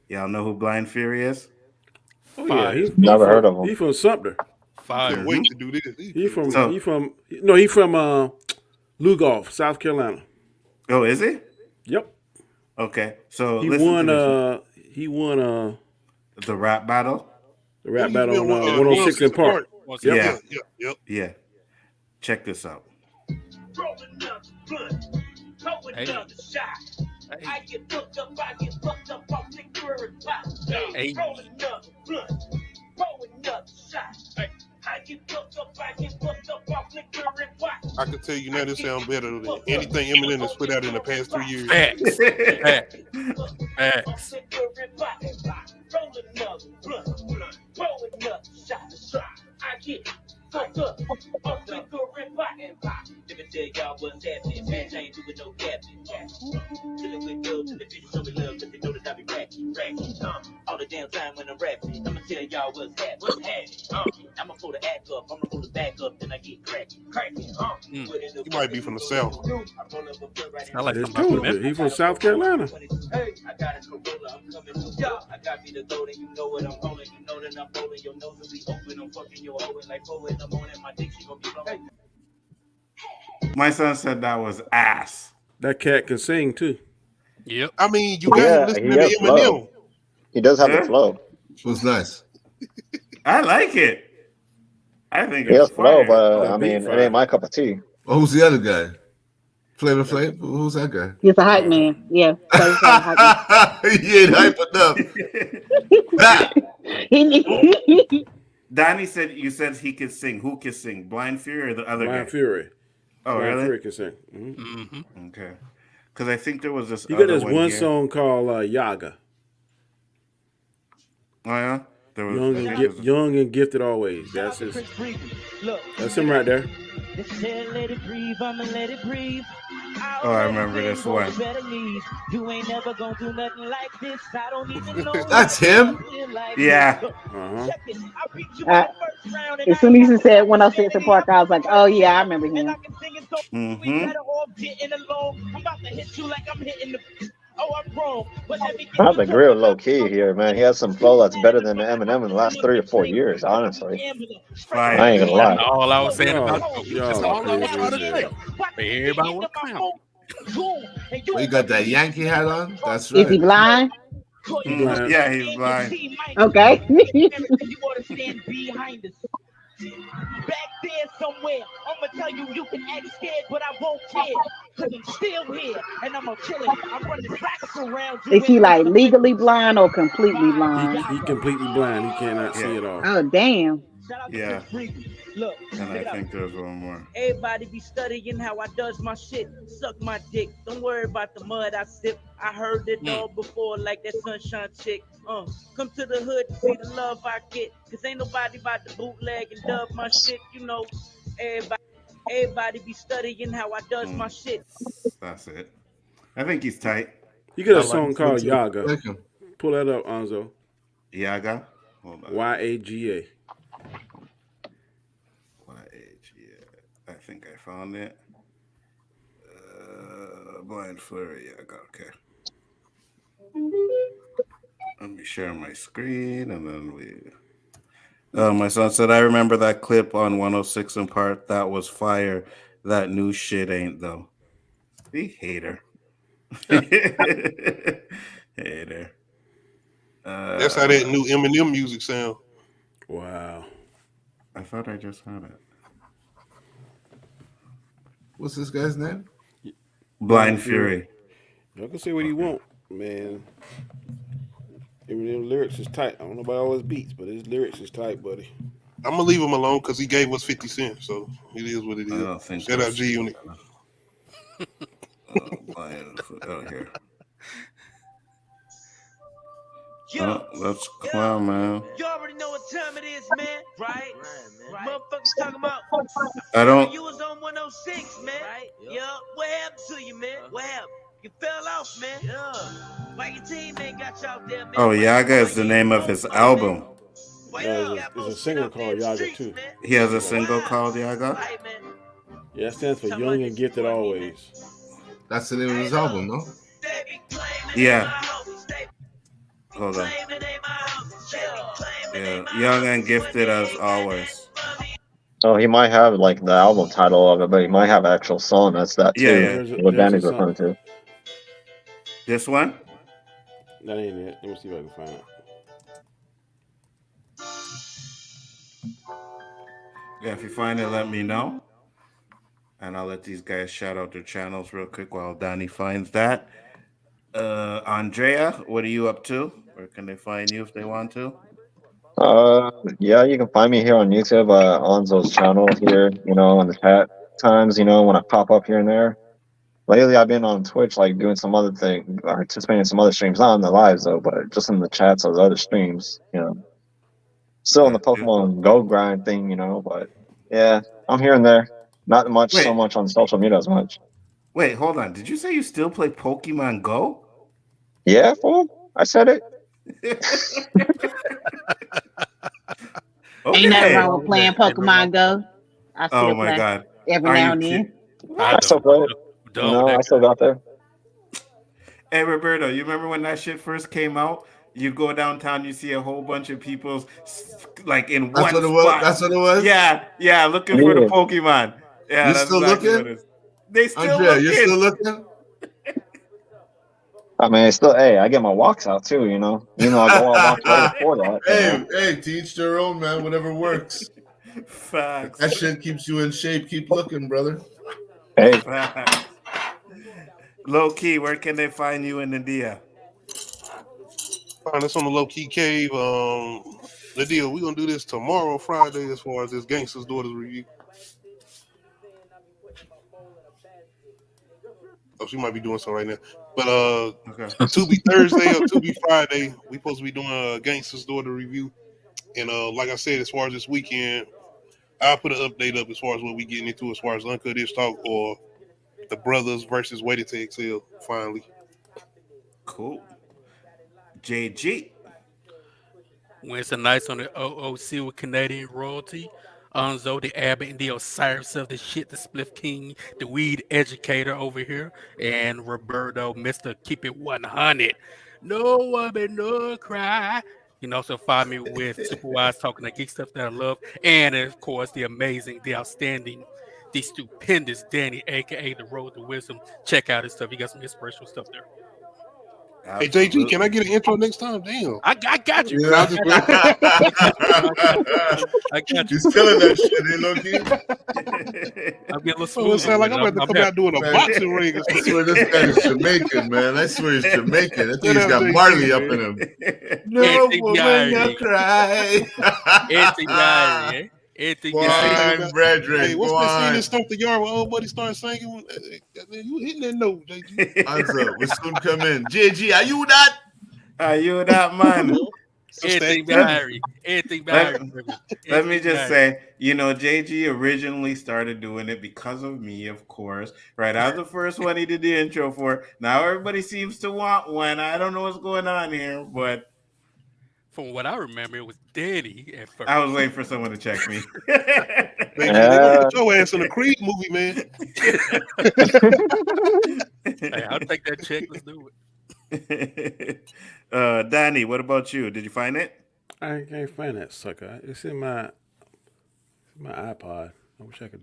Y'all know who Blind Fury is? Oh yeah, Fire. Never heard of him. he from Sumter. Fire. Wait to do this. He from So- he from Lugoff, South Carolina. Oh, is he? Yep. Okay. So He listen won to the rap battle. the rap He battle used on to be 106 in Park. Yeah. Yep. Yeah. Check this out. Hey. I get fucked up off liquor and pop. Hey. Rolling up blunt, rolling up shot. I get fucked up off liquor and pop. I can tell you now, this sounds better than anything Eminem has put out in the past 3 years. Facts. Facts. Rolling up blunt, rolling up shot. I get fucked up off liquor and pop. Let me tell y'all what's happening. Man, I ain't doing no capping. Chillin' with girls and the bitches show me love, cause they know that I be rapping. All the damn time when I'm rapping, I'ma tell y'all what's happening. I'ma pull the act up, I'ma pull the back up, then I get cracking. He might be from the South. I like It's somebody cool. from He from South Carolina. Hey, I got a Corolla, I'm coming through. I got me the gold, and you know what I'm holding. You know that I'm rolling, your nose will be open. I'm fucking your hoe like 4 in the morning. My dick, she gonna be blowing. My son said that was ass. That cat can sing too. Yep. I mean, you got to listen to the Eminem. He does have Yeah. the flow. It was nice. I like it. I think He has it's flow, fire. but I mean, it ain't my cup of tea. Oh, who's the other guy? Flavor Flav? Who's that guy? He's a hype man. Yeah. So he's a hype man. He ain't hype enough. Donnie said you said he could sing. Who could sing? Blind Fury or the other Blind guy? Fury. Oh, Blind really? Fury can sing. Mm-hmm. Okay. Because I think there was this. He got other this one here. song called Yaga. Oh yeah. There was Young and gifted always. That's his. That's him right there. Let it breathe, I'ma let it breathe. Oh, I remember this one. You ain't never gonna do nothing like this. I don't even know. That's him. Yeah. As soon as he said 106 in Park, I was like, oh yeah, I remember him. Mm-hmm. I have to agree with low key here, man. He has some flow that's better than Eminem in the last 3 or 4 years, honestly. Fire. I ain't gonna lie. All I was saying about y'all that's all I was crazy trying as to hell. say. But everybody want to clown. Well, you got that Yankee hat on? That's Is he right. blind? Blind. Yeah, he's blind. Okay. Back there somewhere, I'ma tell you, you can act scared, but I won't care. Cause I'm still here, and I'm chilling. I'm running tracks around you. Is he like legally blind or completely blind? He completely blind. He cannot see Yeah. at all. Oh damn. Yeah. Look, And I think there's one more. everybody be studying how I does my shit. Suck my dick. Don't worry about the mud I sip. I heard it all before, like that sunshine chick. Come to the hood to see the love I get. Cause ain't nobody about to bootleg and dub my shit. You know, everybody be studying how I does my shit. That's it. I think he's tight. You got a I like song him called too. Yaga. Like him. Pull that up, Anzo. Yaga. Hold on. Yaga. I think I found it. Blind Flurry. Yaga. Okay. Let me share my screen and then we. My son said, I remember that clip on 106 in Part. That was fire. That new shit ain't though. Be hater. Hater. That's how that new Eminem music sound. Wow. I thought I just had it. What's this guy's name? Blind Fury. Y'all can say what he want, man. Eminem lyrics is tight. I don't know about all his beats, but his lyrics is tight, buddy. I'm gonna leave him alone because he gave us 50 cents, so it is what it is. I don't think Shout out G Unit. Here. That's clown, man. You already know what time it is, man. Right? Motherfuckers talking about. I don't. You was on 106, man. Right? Yup. What happened to you, man? What happened? You fell off, man. Yeah. Why your teammate got you out there, man? Oh, Yaga is the name of his album. There's a singer called Yaga too. He has a single called Yaga. Yeah, it stands for Young and Gifted Always. That's the name of his album, no? Yeah. Hold on. Yeah, Young and Gifted as always. Oh, he might have like the album title of it, but he might have an actual song. That's that Yeah, too. yeah. What There's a Danny's song. referring to. This one? That ain't it. Let me see if I can find it. Yeah, if you find it, let me know. And I'll let these guys shout out their channels real quick while Donnie finds that. Andrea, what are you up to? Where can they find you if they want to? Yeah, you can find me here on YouTube, Onzo's channel here, in the chat times, when I pop up here and there. Lately, I've been on Twitch, like doing some other thing, participating in some other streams, not in the lives though, but just in the chats of the other streams. Still in the Got you. Pokemon Go grind thing, but yeah, I'm here and there. Not much, so Wait, much on social media as much. wait, hold on. Did you say you still play Pokemon Go? Yeah, fool. I said it. Ain't nothing Okay. wrong with playing Pokemon Go. I Oh still my play God. every Are now you and then. kidding? I I What? still don't. play it. I'm done with that. I still got there. Hey, Roberto, you remember when that shit first came out? You go downtown, you see a whole bunch of people like in That's one what it was. spot. That's what it was. Yeah, yeah, looking for the Yeah. Pokemon. Yeah, You that's still exactly what it looking, is. They still Andrea? You still looking. looking? I mean, still, hey, I get my walks out too. I go on walks way before that. Hey, to each their own, man. Whatever works. If Facts. that shit keeps you in shape, keep looking, brother. Hey, Facts. Low key, where can they find you in India? Find us on the low key cave. The deal. We're gonna do this tomorrow, Friday, as far as this Gangsters Daughters review. Oh, she might be doing something right now. But Okay. to be Thursday or to be Friday, we supposed to be doing a Gangsters Daughter review. And like I said, as far as this weekend, I'll put an update up as far as what we getting into as far as Uncut Ish Talk or the brothers versus Waited to Exhale finally. Cool. JG. Wednesday nights on the O.O.C. with Canadian royalty. Onzo, the Abbott, and the Osiris of the shit, the Spliff King, the weed educator over here, and Roberto, Mr. Keep It 100. No woman, no cry. You can also find me with Super Wise talking the geek stuff that I love, and of course, the amazing, the outstanding, the stupendous Danny, aka the Road to Wisdom. Check out his stuff. He got some inspirational stuff there. Hey JG, can I Absolutely. get an intro next time? Damn. I got you. You I know, got you. I got you. I got you. he's killing that shit, Loki. I'm getting a little Oh, it smoother sound like with it. I'm about to I'm come out happy. doing a Man, boxing ring or I something. swear this guy is Jamaican, man. I swear he's Jamaican. I think Shut he's up, got JG, Marley up man. in him. Anything No be woman, no irony. cry. Anything be irony, eh? Anything Go be This irony. scene on, about, hey, brethren. what's Go that scene in on. Stomp the Yard where old buddy started singing? Man, you hitting that note, JG. Answer. We soon come in. JG, are you that? Are you that man? Sister Anything be Let, irony. Anything be let, irony, baby. let me Anything be just irony. say, JG originally started doing it because of me, of course. Right. I was the first one he did the intro for. Now everybody seems to want one. I don't know what's going on here, but From what I remember, it was Danny at I was first. waiting for someone to check me. Man, shit, they gonna yeah. put your ass in a Creed movie, man. Hey, I'll take that check. Let's do it. Danny, what about you? Did you find it? I can't find that sucker. It's in my iPod. I wish I could.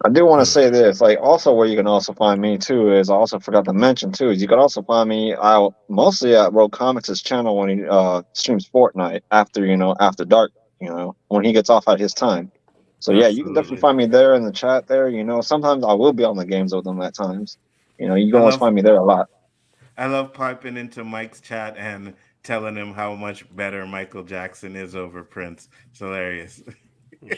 I do want to say this, like, also where you can also find me too is I also forgot to mention too is you can also find me out mostly at Rogue Comics' channel when he streams Fortnite after dark, when he gets off at his time. So yeah, you can definitely Absolutely. find me there in the chat there. Sometimes I will be on the games with them at times. You can I always love find me there a lot. I love piping into Mike's chat and telling him how much better Michael Jackson is over Prince. It's hilarious.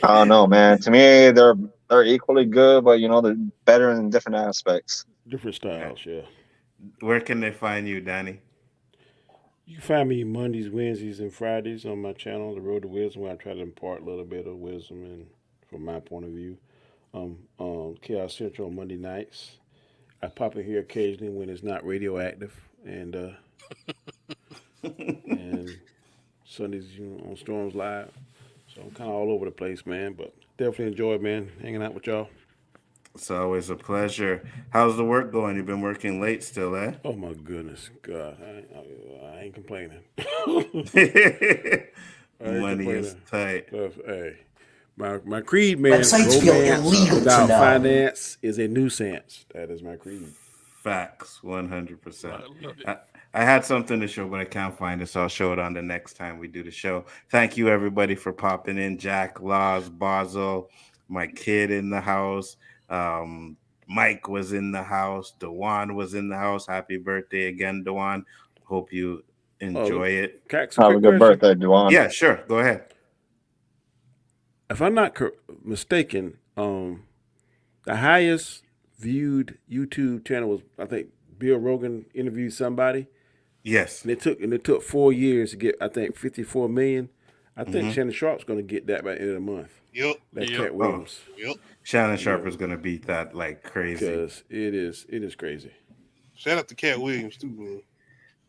I don't know, man. To me, they're equally good, but they're better in different aspects. Different styles, yeah. Where can they find you, Danny? You can find me Mondays, Wednesdays, and Fridays on my channel, The Road to Wisdom, where I try to impart a little bit of wisdom and from my point of view. Chaos Central on Monday nights. I pop in here occasionally when it's not radioactive, and Sundays on Storms Live. So I'm kind of all over the place, man. But definitely enjoy, man, hanging out with y'all. It's always a pleasure. How's the work going? You've been working late still, eh? Oh my goodness, God, I ain't complaining. I ain't Money is complaining. tight. Hey, My creed, man. Websites feel Romance illegal to without know. finance is a nuisance. That is my creed. Facts, 100%. I love it. I had something to show, but I can't find it, so I'll show it on the next time we do the show. Thank you, everybody, for popping in. Jack, Laws, Basil, my kid in the house. Mike was in the house. Dewan was in the house. Happy birthday again, Dewan. Hope you enjoy it. Cax, Have a quick good question. birthday, Duan. Yeah, sure. Go ahead. If I'm not mistaken, the highest viewed YouTube channel was, I think, Bill Rogan interviewed somebody. Yes. And it took 4 years to get, I think, 54 million. I think Mhm. Shannon Sharp's going to get that by the end of the month. Yep. That Yep. Cat Williams. Yep. Shannon Sharp is going to beat that like crazy. Because it is crazy. Shout out to Cat Williams too, man.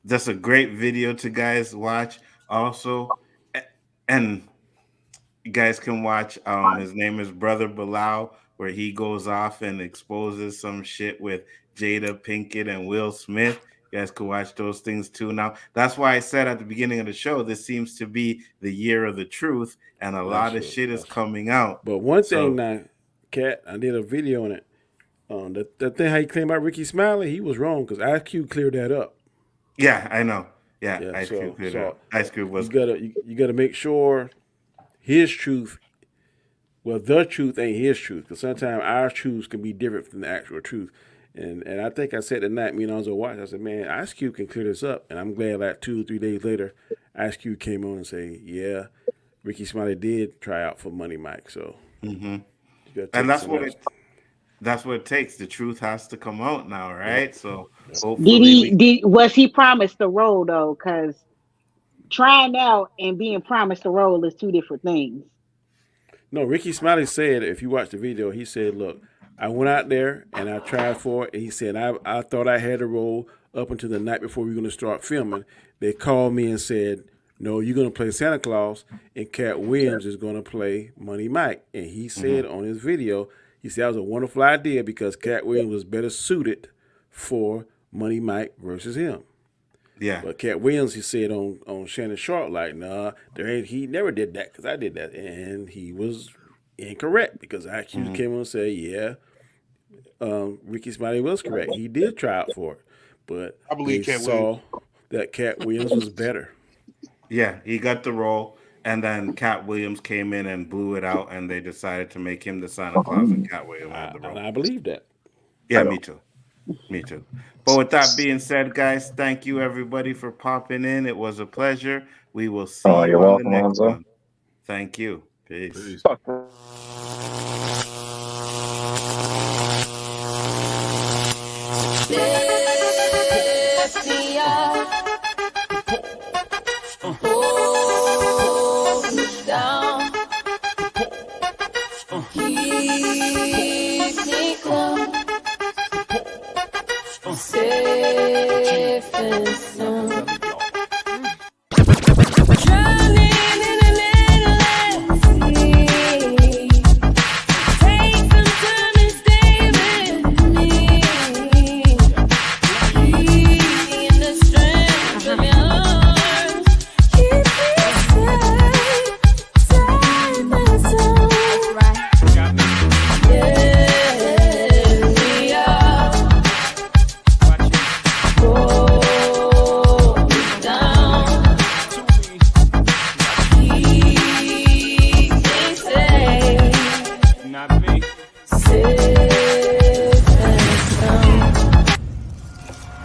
That's a great video to guys watch. Also, and you guys can watch. His name is Brother Bilal, where he goes off and exposes some shit with Jada Pinkett and Will Smith. You guys can watch those things too. Now, that's why I said at the beginning of the show, this seems to be the year of the truth, and a lot of shit is coming out. But one So- thing now, Cat, I did a video on it. That thing how you claim about Ricky Smiley, he was wrong because Ice Cube cleared that up. Yeah, I know. Yeah, Ice Cube cleared it up. Ice Cube was. You gotta make sure his truth. Well, the truth ain't his truth because sometimes our truths can be different from the actual truth. And I think I said tonight, me and I was watching. I said, man, Ice Cube can clear this up. And I'm glad like 2 or 3 days later, Ice Cube came on and say, yeah, Ricky Smiley did try out for Money Mike. So, and that's what it takes. The truth has to come out now, right? So hopefully, Was he promised the role though? Because trying out and being promised the role is 2 different things. No, Ricky Smiley said, if you watch the video, he said, look, I went out there and I tried for it. And he said, I thought I had a role up until the night before we were going to start filming. They called me and said, no, you're going to play Santa Claus and Cat Williams is going to play Money Mike. And he said on his video, he said that was a wonderful idea because Cat Williams was better suited for Money Mike versus him. Yeah. But Cat Williams, he said on Shannon Sharp, like, nah, he never did that because I did that. And he was incorrect because IQ came on and said, yeah, Ricky Smiley was correct. He did try out for it. But I believe they Cat saw that Cat Williams was better. Yeah, he got the role, and then Cat Williams came in and blew it out, and they decided to make him the Santa Claus, and Cat Williams had the role. And I believe that. Yeah, me too. Me too. But with that being said, guys, thank you everybody for popping in. It was a pleasure. We will see you You're on welcome, the next Lonzo. one. Thank you. Peace. Yeah.